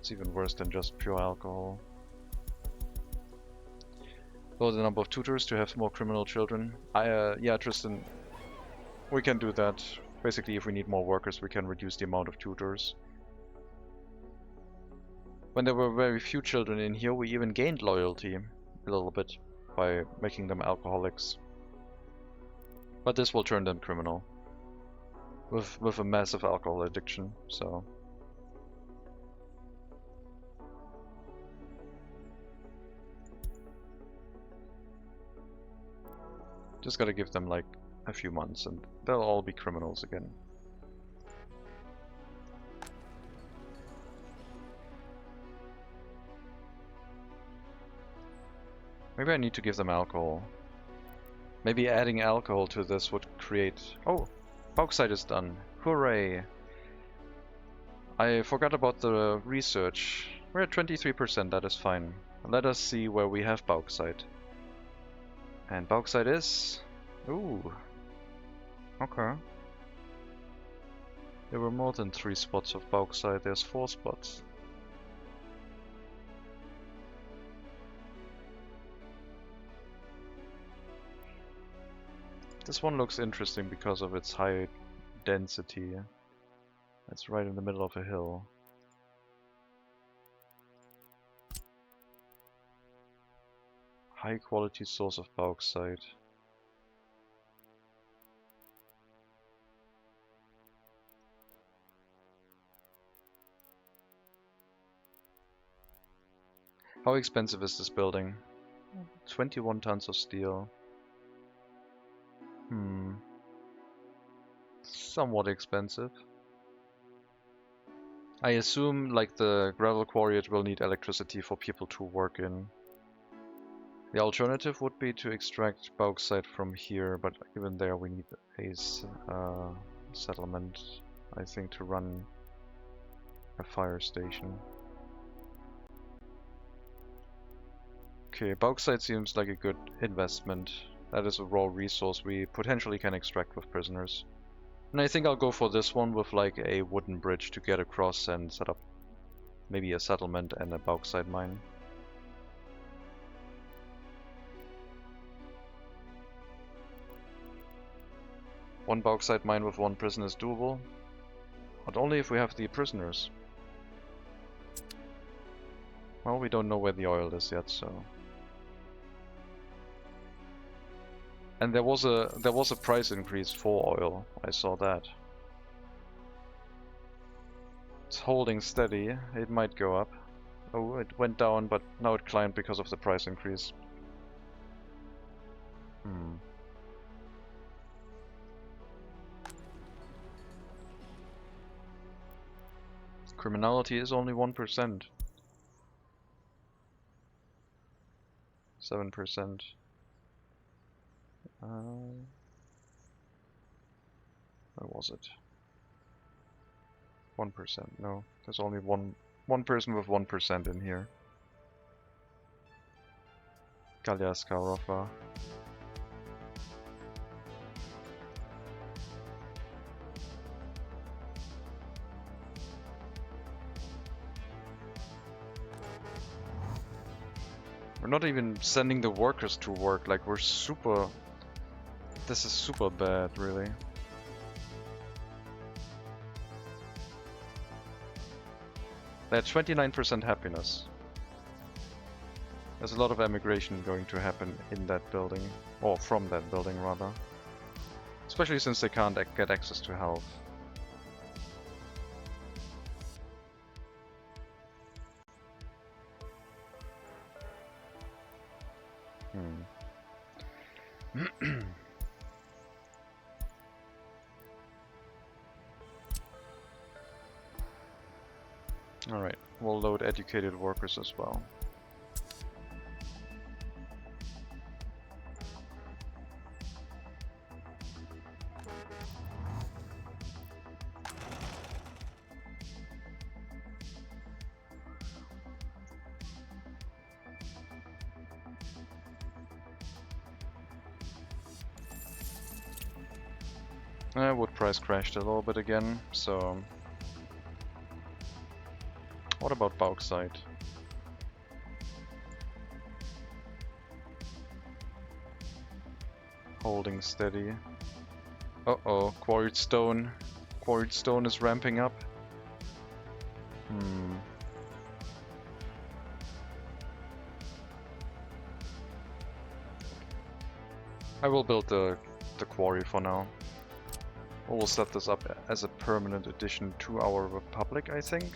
It's even worse than just pure alcohol. Lower the number of tutors to have more criminal children. Yeah, Tristan, we can do that. Basically, if we need more workers, we can reduce the amount of tutors. When there were very few children in here, we even gained loyalty a little bit by making them alcoholics. But this will turn them criminal. With a massive alcohol addiction, so... just gotta give them like a few months and they'll all be criminals again. Maybe I need to give them alcohol. Maybe adding alcohol to this would create... oh! Bauxite is done. Hooray! I forgot about the research. We're at 23%, that is fine. Let us see where we have bauxite. And bauxite is... ooh. Okay. There were more than 3 spots of bauxite, there's 4 spots. This one looks interesting because of its high density. It's right in the middle of a hill. High quality source of bauxite. How expensive is this building? 21 tons of steel. Somewhat expensive. I assume like the gravel quarry, it will need electricity for people to work in. The alternative would be to extract bauxite from here, but even there we need a settlement, I think, to run a fire station. Okay, bauxite seems like a good investment. That is a raw resource we potentially can extract with prisoners. And I think I'll go for this one with like a wooden bridge to get across and set up maybe a settlement and a bauxite mine. One bauxite mine with one prison is doable, but only if we have the prisoners. Well, we don't know where the oil is yet, so. And there was a price increase for oil. I saw that. It's holding steady. It might go up. Oh, it went down, but now it climbed because of the price increase. Criminality is only 1%. 7%. Where was it? 1%. No, there's only one person with 1% in here. Galyaskarofa. We're not even sending the workers to work, like we're super... This is super bad, really. They're 29% happiness. There's a lot of emigration going to happen in that building, or from that building rather. Especially since they can't get access to health. Alright, we'll load educated workers as well. Wood price crashed a little bit again, so... What about bauxite? Holding steady. Uh-oh, quarried stone. Quarried stone is ramping up. I will build the quarry for now. We'll set this up as a permanent addition to our republic, I think.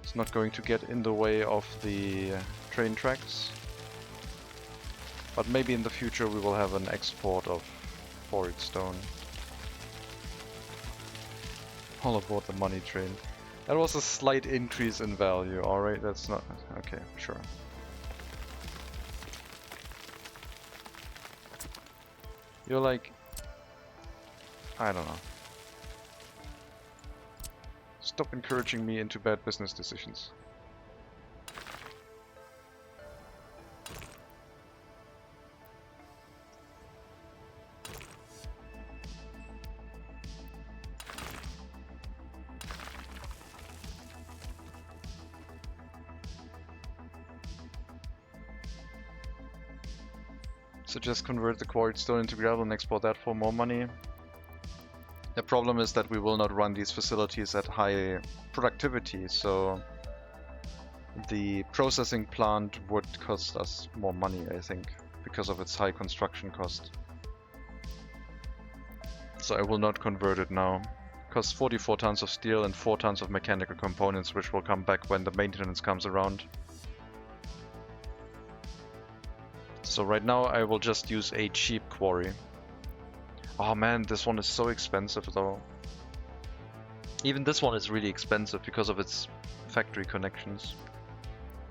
It's not going to get in the way of the train tracks. But maybe in the future we will have an export of quarried stone. All aboard the money train. That was a slight increase in value, alright, that's not... okay, sure. You're like... I don't know. Stop encouraging me into bad business decisions. So just convert the quarried stone into gravel and export that for more money. The problem is that we will not run these facilities at high productivity, so the processing plant would cost us more money, I think, because of its high construction cost. So I will not convert it now. It costs 44 tons of steel and 4 tons of mechanical components, which will come back when the maintenance comes around. So right now I will just use a cheap quarry. Oh man, this one is so expensive though. Even this one is really expensive because of its factory connections.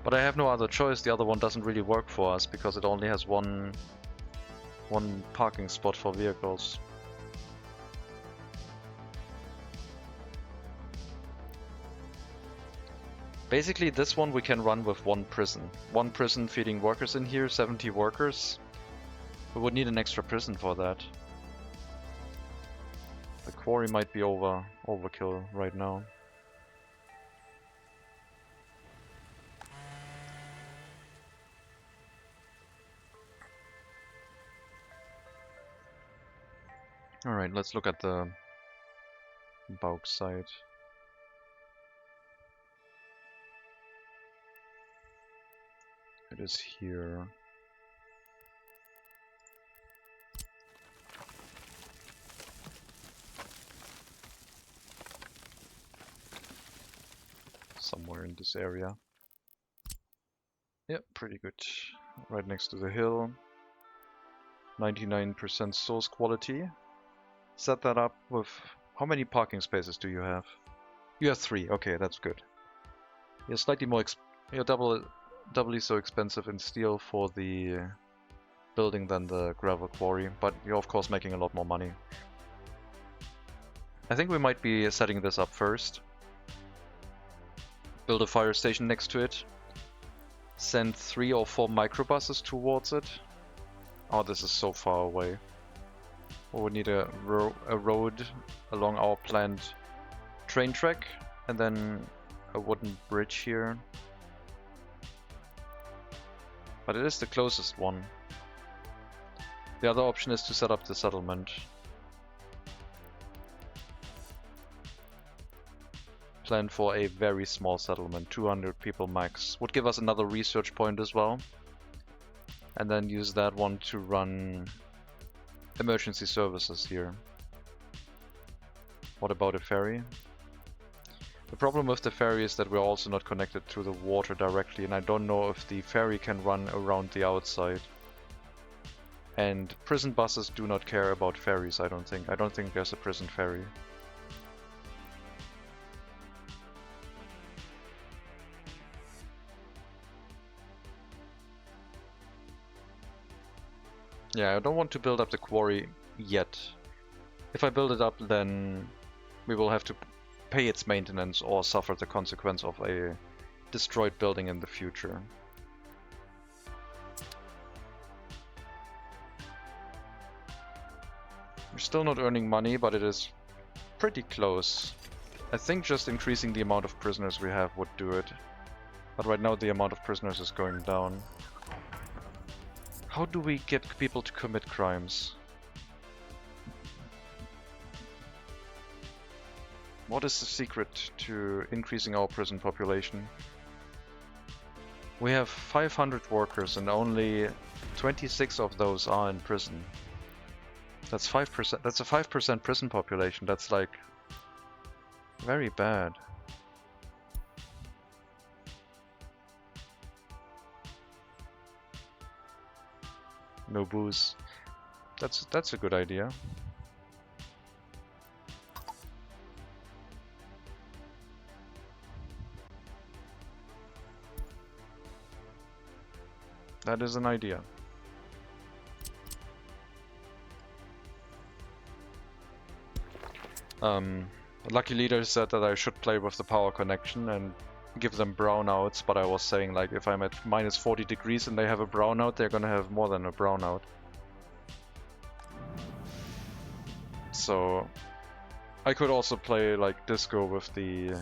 But I have no other choice. The other one doesn't really work for us because it only has one parking spot for vehicles. Basically, this one we can run with one prison. One prison feeding workers in here, 70 workers. We would need an extra prison for that. The quarry might be overkill right now. Alright, let's look at the bauxite. It is here. Somewhere in this area. Yep, pretty good. Right next to the hill. 99% source quality. Set that up with... How many parking spaces do you have? You have 3. Okay, that's good. You're slightly more... You're doubly so expensive in steel for the building than the gravel quarry, but you're of course making a lot more money. I think we might be setting this up first. Build a fire station next to it. Send 3 or 4 microbuses towards it. Oh, this is so far away. We would need a road along our planned train track, and then a wooden bridge here. But it is the closest one. The other option is to set up the settlement. Plan for a very small settlement, 200 people max. Would give us another research point as well. And then use that one to run emergency services here. What about a ferry? The problem with the ferry is that we're also not connected to the water directly, and I don't know if the ferry can run around the outside. And prison buses do not care about ferries, I don't think. I don't think there's a prison ferry. Yeah, I don't want to build up the quarry yet. If I build it up, then we will have to pay its maintenance or suffer the consequence of a destroyed building in the future. We're still not earning money, but it is pretty close. I think just increasing the amount of prisoners we have would do it. But right now the amount of prisoners is going down. How do we get people to commit crimes? What is the secret to increasing our prison population? We have 500 workers and only 26 of those are in prison. That's 5%. That's a 5% prison population. That's like very bad. No booze. That's a good idea. That is an idea. Lucky Leader said that I should play with the power connection and give them brownouts, but I was saying, like, if I'm at minus 40 degrees and they have a brownout, they're gonna have more than a brownout. So I could also play like Disco with the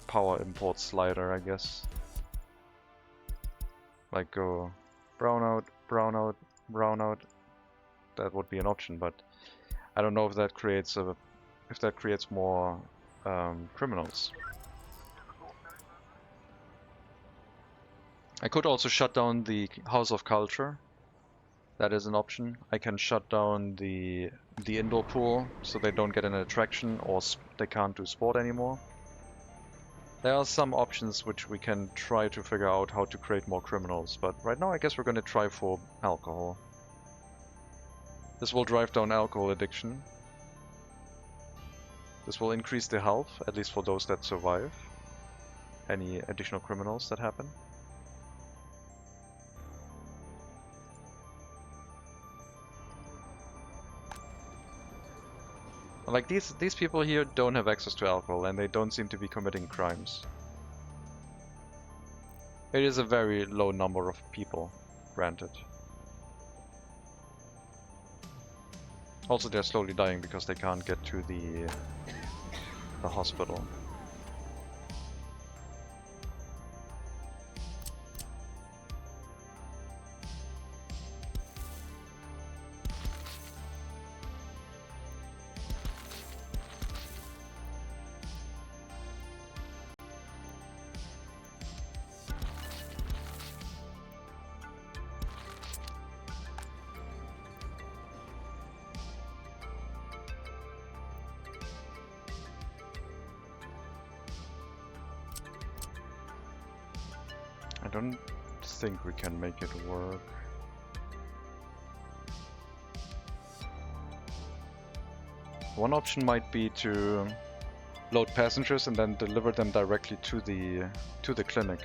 power import slider, I guess. Like go brownout, brownout, brownout. That would be an option, but I don't know if that creates more criminals. I could also shut down the House of Culture. That is an option. I can shut down the indoor pool so they don't get an attraction or they can't do sport anymore. There are some options which we can try to figure out how to create more criminals, but right now I guess we're gonna try for alcohol. This will drive down alcohol addiction. This will increase the health, at least for those that survive any additional criminals that happen. Like these people here don't have access to alcohol and they don't seem to be committing crimes. It is a very low number of people, granted. Also, they're slowly dying because they can't get to the hospital. I don't think we can make it work. One option might be to load passengers and then deliver them directly to the clinic.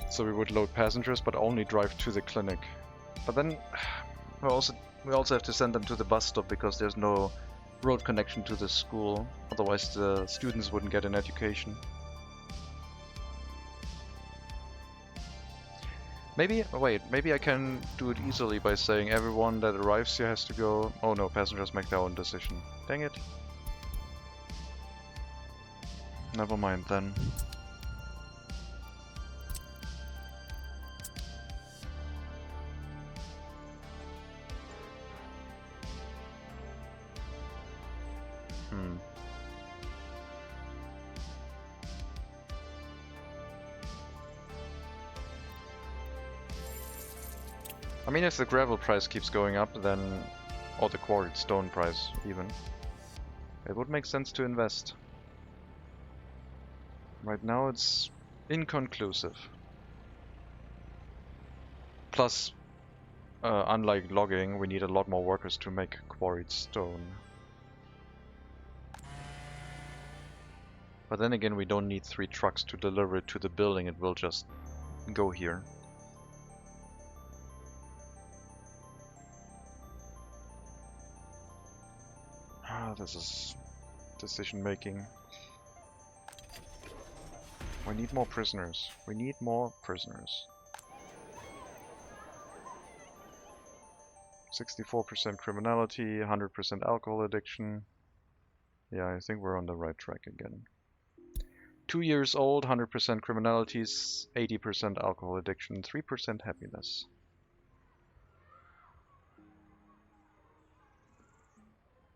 So we would load passengers but only drive to the clinic. But then we also have to send them to the bus stop because there's no road connection to the school. Otherwise the students wouldn't get an education. Maybe I can do it easily by saying everyone that arrives here has to go... Oh no, passengers make their own decision. Dang it. Never mind then. I mean, if the gravel price keeps going up, then... or the quarried stone price, even. It would make sense to invest. Right now it's inconclusive. Plus, unlike logging, we need a lot more workers to make quarried stone. But then again, we don't need 3 trucks to deliver it to the building, it will just go here. This is decision making. We need more prisoners. We need more prisoners. 64% criminality, 100% alcohol addiction. Yeah, I think we're on the right track again. 2 years old, 100% criminalities, 80% alcohol addiction, 3% happiness.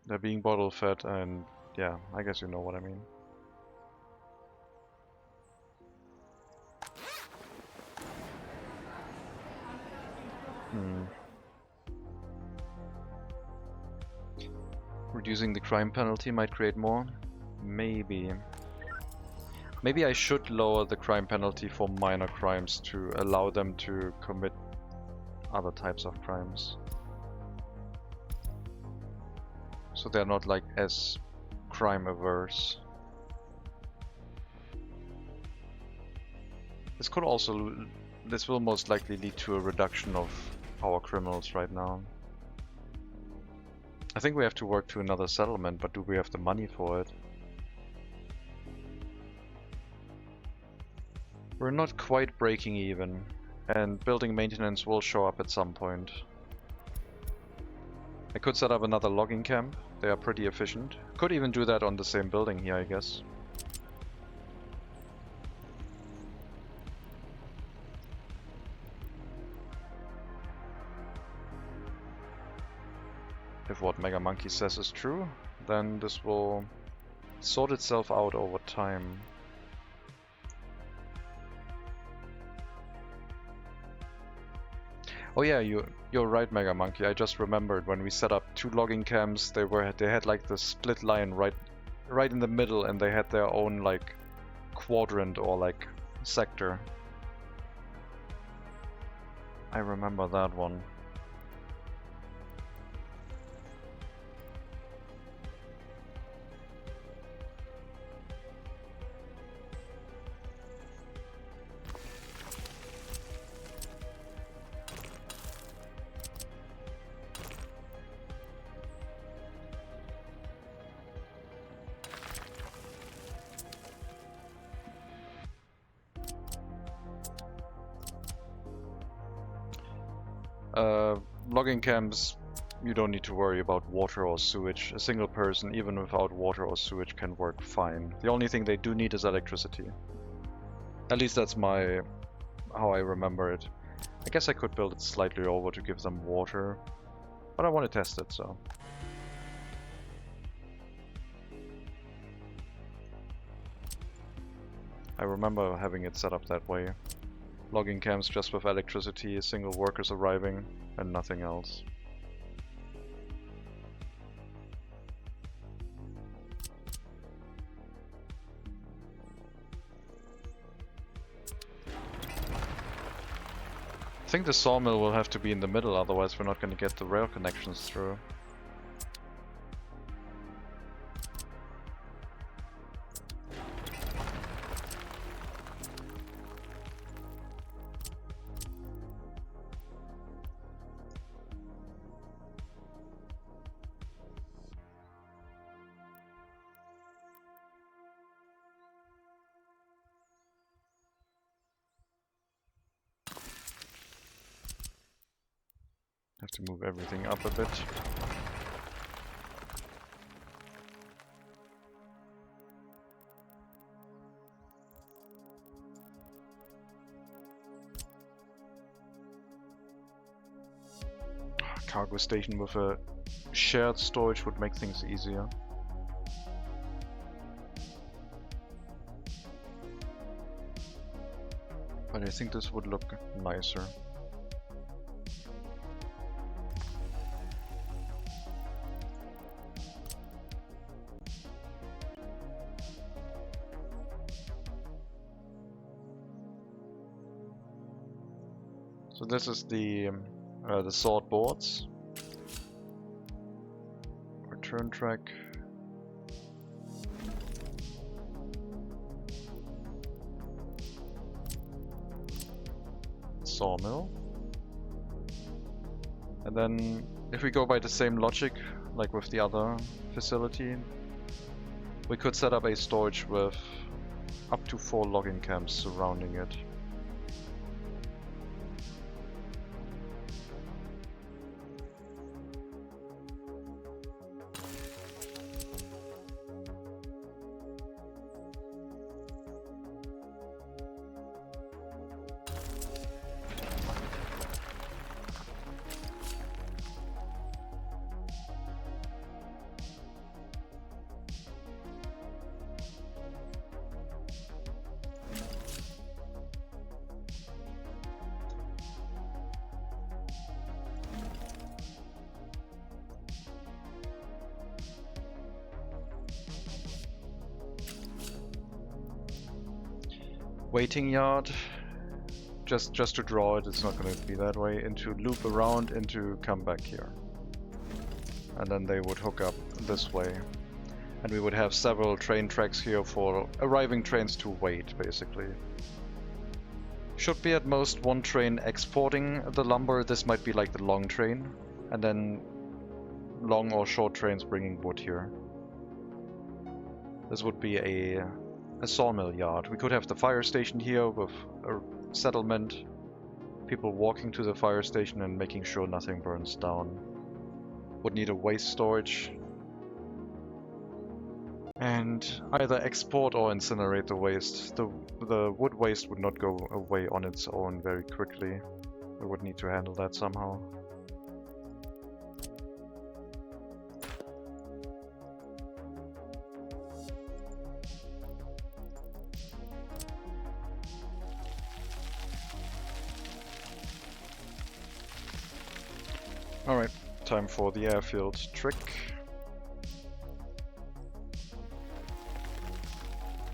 They're being bottle fed and yeah, I guess you know what I mean. Reducing the crime penalty might create more? Maybe. Maybe I should lower the crime penalty for minor crimes to allow them to commit other types of crimes. So they're not like as crime averse. This will most likely lead to a reduction of our criminals right now. I think we have to work to another settlement, but do we have the money for it? We're not quite breaking even, and building maintenance will show up at some point. I could set up another logging camp. They are pretty efficient. Could even do that on the same building here, I guess. If what Mega Monkey says is true, then this will sort itself out over time. Oh yeah, you're right, Mega Monkey. I just remembered when we set up 2 logging camps, they had like the split line right in the middle, and they had their own like quadrant or like sector. I remember that one. logging camps, you don't need to worry about water or sewage. A single person, even without water or sewage, can work fine. The only thing they do need is electricity. At least that's how I remember it. I guess I could build it slightly over to give them water, but I want to test it, so. I remember having it set up that way. Logging camps just with electricity, single workers arriving, and nothing else. I think the sawmill will have to be in the middle, otherwise we're not going to get the rail connections through. Have to move everything up a bit. Cargo station with a shared storage would make things easier. But I think this would look nicer. So this is the sawed boards. Return track. Sawmill. And then if we go by the same logic, like with the other facility, we could set up a storage with up to 4 logging camps surrounding it. Waiting yard, just to draw it, it's not going to be that way, into loop around, into come back here. And then they would hook up this way. And we would have several train tracks here for arriving trains to wait, basically. Should be at most one train exporting the lumber. This might be like the long train. And then long or short trains bringing wood here. This would be a sawmill yard. We could have the fire station here with a settlement, people walking to the fire station and making sure nothing burns down. Would need a waste storage. And either export or incinerate the waste. The wood waste would not go away on its own very quickly. We would need to handle that somehow. Alright, time for the airfield trick.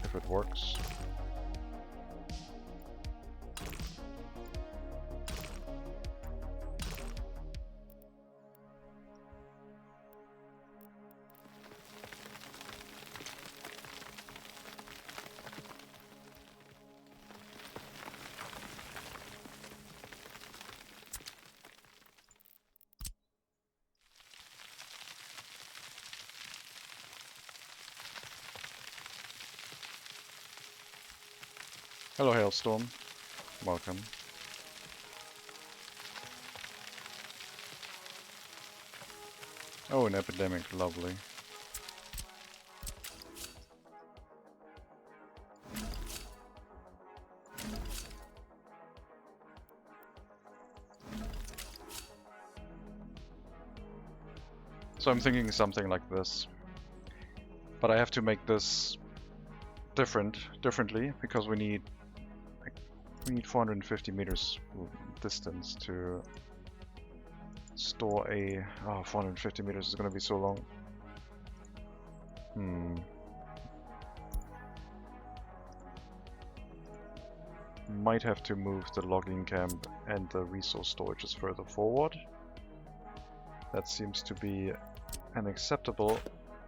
If it works. Hello, Hailstorm. Welcome. Oh, an epidemic, lovely. So I'm thinking something like this. But I have to make this differently because we need 450 meters distance to store a... Oh, 450 meters is gonna be so long. Might have to move the logging camp and the resource storages further forward. That seems to be an acceptable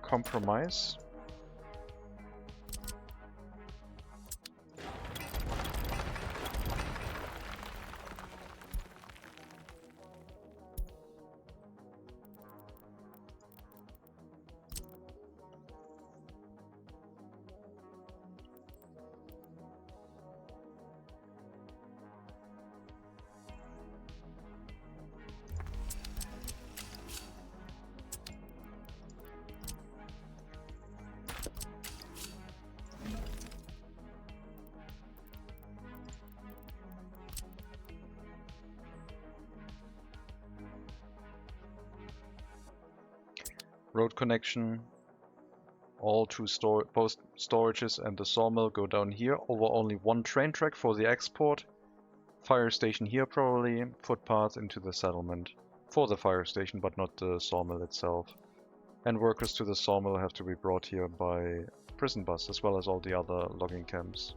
compromise. Road connection. All two both storages and the sawmill go down here over only one train track for the export. Fire station here probably. Footpath into the settlement for the fire station, but not the sawmill itself. And workers to the sawmill have to be brought here by prison bus, as well as all the other logging camps.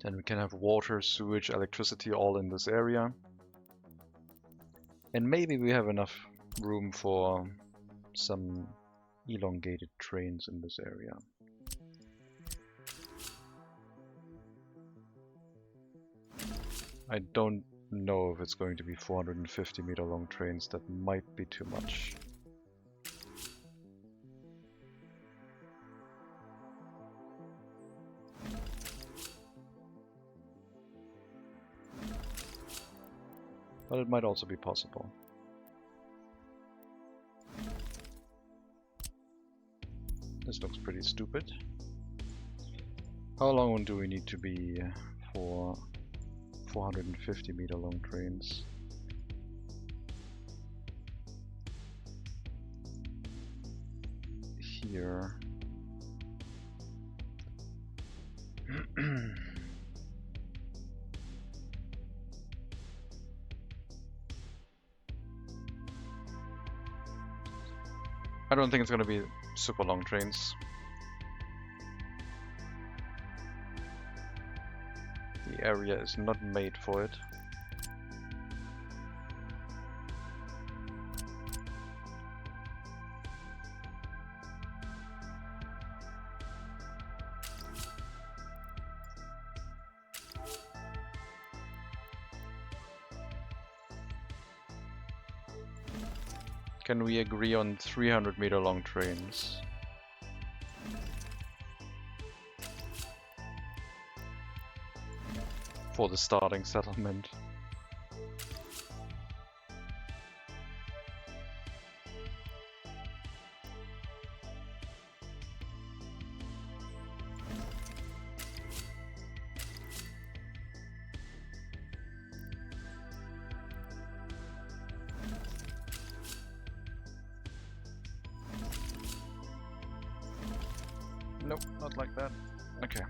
Then we can have water, sewage, electricity all in this area. And maybe we have enough room for some elongated trains in this area. I don't know if it's going to be 450 meter long trains. That might be too much. But it might also be possible. This looks pretty stupid. How long do we need to be for 450 meter long trains? Here. I don't think it's gonna be super long trains. The area is not made for it. Can we agree on 300 meter long trains? For the starting settlement. Nope, not like that. Okay.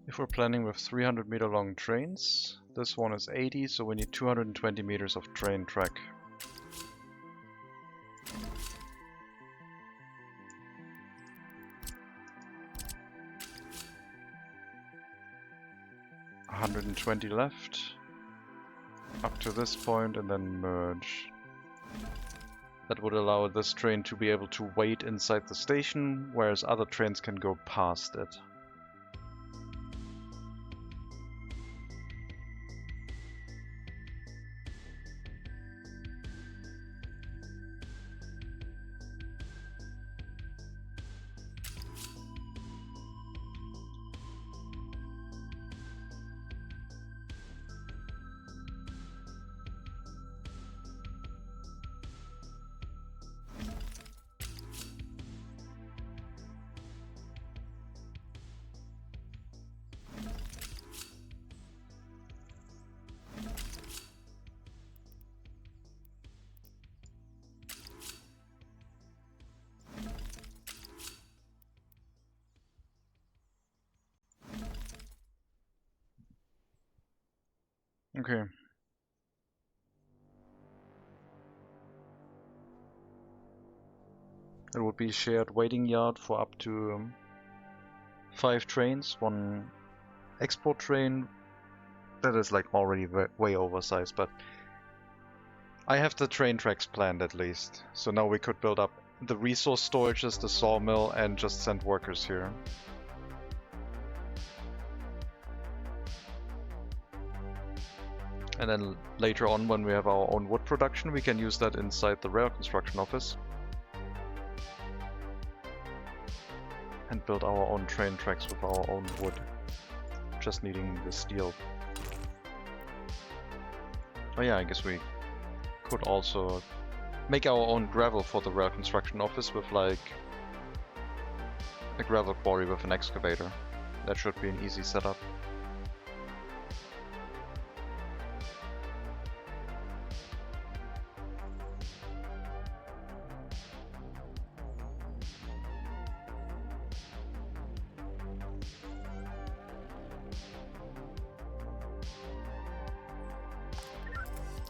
If we're planning with 300-meter long trains, this one is 80, so we need 220 meters of train track. $120 left, up to this point, and then merge. That would allow this train to be able to wait inside the station, whereas other trains can go past it. Okay. It would be shared waiting yard for up to 5 trains, 1 export train. That is like already way oversized, but I have the train tracks planned at least. So now we could build up the resource storages, the sawmill, and just send workers here. And then later on, when we have our own wood production, we can use that inside the rail construction office. And build our own train tracks with our own wood. Just needing the steel. Oh yeah, I guess we could also make our own gravel for the rail construction office with like a gravel quarry with an excavator. That should be an easy setup.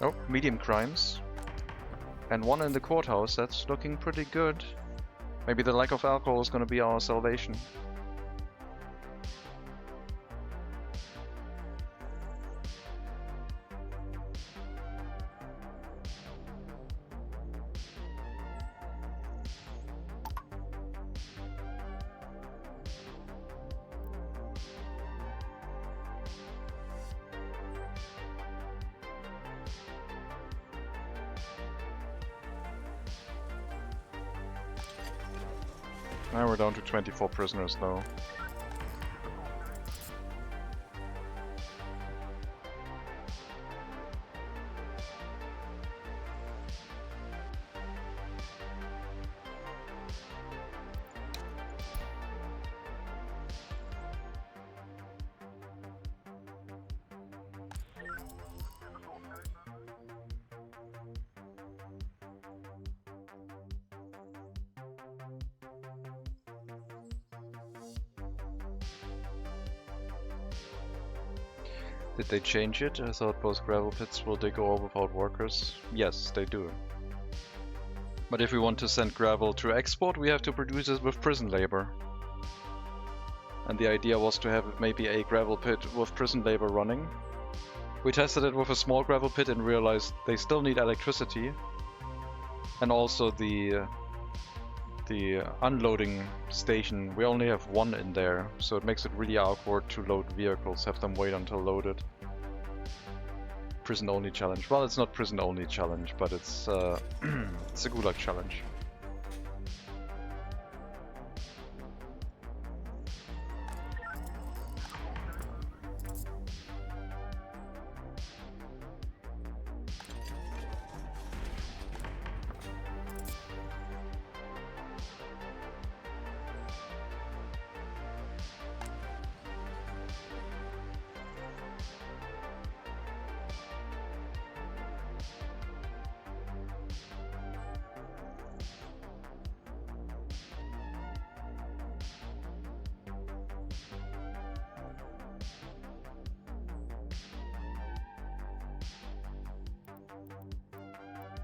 Oh, medium crimes. And 1 in the courthouse, that's looking pretty good. Maybe the lack of alcohol is gonna be our salvation. Now we're down to 24 prisoners though. Did they change it? I thought both gravel pits will dig ore without workers. Yes, they do. But if we want to send gravel to export, we have to produce it with prison labor. And the idea was to have maybe a gravel pit with prison labor running. We tested it with a small gravel pit and realized they still need electricity. And also the unloading station, we only have one in there, so it makes it really awkward to load vehicles, have them wait until loaded. Prison only challenge. Well, it's not prison only challenge, but it's it's a Gulag challenge.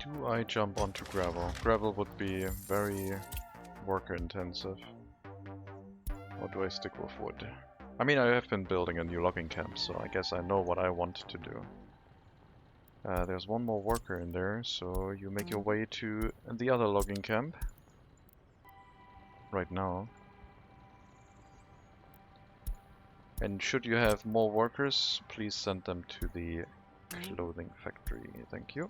Do I jump onto gravel? Gravel would be very worker intensive. Or do I stick with wood? I mean, I have been building a new logging camp, so I guess I know what I want to do. There's one more worker in there, so you make your way to the other logging camp. Right now. And should you have more workers, please send them to the clothing factory. Thank you.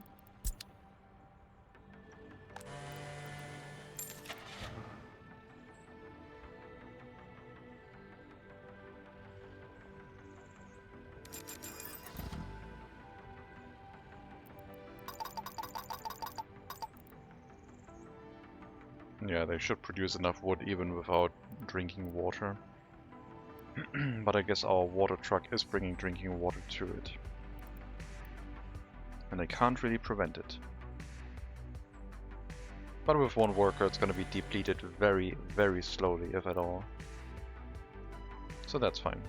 Yeah, they should produce enough wood even without drinking water. But I guess our water truck is bringing drinking water to it. And I can't really prevent it. But with one worker it's going to be depleted very, very slowly, if at all. So that's fine.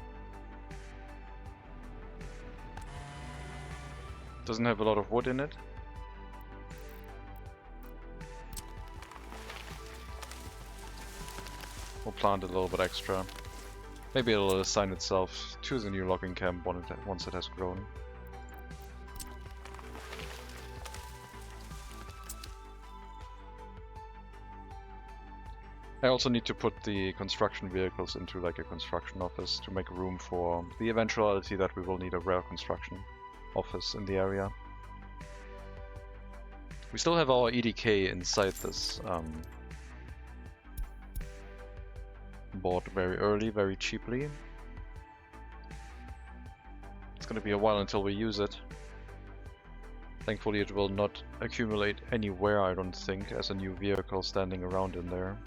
Doesn't have a lot of wood in it. We'll plant a little bit extra. Maybe it'll assign itself to the new logging camp once it has grown. I also need to put the construction vehicles into like a construction office to make room for the eventuality that we will need a rare construction office in the area. We still have our EDK inside this bought very early, very cheaply. It's gonna be a while until we use it. Thankfully it will not accumulate anywhere, I don't think, as a new vehicle standing around in there.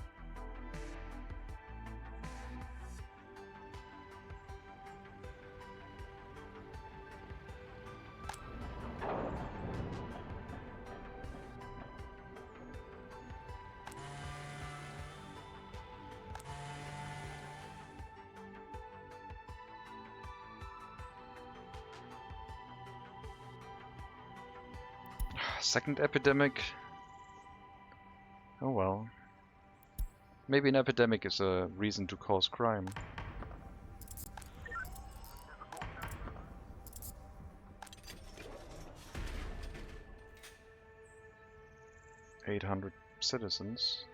Second epidemic? Oh well. Maybe an epidemic is a reason to cause crime. $800 citizens.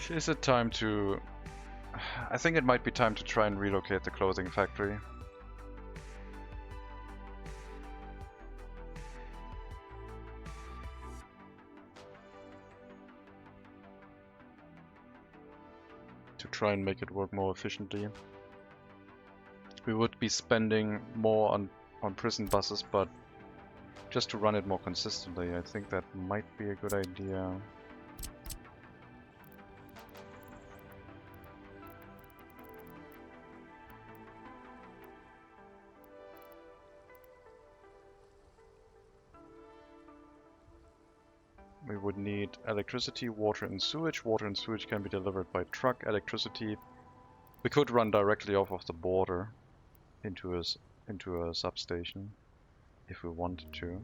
Is it time to... I think it might be time to try and relocate the clothing factory. To try and make it work more efficiently. We would be spending more on prison buses, but just to run it more consistently, I think that might be a good idea. We would need electricity, water and sewage. Water and sewage can be delivered by truck. Electricity We could run directly off of the border into a substation if we wanted to.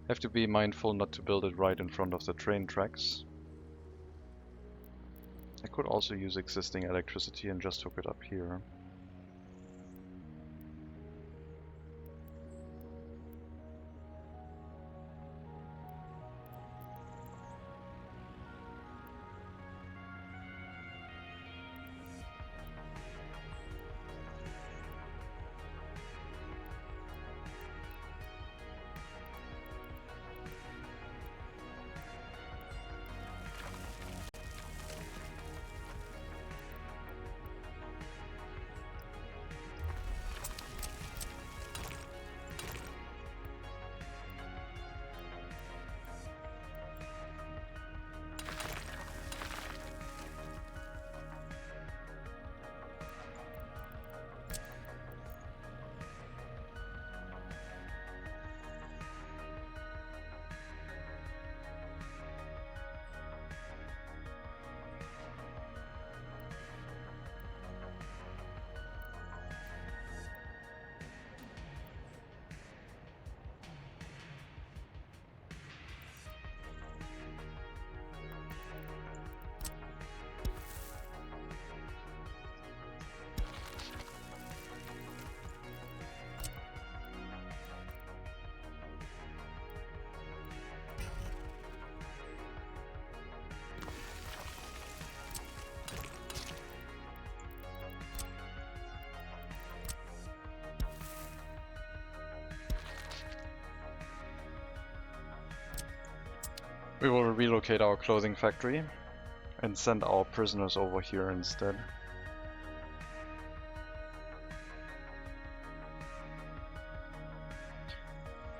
Have to be mindful not to build it right in front of the train tracks. I could also use existing electricity and just hook it up here. We will relocate our clothing factory and send our prisoners over here instead.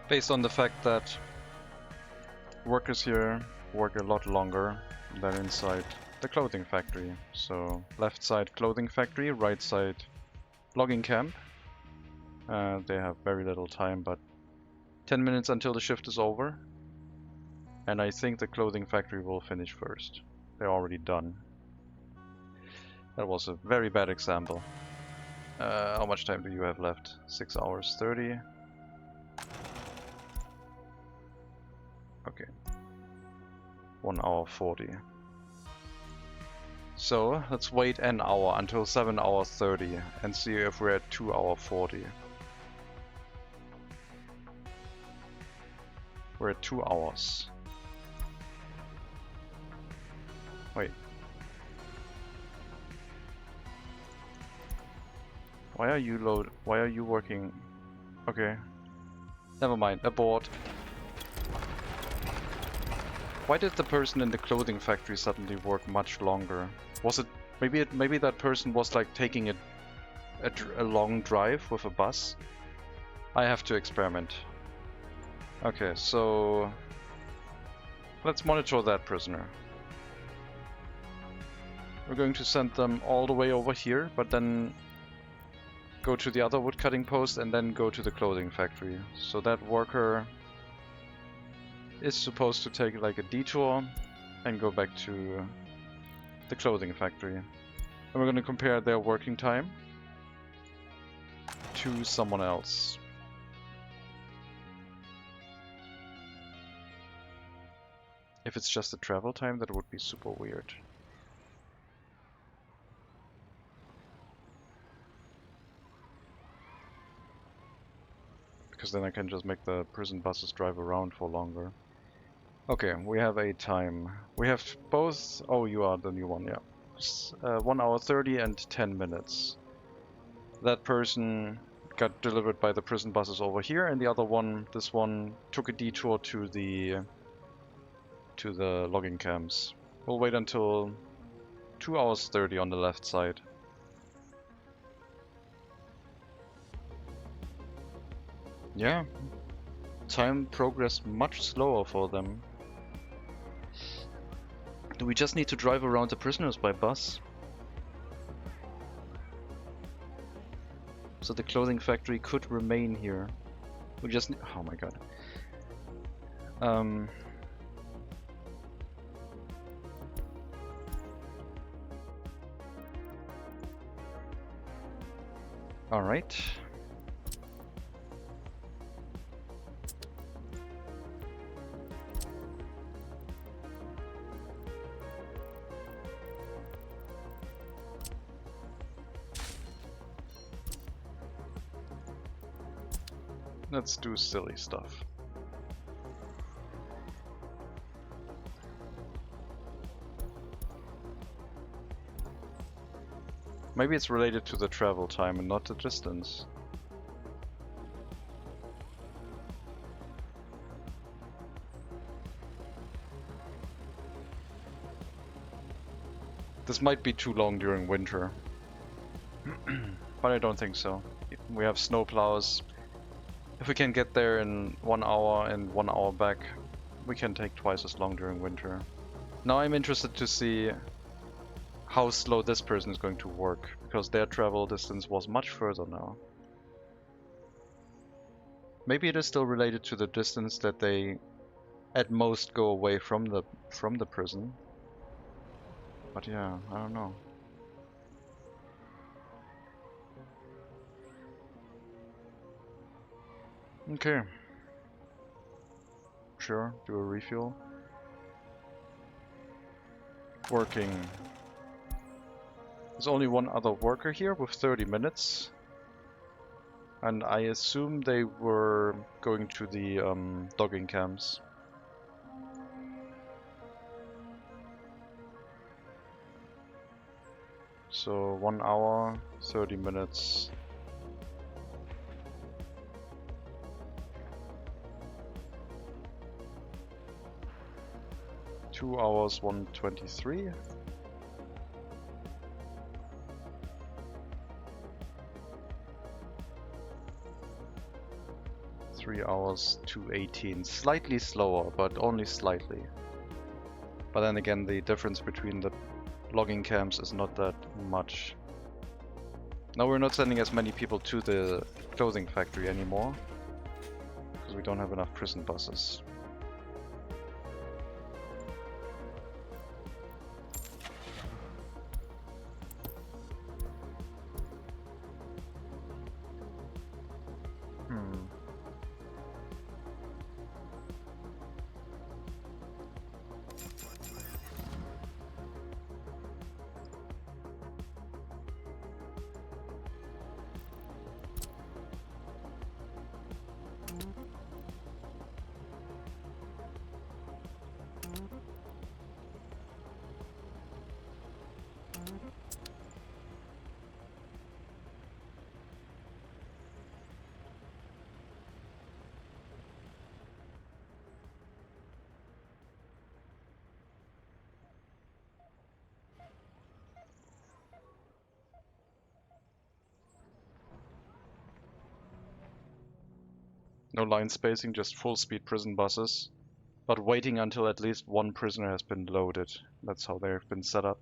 Based on the fact that workers here work a lot longer than inside the clothing factory. So left side clothing factory, right side logging camp. They have very little time, but 10 minutes until the shift is over. And I think the clothing factory will finish first. They're already done. That was a very bad example. How much time do you have left? 6 hours 30. Okay. 1 hour 40. So let's wait an hour until 7 hours 30 and see if we're at 2 hour 40. We're at 2 hours. Wait. Why are you working? Okay. Never mind. Abort. Why did the person in the clothing factory suddenly work much longer? Was it maybe that person was like taking a long drive with a bus? I have to experiment. Okay, so let's monitor that prisoner. We're going to send them all the way over here, but then go to the other woodcutting post and then go to the clothing factory. So that worker is supposed to take like a detour and go back to the clothing factory. And we're going to compare their working time to someone else. If it's just the travel time, that would be super weird. Because then I can just make the prison buses drive around for longer. Okay, we have a time. We have both... Oh, you are the new one, yeah. 1 hour 30 and 10 minutes. That person got delivered by the prison buses over here, and the other one, this one, took a detour to the logging camps. We'll wait until 2 hours 30 on the left side. Yeah, time progressed much slower for them. Do we just need to drive around the prisoners by bus? So the clothing factory could remain here. We just oh my god. All right. Let's do silly stuff. Maybe it's related to the travel time and not the distance. This might be too long during winter. But I don't think so. We have snowplows. If we can get there in 1 hour and 1 hour back, we can take twice as long during winter. Now I'm interested to see how slow this person is going to work, because their travel distance was much further now. Maybe it is still related to the distance that they at most go away from the prison. But yeah, I don't know. Okay. Sure, do a refuel. Working. There's only one other worker here with 30 minutes. And I assume they were going to the dogging camps. So 1 hour, 30 minutes. Two hours, 123. 3 hours, 218. Slightly slower, but only slightly. But then again, the difference between the logging camps is not that much. Now we're not sending as many people to the clothing factory anymore, because we don't have enough prison buses. No line spacing, just full speed prison buses, but waiting until at least one prisoner has been loaded. That's how they've been set up.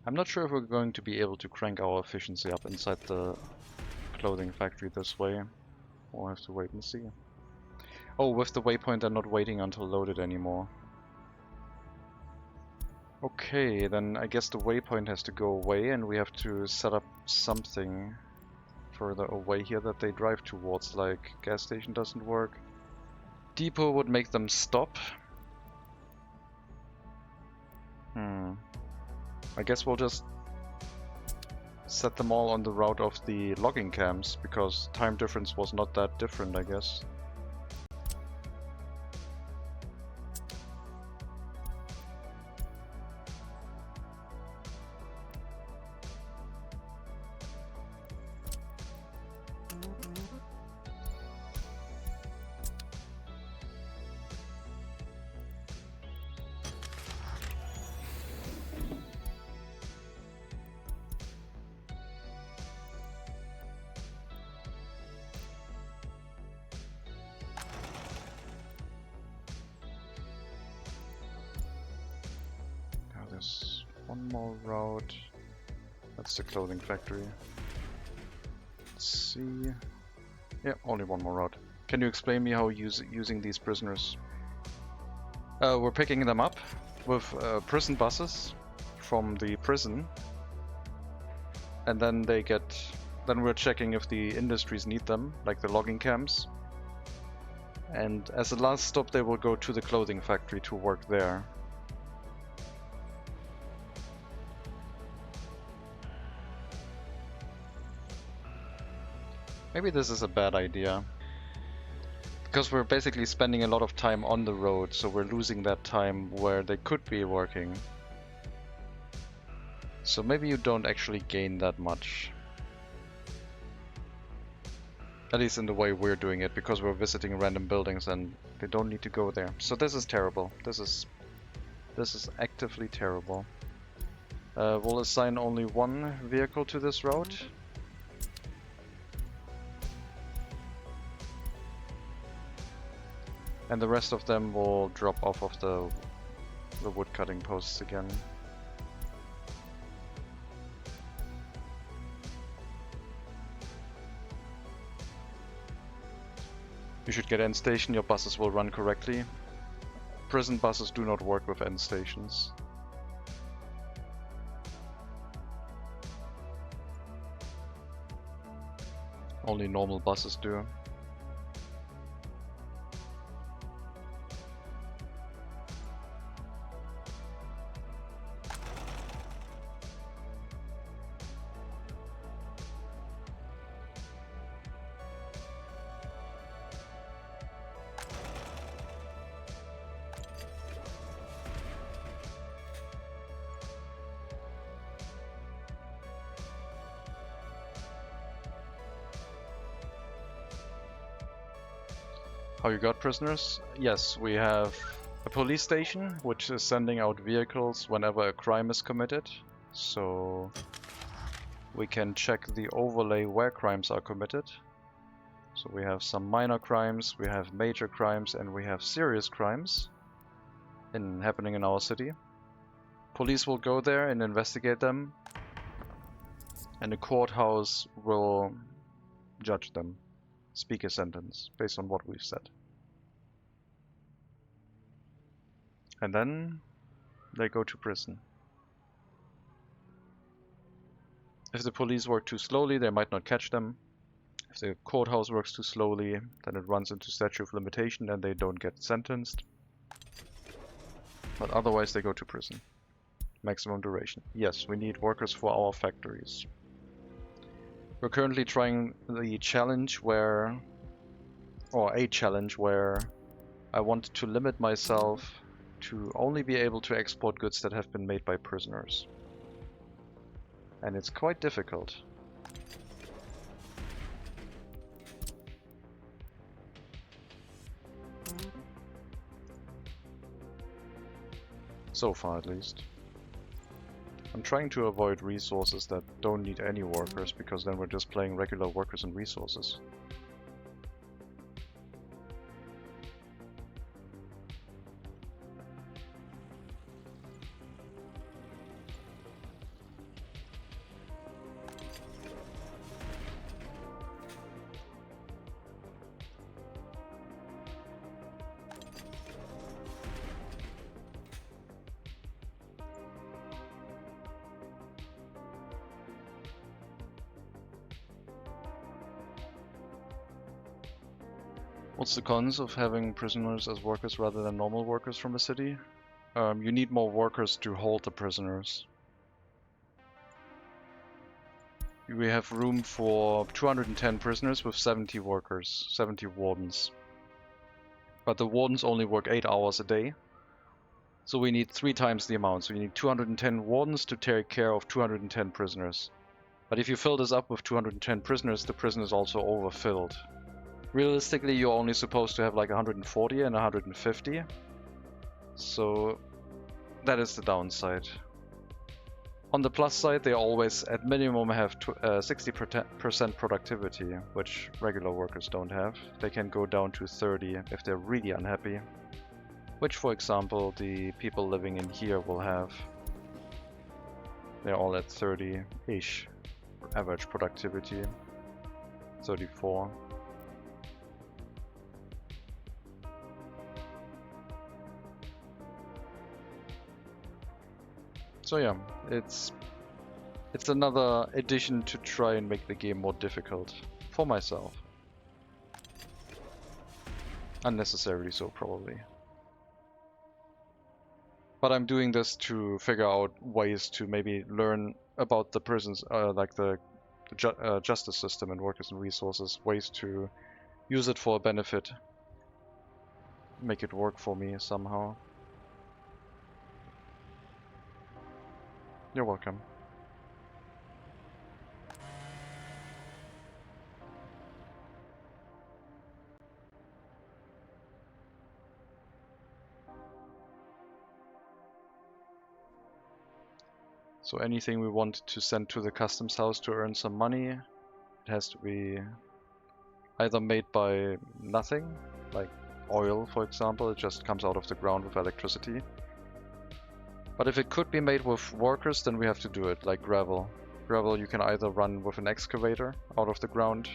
I'm not sure if we're going to be able to crank our efficiency up inside the clothing factory this way. We'll have to wait and see. Oh, with the waypoint they're not waiting until loaded anymore. Okay, then I guess the waypoint has to go away and we have to set up something further away here that they drive towards, like gas station doesn't work. Depot would make them stop. I guess we'll just set them all on the route of the logging camps, because time difference was not that different, I guess. One more route. That's the clothing factory. Let's see. Yeah, only one more route. Can you explain me how using these prisoners? We're picking them up with prison buses from the prison, and then they get. Then we're checking if the industries need them, like the logging camps. And as a last stop, they will go to the clothing factory to work there. Maybe this is a bad idea. Because we're basically spending a lot of time on the road, so we're losing that time where they could be working. So maybe you don't actually gain that much. At least in the way we're doing it, because we're visiting random buildings and they don't need to go there. So this is terrible. This is actively terrible. We'll assign only one vehicle to this route. And the rest of them will drop off of the wood cutting posts again. You should get end station, your buses will run correctly. Prison buses do not work with end stations. Only normal buses do. How you got prisoners? Yes, we have a police station which is sending out vehicles whenever a crime is committed. So we can check the overlay where crimes are committed. So we have some minor crimes, we have major crimes, and we have serious crimes happening in our city. Police will go there and investigate them, and the courthouse will judge them. Speak a sentence based on what we've said. And then they go to prison. If the police work too slowly, they might not catch them. If the courthouse works too slowly, then it runs into statute of limitation and they don't get sentenced. But otherwise they go to prison. Maximum duration. Yes, we need workers for our factories. We're currently trying the challenge where, or a challenge where I want to limit myself to only be able to export goods that have been made by prisoners. And it's quite difficult. So far at least. I'm trying to avoid resources that don't need any workers, because then we're just playing regular workers and resources. What's the cons of having prisoners as workers rather than normal workers from a city? You need more workers to hold the prisoners. We have room for 210 prisoners with 70 workers, 70 wardens. But the wardens only work 8 hours a day. So we need 3 times the amount. So you need 210 wardens to take care of 210 prisoners. But if you fill this up with 210 prisoners, the prison is also overfilled. Realistically, you're only supposed to have like 140 and 150. So that is the downside. On the plus side, they always at minimum have 60% productivity, which regular workers don't have. They can go down to 30 if they're really unhappy. Which, for example, the people living in here will have. They're all at 30-ish average productivity. 34. So yeah, It's another addition to try and make the game more difficult for myself. Unnecessarily so, probably. But I'm doing this to figure out ways to maybe learn about the prisons, like the justice system and workers and resources, ways to use it for a benefit, make it work for me somehow. You're welcome. So anything we want to send to the customs house to earn some money, it has to be either made by nothing, like oil for example, it just comes out of the ground with electricity. But if it could be made with workers, then we have to do it, like gravel. Gravel you can either run with an excavator out of the ground,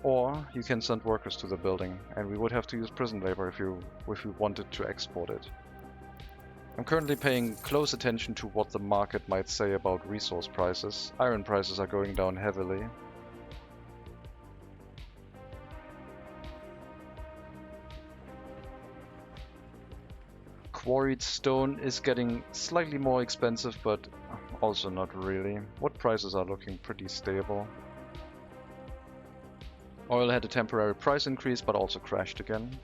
or you can send workers to the building, and we would have to use prison labor if we wanted to export it. I'm currently paying close attention to what the market might say about resource prices. Iron prices are going down heavily. Quarried stone is getting slightly more expensive, but also not really. Wood prices are looking pretty stable. Oil had a temporary price increase, but also crashed again.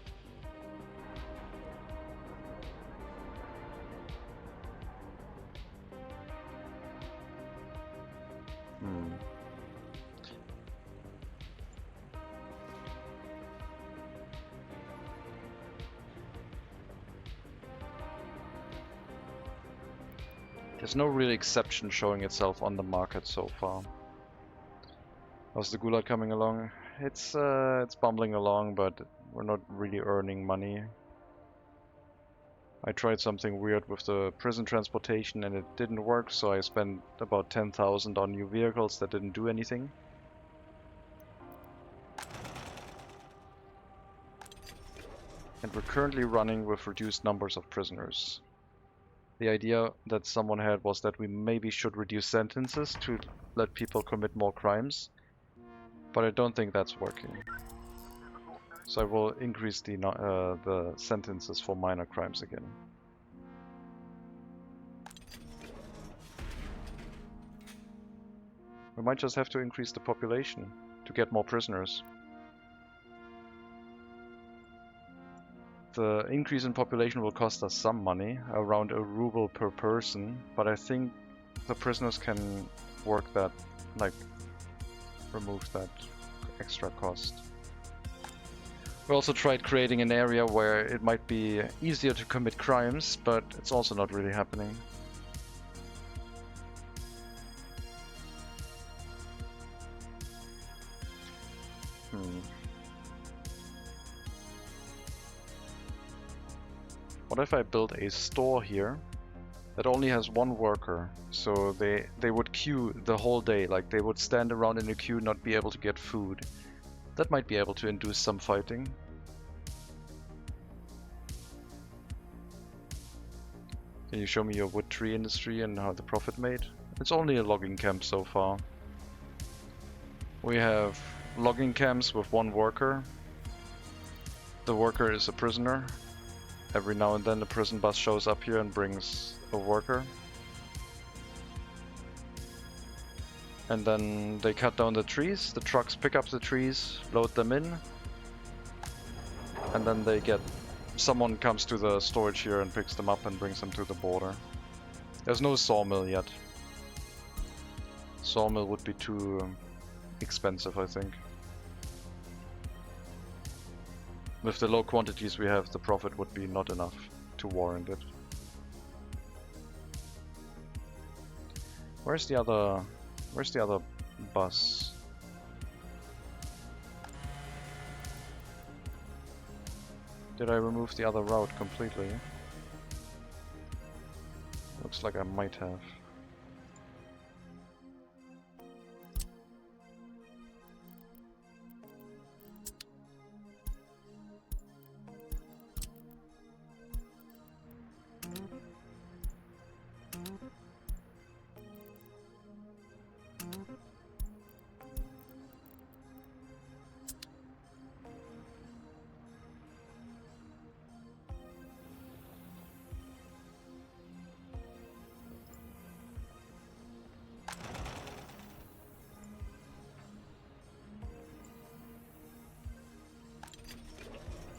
There's no real exception showing itself on the market so far. How's the Gulag coming along? It's bumbling along, but we're not really earning money. I tried something weird with the prison transportation and it didn't work, so I spent about 10,000 on new vehicles that didn't do anything. And we're currently running with reduced numbers of prisoners. The idea that someone had was that we maybe should reduce sentences to let people commit more crimes, but I don't think that's working. So I will increase the sentences for minor crimes again. We might just have to increase the population to get more prisoners. The increase in population will cost us some money, around a ruble per person, but I think the prisoners can work that, like, remove that extra cost. We also tried creating an area where it might be easier to commit crimes, but it's also not really happening. What if I build a store here that only has one worker? So they would queue the whole day, like they would stand around in a queue, not be able to get food. That might be able to induce some fighting. Can you show me your wood tree industry and how the profit made? It's only a logging camp so far. We have logging camps with one worker. The worker is a prisoner. Every now and then a prison bus shows up here and brings a worker. And then they cut down the trees, the trucks pick up the trees, load them in. And then they get... someone comes to the storage here and picks them up and brings them to the border. There's no sawmill yet. Sawmill would be too expensive, I think. With the low quantities we have, the profit would be not enough to warrant it. Where's the other bus? Did I remove the other route completely? Looks like I might have.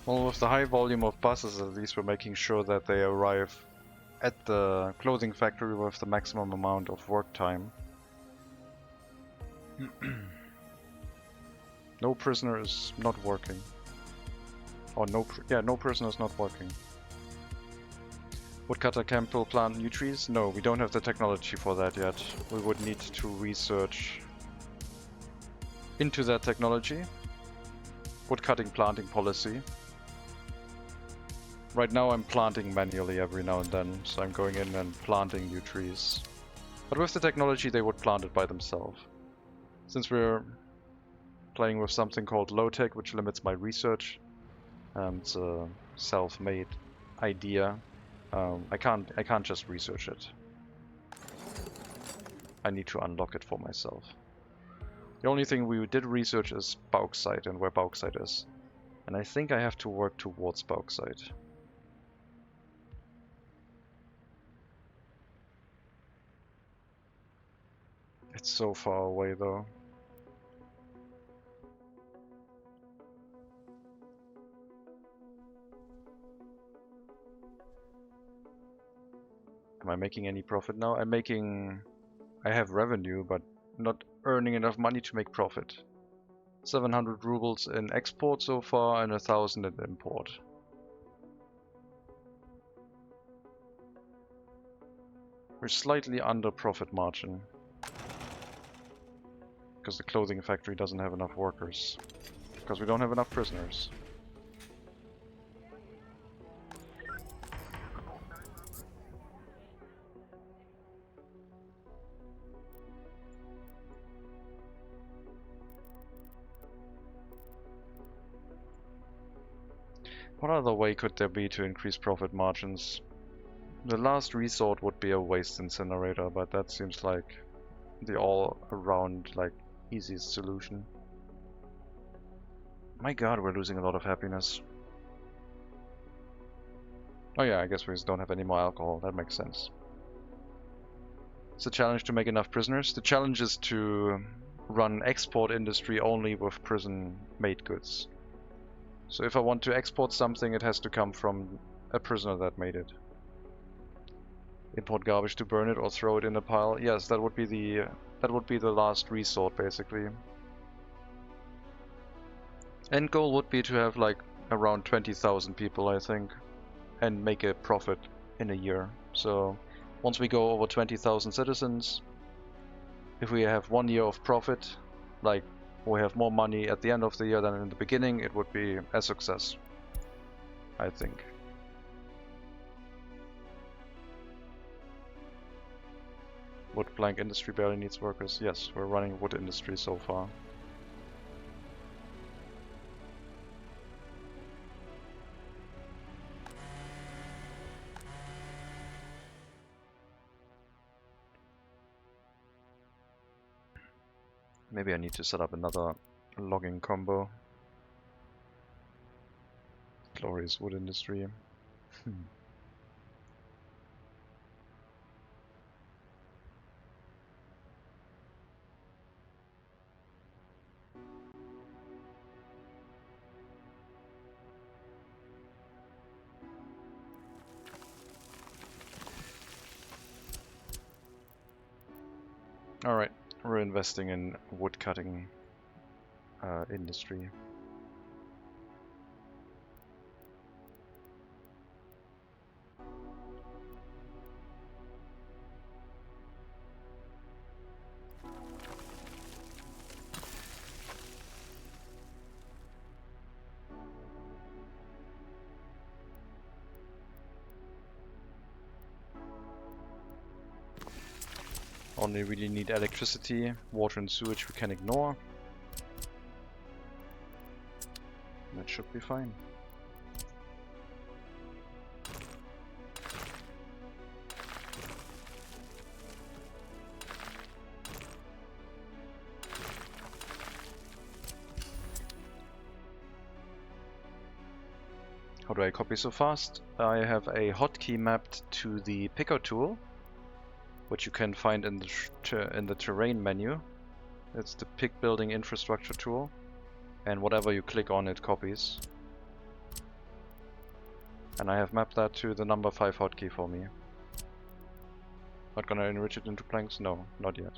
Well, with the high volume of buses, at least we're making sure that they arrive at the clothing factory with the maximum amount of work time. No prisoner is not working. Or no prisoner is not working. Woodcutter camp will plant new trees? No, we don't have the technology for that yet. We would need to research into that technology. Woodcutting planting policy. Right now I'm planting manually every now and then, so I'm going in and planting new trees. But with the technology they would plant it by themselves. Since we're playing with something called low-tech, which limits my research, it's a self-made idea. I can't just research it. I need to unlock it for myself. The only thing we did research is bauxite and where bauxite is. And I think I have to work towards bauxite. It's so far away though. Am I making any profit now? I have revenue, but not earning enough money to make profit. 700 rubles in export so far and 1000 in import. We're slightly under profit margin. Because the clothing factory doesn't have enough workers. Because we don't have enough prisoners. What other way could there be to increase profit margins? The last resort would be a waste incinerator, but that seems like the all-around, like, easiest solution. My god, we're losing a lot of happiness. Oh yeah, I guess we just don't have any more alcohol. That makes sense. It's a challenge to make enough prisoners. The challenge is to run export industry only with prison-made goods. So if I want to export something, it has to come from a prisoner that made it. Import garbage to burn it or throw it in a pile. Yes, that would be the last resort, basically. End goal would be to have like around 20,000 people, I think, and make a profit in a year. So once we go over 20,000 citizens, if we have 1 year of profit, like we have more money at the end of the year than in the beginning, it would be a success, I think. Wood plank industry barely needs workers. Yes, we're running wood industry so far. Maybe I need to set up another logging combo. Glorious wood industry. Alright, we're investing in wood cutting industry. Only really need electricity, water and sewage we can ignore. That should be fine. How do I copy so fast? I have a hotkey mapped to the picker tool, which you can find in the terrain menu. It's the pick building infrastructure tool, and whatever you click on it copies. And I have mapped that to the number 5 hotkey for me. Not gonna enrich it into planks? No, not yet.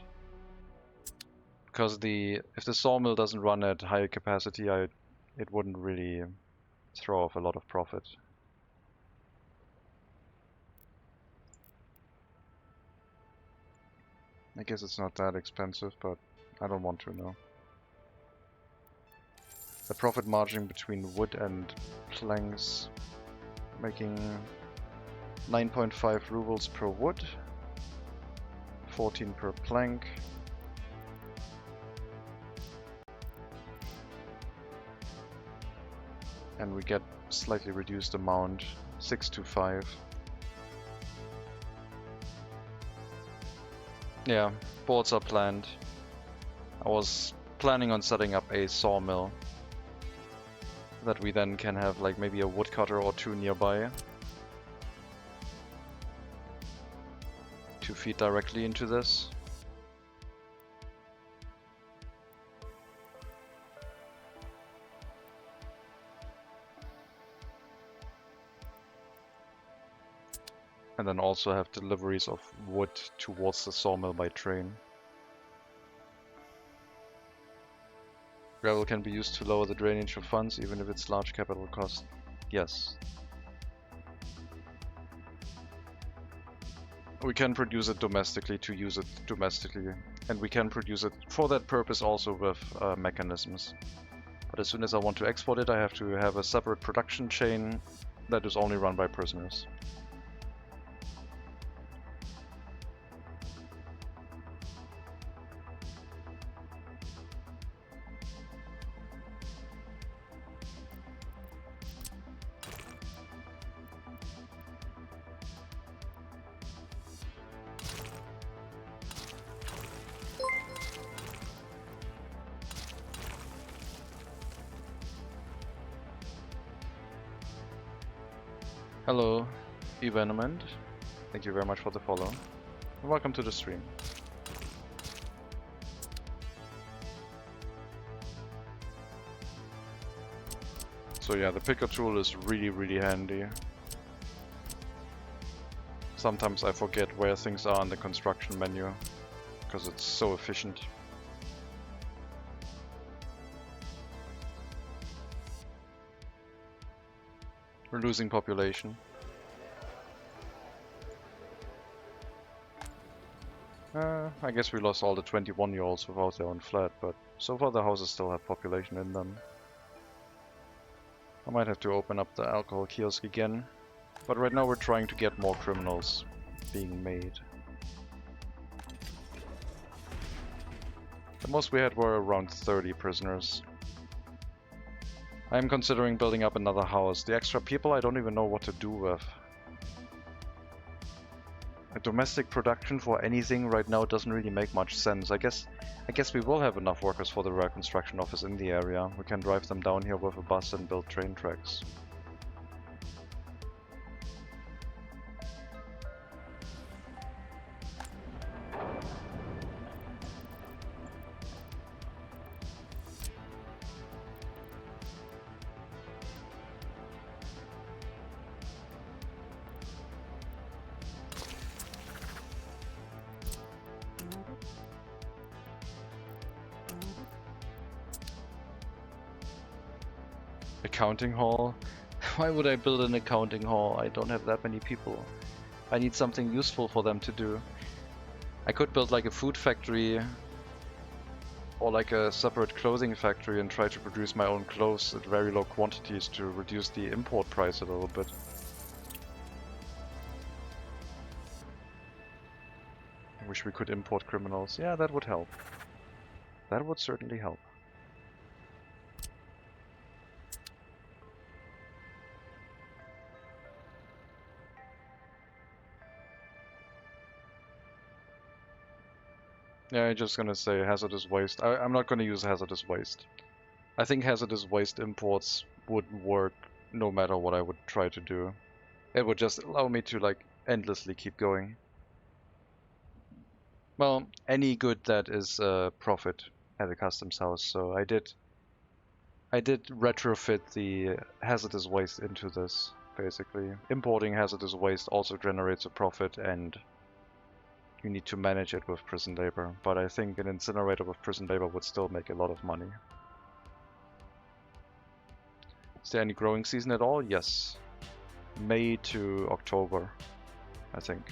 Because if the sawmill doesn't run at higher capacity, it wouldn't really throw off a lot of profit. I guess it's not that expensive, but I don't want to know. The profit margin between wood and planks, making 9.5 rubles per wood, 14 per plank. And we get slightly reduced amount, 6 to 5. Yeah, boards are planned. I was planning on setting up a sawmill that we then can have like maybe a woodcutter or two nearby to feed directly into this. And then also have deliveries of wood towards the sawmill by train. Gravel can be used to lower the drainage of funds, even if it's large capital cost. Yes. We can produce it domestically to use it domestically. And we can produce it for that purpose also with mechanisms. But as soon as I want to export it, I have to have a separate production chain that is only run by prisoners. Hello, Evenement. Thank you very much for the follow. And welcome to the stream. So yeah, the picker tool is really handy. Sometimes I forget where things are in the construction menu, because it's so efficient. We're losing population. I guess we lost all the 21-year-olds without their own flat, but so far the houses still have population in them. I might have to open up the alcohol kiosk again, but right now we're trying to get more criminals being made. The most we had were around 30 prisoners. I'm considering building up another house. The extra people I don't even know what to do with. A domestic production for anything right now doesn't really make much sense. I guess we will have enough workers for the rail construction office in the area. We can drive them down here with a bus and build train tracks. Accounting hall? Why would I build an accounting hall? I don't have that many people. I need something useful for them to do. I could build like a food factory or like a separate clothing factory and try to produce my own clothes at very low quantities to reduce the import price a little bit. I wish we could import criminals. Yeah, that would help. That would certainly help. Yeah, I'm just gonna say hazardous waste. I'm not gonna use hazardous waste. I think hazardous waste imports would work no matter what I would try to do. It would just allow me to like endlessly keep going. Well, any good that is a profit at a customs house. So I did retrofit the hazardous waste into this. basically. Importing hazardous waste also generates a profit, and you need to manage it with prison labor. But I think an incinerator with prison labor would still make a lot of money. Is there any growing season at all? Yes. May to October, I think.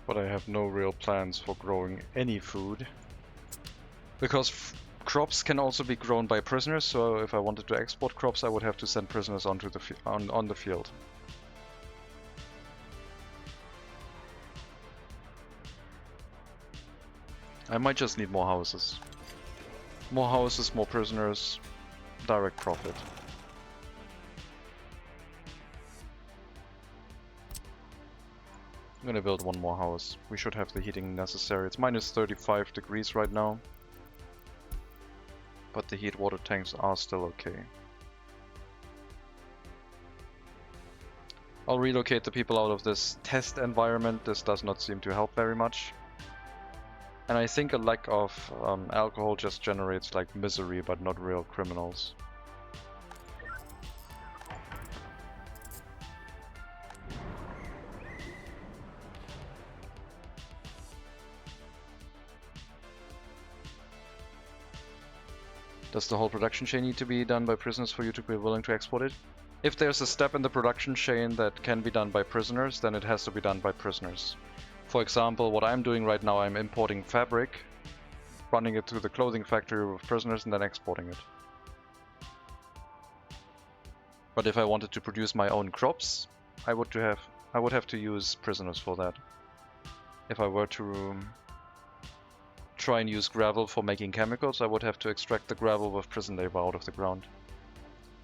But I have no real plans for growing any food. Because crops can also be grown by prisoners, so if I wanted to export crops, I would have to send prisoners onto the on the field. I might just need more houses. More houses, more prisoners, direct profit. I'm gonna build one more house. We should have the heating necessary. It's minus 35 degrees right now. But the heat water tanks are still okay. I'll relocate the people out of this test environment. This does not seem to help very much. And I think a lack of alcohol just generates like misery, but not real criminals. Does the whole production chain need to be done by prisoners for you to be willing to export it? If there's a step in the production chain that can be done by prisoners, then it has to be done by prisoners. For example, what I'm doing right now, I'm importing fabric, running it through the clothing factory with prisoners, and then exporting it. But if I wanted to produce my own crops, I would have to use prisoners for that. If I were to try and use gravel for making chemicals, I would have to extract the gravel with prison labor out of the ground.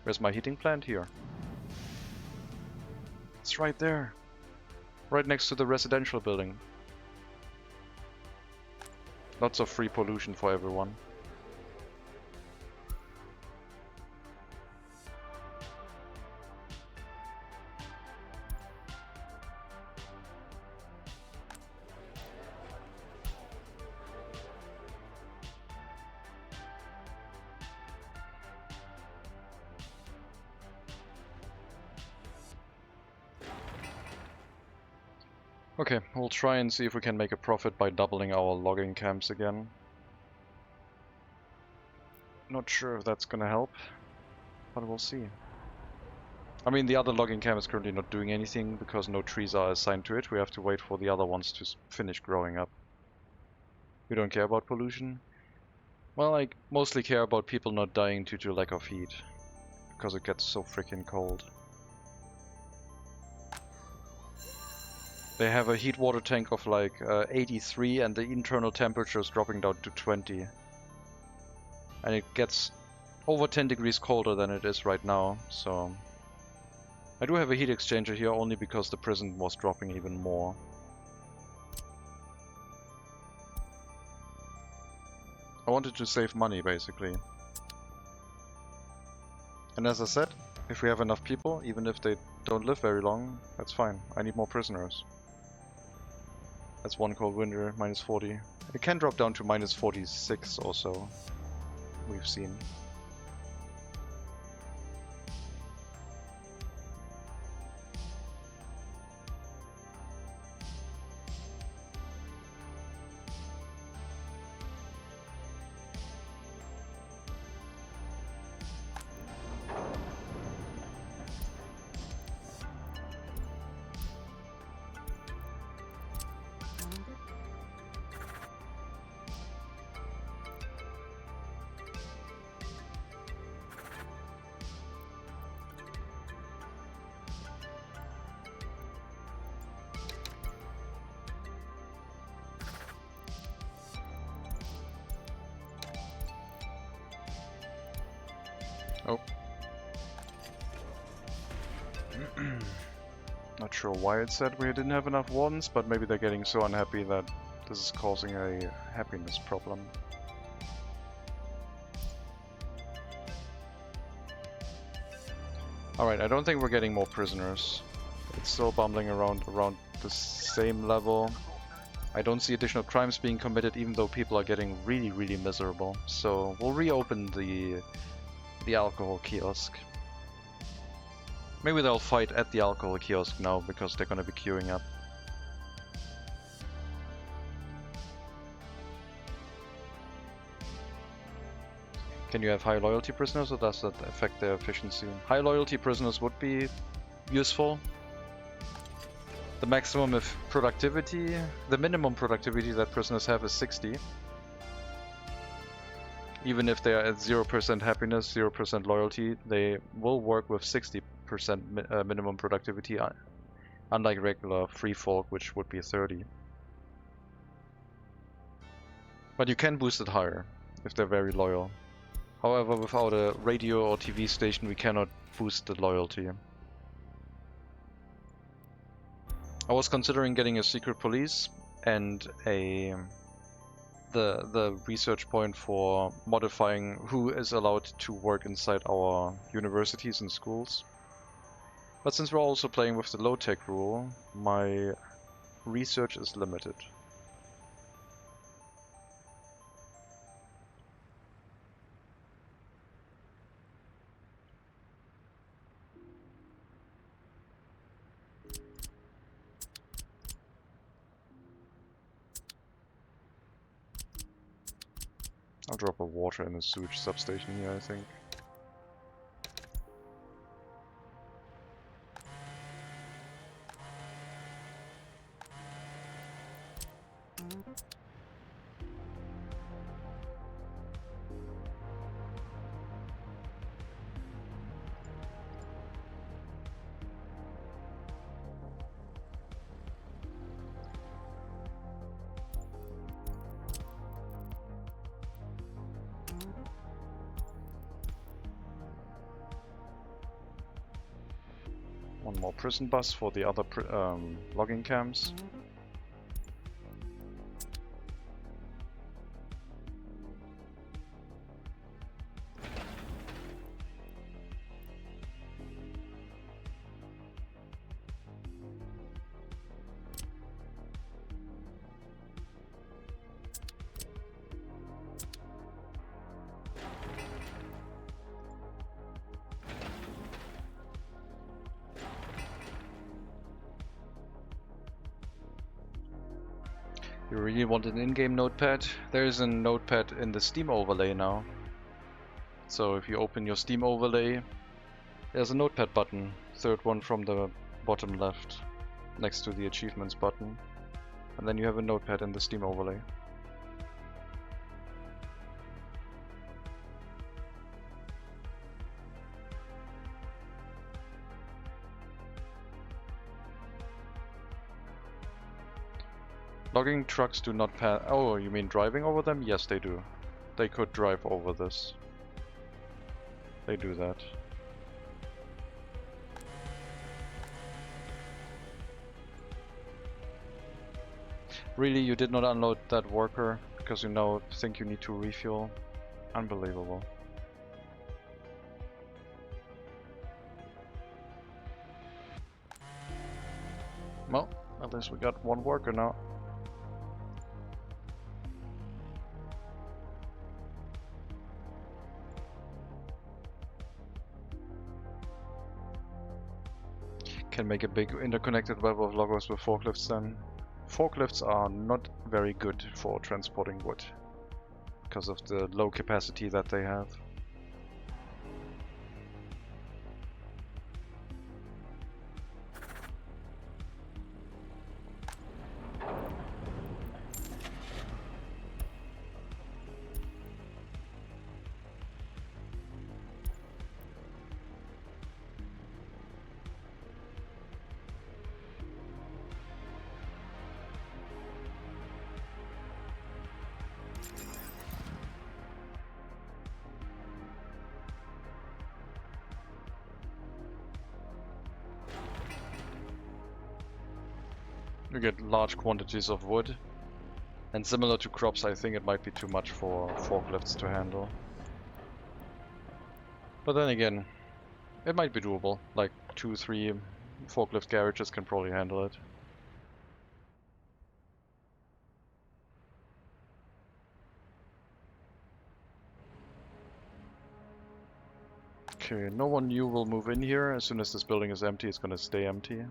Where's my heating plant? Here. It's right there. Right next to the residential building. Lots of free pollution for everyone. Okay, we'll try and see if we can make a profit by doubling our logging camps again. Not sure if that's gonna help, but we'll see. I mean, the other logging camp is currently not doing anything because no trees are assigned to it. We have to wait for the other ones to finish growing up. We don't care about pollution. Well, I mostly care about people not dying due to lack of heat, because it gets so freaking cold. They have a heat water tank of like 83 and the internal temperature is dropping down to 20. And it gets over 10 degrees colder than it is right now, so... I do have a heat exchanger here only because the prison was dropping even more. I wanted to save money, basically. And as I said, if we have enough people, even if they don't live very long, that's fine. I need more prisoners. That's one cold winter, minus 40. It can drop down to minus 46 or so, we've seen. sure why it said we didn't have enough wardens, but maybe they're getting so unhappy that this is causing a happiness problem. Alright, I don't think we're getting more prisoners. It's still bumbling around the same level. I don't see additional crimes being committed, even though people are getting really, really miserable. So we'll reopen the alcohol kiosk. Maybe they'll fight at the alcohol kiosk now, because they're gonna be queuing up. Can you have high loyalty prisoners, or does that affect their efficiency? High loyalty prisoners would be useful. The maximum of productivity, the minimum productivity that prisoners have is 60. Even if they are at 0% happiness, 0% loyalty, they will work with 60% minimum productivity, unlike regular free folk, which would be 30. But you can boost it higher if they're very loyal. However, without a radio or TV station, we cannot boost the loyalty. I was considering getting a secret police and the research point for modifying who is allowed to work inside our universities and schools. But since we're also playing with the low-tech rule, my research is limited. I'll drop a water in the sewage substation here, I think. One more prison bus for the other logging camps. You really want an in-game notepad? There is a notepad in the Steam overlay now. So if you open your Steam overlay, there's a notepad button, third one from the bottom left, next to the achievements button. And then you have a notepad in the Steam overlay. Logging trucks do not pass. Oh, you mean driving over them? Yes, they do. They could drive over this. They do that. Really, you did not unload that worker because you now think you need to refuel? Unbelievable. Well, at least we got one worker now. Can make a big interconnected web of loggers with forklifts then. Forklifts are not very good for transporting wood because of the low capacity that they have. You get large quantities of wood. And similar to crops, I think it might be too much for forklifts to handle. But then again, it might be doable. Like 2-3 forklift garages can probably handle it. Okay, no one new will move in here. As soon as this building is empty, it's gonna stay empty.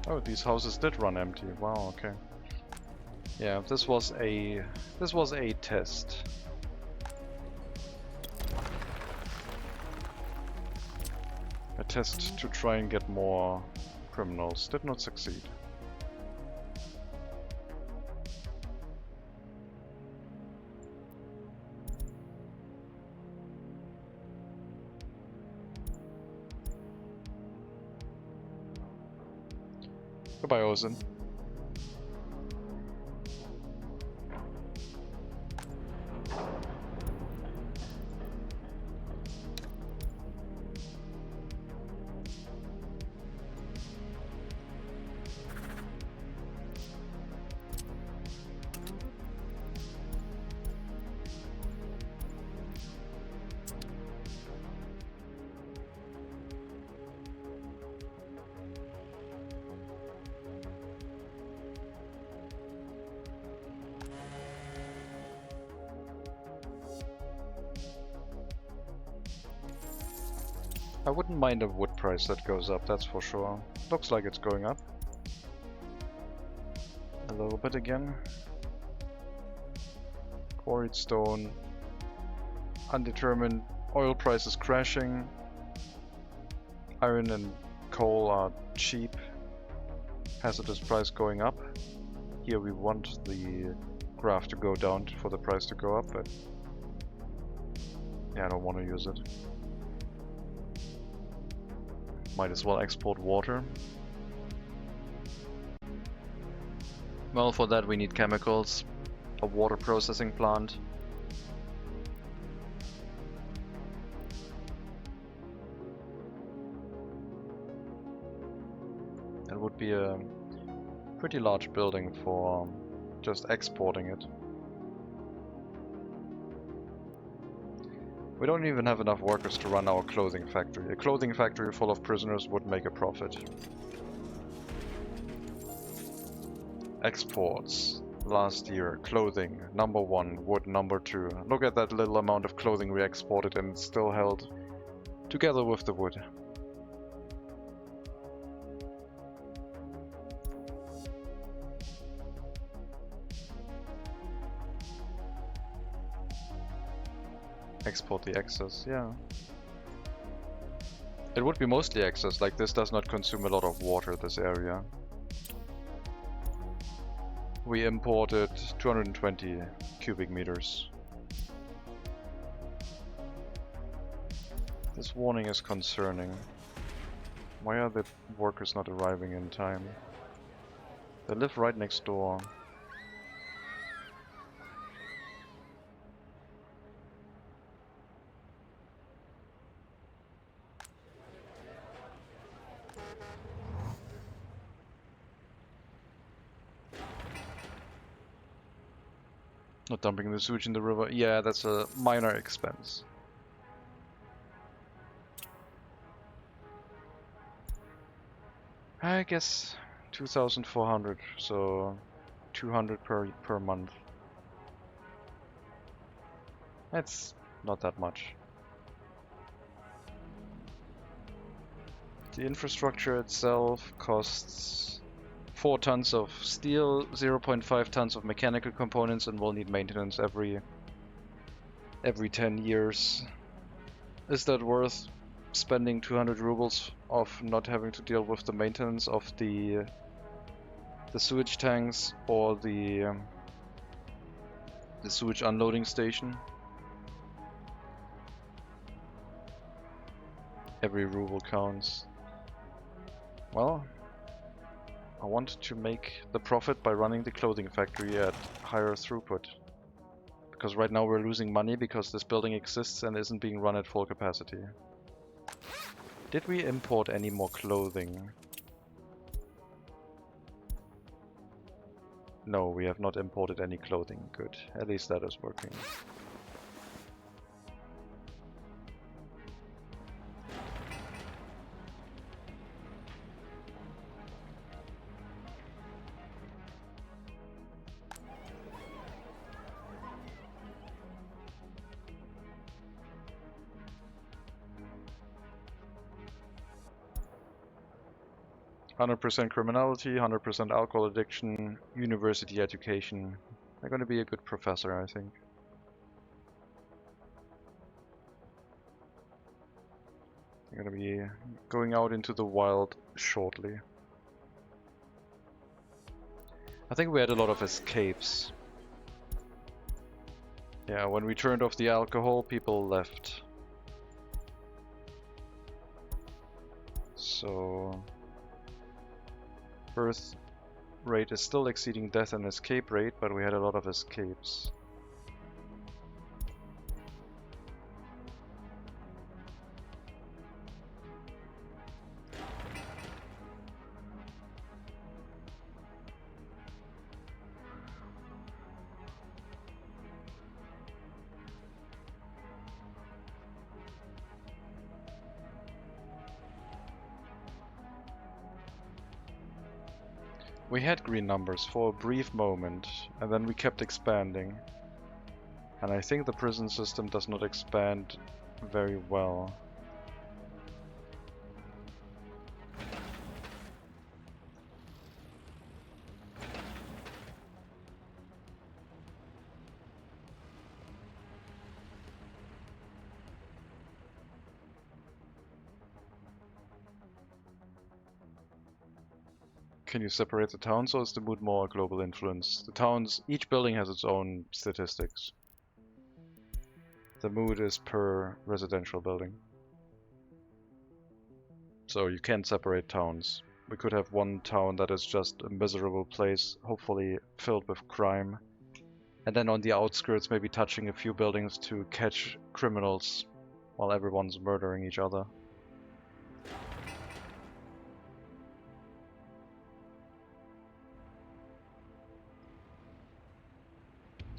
Oh, these houses did run empty. Wow, okay. Yeah, this was a test. A test to try and get more criminals. Did not succeed. Goodbye, Ozen. I wouldn't mind a wood price that goes up, that's for sure. Looks like it's going up. A little bit again. Quarried stone. Undetermined. Oil prices crashing. Iron and coal are cheap. Hazardous price going up. Here we want the graph to go down for the price to go up, but yeah, I don't want to use it. Might as well export water. Well, for that we need chemicals, a water processing plant. That would be a pretty large building for just exporting it. We don't even have enough workers to run our clothing factory. A clothing factory full of prisoners would make a profit. Exports. Last year, clothing, number 1, wood number 2. Look at that little amount of clothing we exported and it's still held together with the wood. Export the excess, yeah. It would be mostly excess, like this does not consume a lot of water, this area. We imported 220 cubic meters. This warning is concerning. Why are the workers not arriving in time? They live right next door. Not dumping the sewage in the river. Yeah, that's a minor expense. I guess 2,400, so 200 per month. That's not that much. The infrastructure itself costs 4 tons of steel, 0.5 tons of mechanical components, and will need maintenance every 10 years. Is that worth spending 200 rubles of not having to deal with the maintenance of the sewage tanks or the sewage unloading station? Every ruble counts. Well, I want to make the profit by running the clothing factory at higher throughput. Because right now we're losing money because this building exists and isn't being run at full capacity. Did we import any more clothing? No, we have not imported any clothing. Good. At least that is working. "100% criminality, 100% alcohol addiction, university education." They're going to be a good professor, I think. They're going to be going out into the wild shortly. I think we had a lot of escapes. Yeah, when we turned off the alcohol, people left. So... birth rate is still exceeding death and escape rate, but we had a lot of escapes. We had green numbers for a brief moment, and then we kept expanding. And I think the prison system does not expand very well. Can you separate the towns, or is the mood more a global influence? The towns, each building has its own statistics. The mood is per residential building. So you can't separate towns. We could have one town that is just a miserable place, hopefully filled with crime. And then on the outskirts, maybe touching a few buildings to catch criminals while everyone's murdering each other.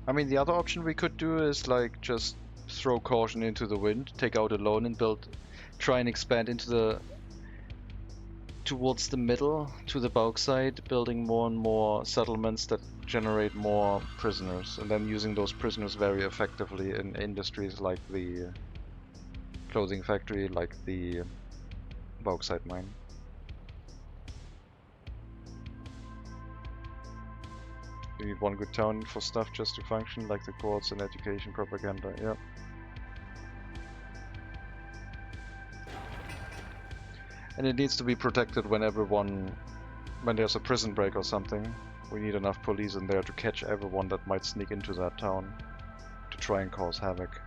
I mean, the other option we could do is like just throw caution into the wind, take out a loan and try and expand into towards the middle, to the bauxite, building more and more settlements that generate more prisoners, and then using those prisoners very effectively in industries like the clothing factory, like the bauxite mine. You need one good town for stuff just to function, like the courts and education propaganda, yeah. And it needs to be protected when there's a prison break or something. We need enough police in there to catch everyone that might sneak into that town to try and cause havoc.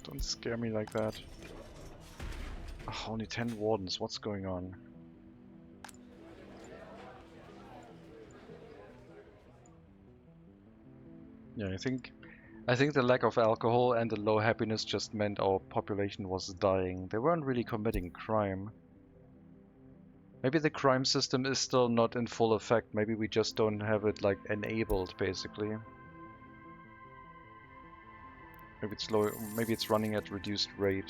Don't scare me like that. Oh, only 10 wardens, what's going on? Yeah, I think the lack of alcohol and the low happiness just meant our population was dying. They weren't really committing crime. Maybe the crime system is still not in full effect. Maybe we just don't have it like enabled, basically. Maybe it's low. Maybe it's running at reduced rate.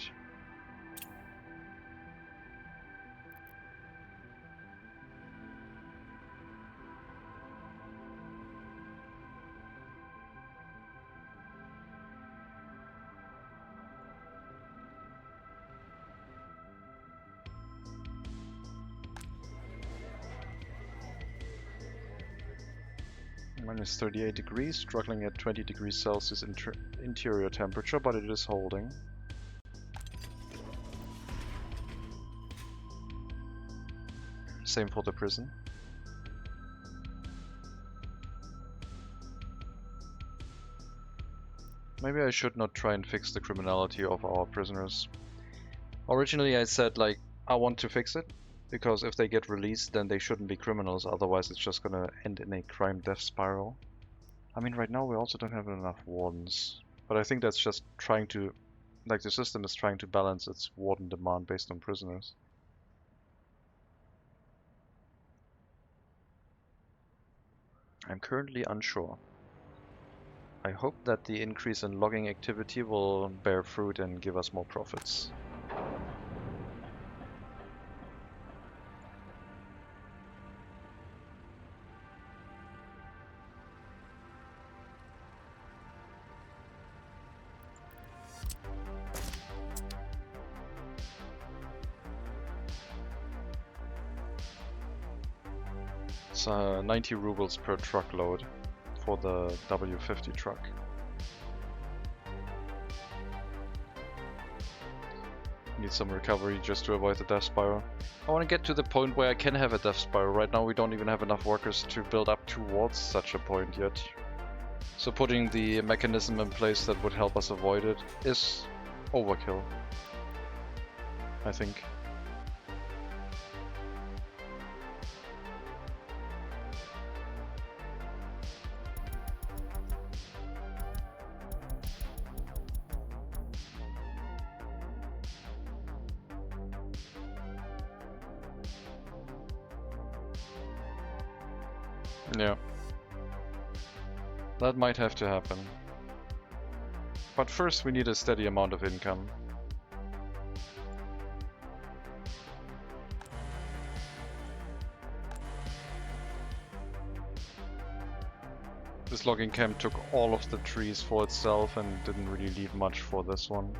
Minus 38 degrees, struggling at 20 degrees Celsius interior temperature, but it is holding. Same for the prison. Maybe I should not try and fix the criminality of our prisoners. Originally I said like, I want to fix it, because if they get released then they shouldn't be criminals, otherwise it's just gonna end in a crime death spiral. I mean, right now we also don't have enough wardens, but I think that's just trying to, like, the system is trying to balance its warden demand based on prisoners. I'm currently unsure. I hope that the increase in logging activity will bear fruit and give us more profits. It's 90 rubles per truckload for the W50 truck. Need some recovery just to avoid the death spiral. I want to get to the point where I can have a death spiral. Right now we don't even have enough workers to build up towards such a point yet. So putting the mechanism in place that would help us avoid it is overkill, I think. Yeah. That might have to happen. But first we need a steady amount of income. This logging camp took all of the trees for itself and didn't really leave much for this one.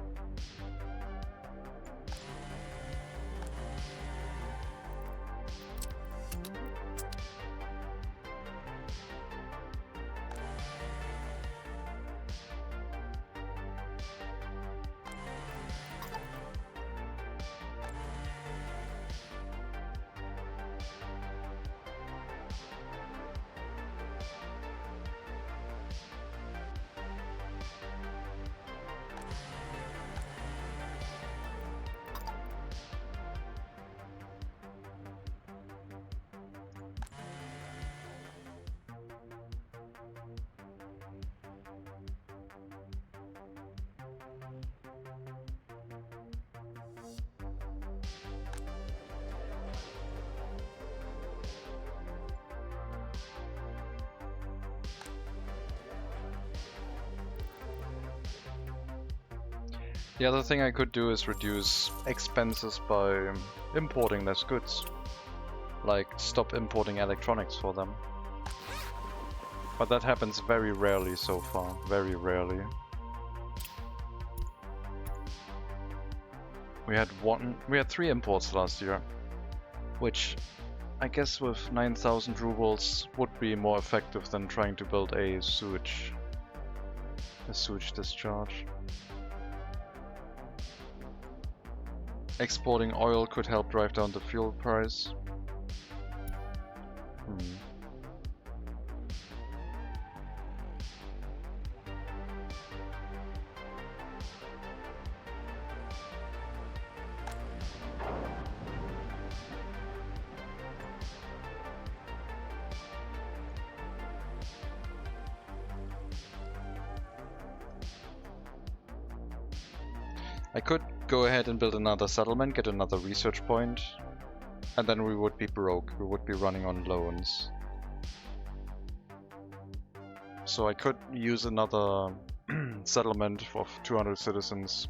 The other thing I could do is reduce expenses by importing less goods. Like, stop importing electronics for them. But that happens very rarely so far, very rarely. We had 3 imports last year, which I guess with 9,000 rubles would be more effective than trying to build a sewage discharge. Exporting oil could help drive down the fuel price. I could go ahead and build another settlement, get another research point, and then we would be broke. We would be running on loans. So I could use another settlement of 200 citizens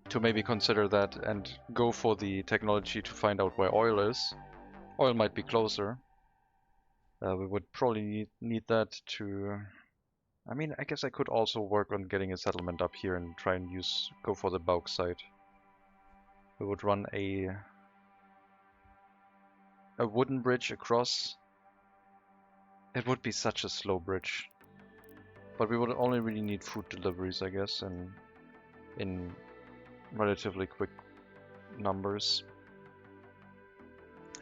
to maybe consider that and go for the technology to find out where oil is. Oil might be closer. We would probably need that to... I mean, I guess I could also work on getting a settlement up here and try and go for the bauxite. We would run a wooden bridge across. It would be such a slow bridge. But we would only really need food deliveries, I guess, and in relatively quick numbers.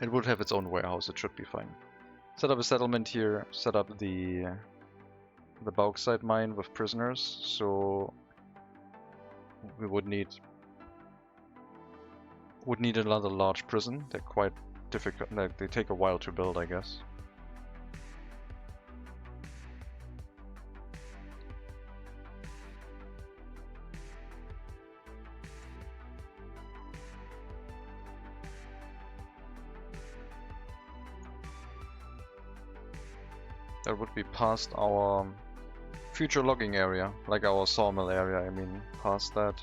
It would have its own warehouse, it should be fine. Set up a settlement here, set up the bauxite mine with prisoners, so we would need another large prison. They're quite difficult, they take a while to build, I guess. That would be past our future logging area, like our sawmill area, I mean, past that.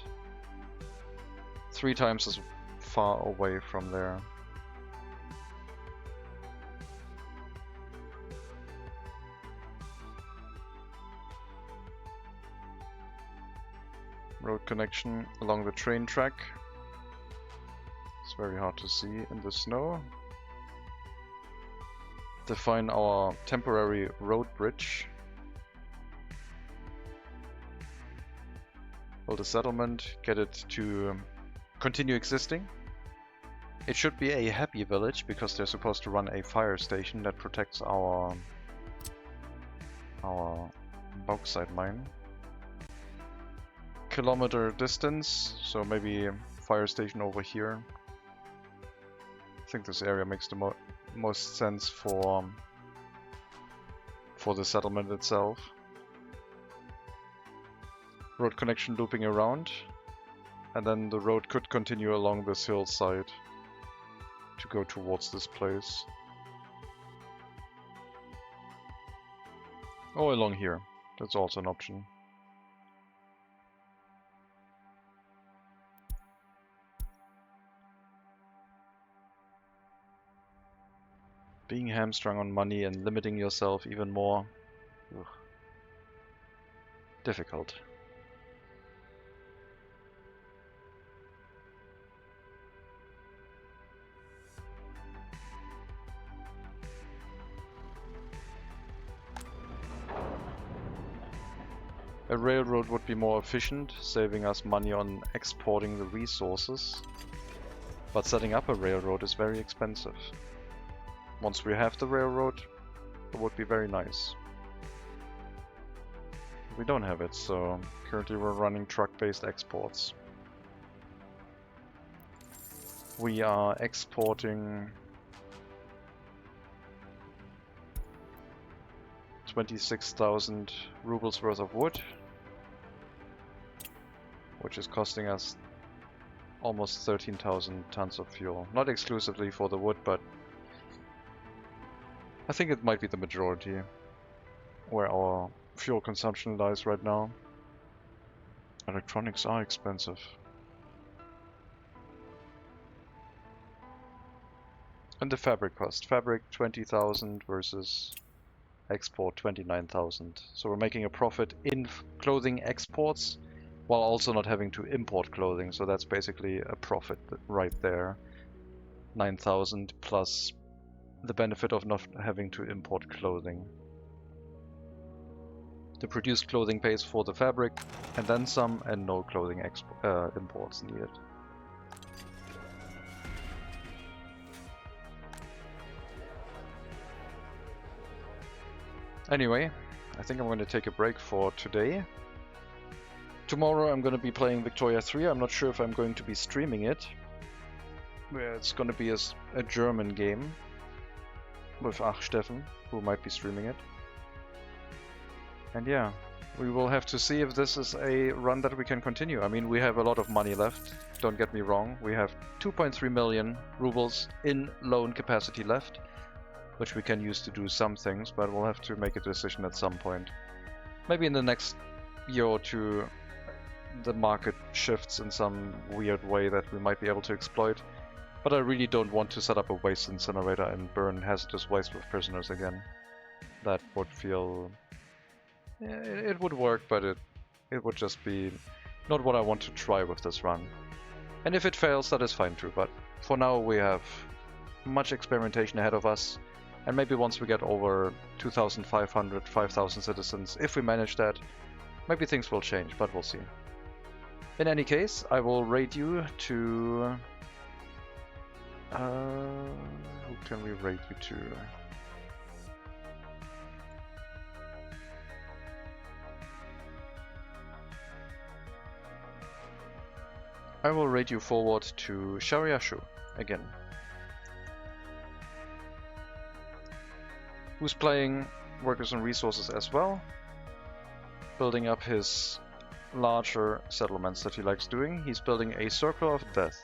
3 times as far away from there. Road connection along the train track. It's very hard to see in the snow. Define our temporary road bridge. Build a settlement, get it to continue existing. It should be a happy village because they're supposed to run a fire station that protects our bauxite mine. Kilometer distance, so maybe fire station over here. I think this area makes the most sense for the settlement itself. Road connection looping around, and then the road could continue along this hillside to go towards this place. Or along here, that's also an option. Being hamstrung on money and limiting yourself even more. Ugh. Difficult. A railroad would be more efficient, saving us money on exporting the resources. But setting up a railroad is very expensive. Once we have the railroad, it would be very nice. We don't have it, so currently we're running truck-based exports. We are exporting 26,000 rubles worth of wood, which is costing us almost 13,000 tons of fuel. Not exclusively for the wood, but I think it might be the majority where our fuel consumption lies right now. Electronics are expensive. And the fabric cost. Fabric 20,000 versus export 29,000. So we're making a profit in clothing exports while also not having to import clothing. So that's basically a profit right there. 9,000 plus the benefit of not having to import clothing. The produced clothing pays for the fabric and then some, and no clothing imports needed. Anyway, I think I'm going to take a break for today. Tomorrow I'm going to be playing Victoria 3. I'm not sure if I'm going to be streaming it. It's going to be a German game with Steffen, who might be streaming it. And yeah, We will have to see if this is a run that we can continue. I mean, we have a lot of money left, don't get me wrong. We have 2.3 million rubles in loan capacity left, which we can use to do some things, but we'll have to make a decision at some point. Maybe in the next year or two, the market shifts in some weird way that we might be able to exploit. But I really don't want to set up a waste incinerator and burn hazardous waste with prisoners again. That would feel... it would work, but it would just be not what I want to try with this run. And if it fails, that is fine too, but for now we have much experimentation ahead of us, and maybe once we get over 2,500, 5,000 citizens, if we manage that, maybe things will change, but we'll see. In any case, I will rate you to... who can we rate you to? I will rate you forward to Shariashu again. Who's playing Workers and Resources as well, building up his larger settlements that he likes doing. He's building a Circle of Death.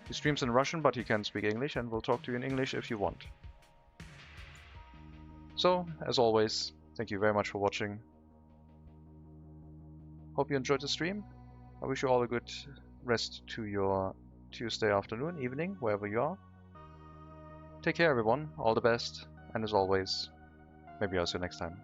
He streams in Russian, but he can speak English and will talk to you in English if you want. So, as always, thank you very much for watching. Hope you enjoyed the stream. I wish you all a good rest to your Tuesday afternoon, evening, wherever you are. Take care everyone, all the best, and as always, maybe I'll see you next time.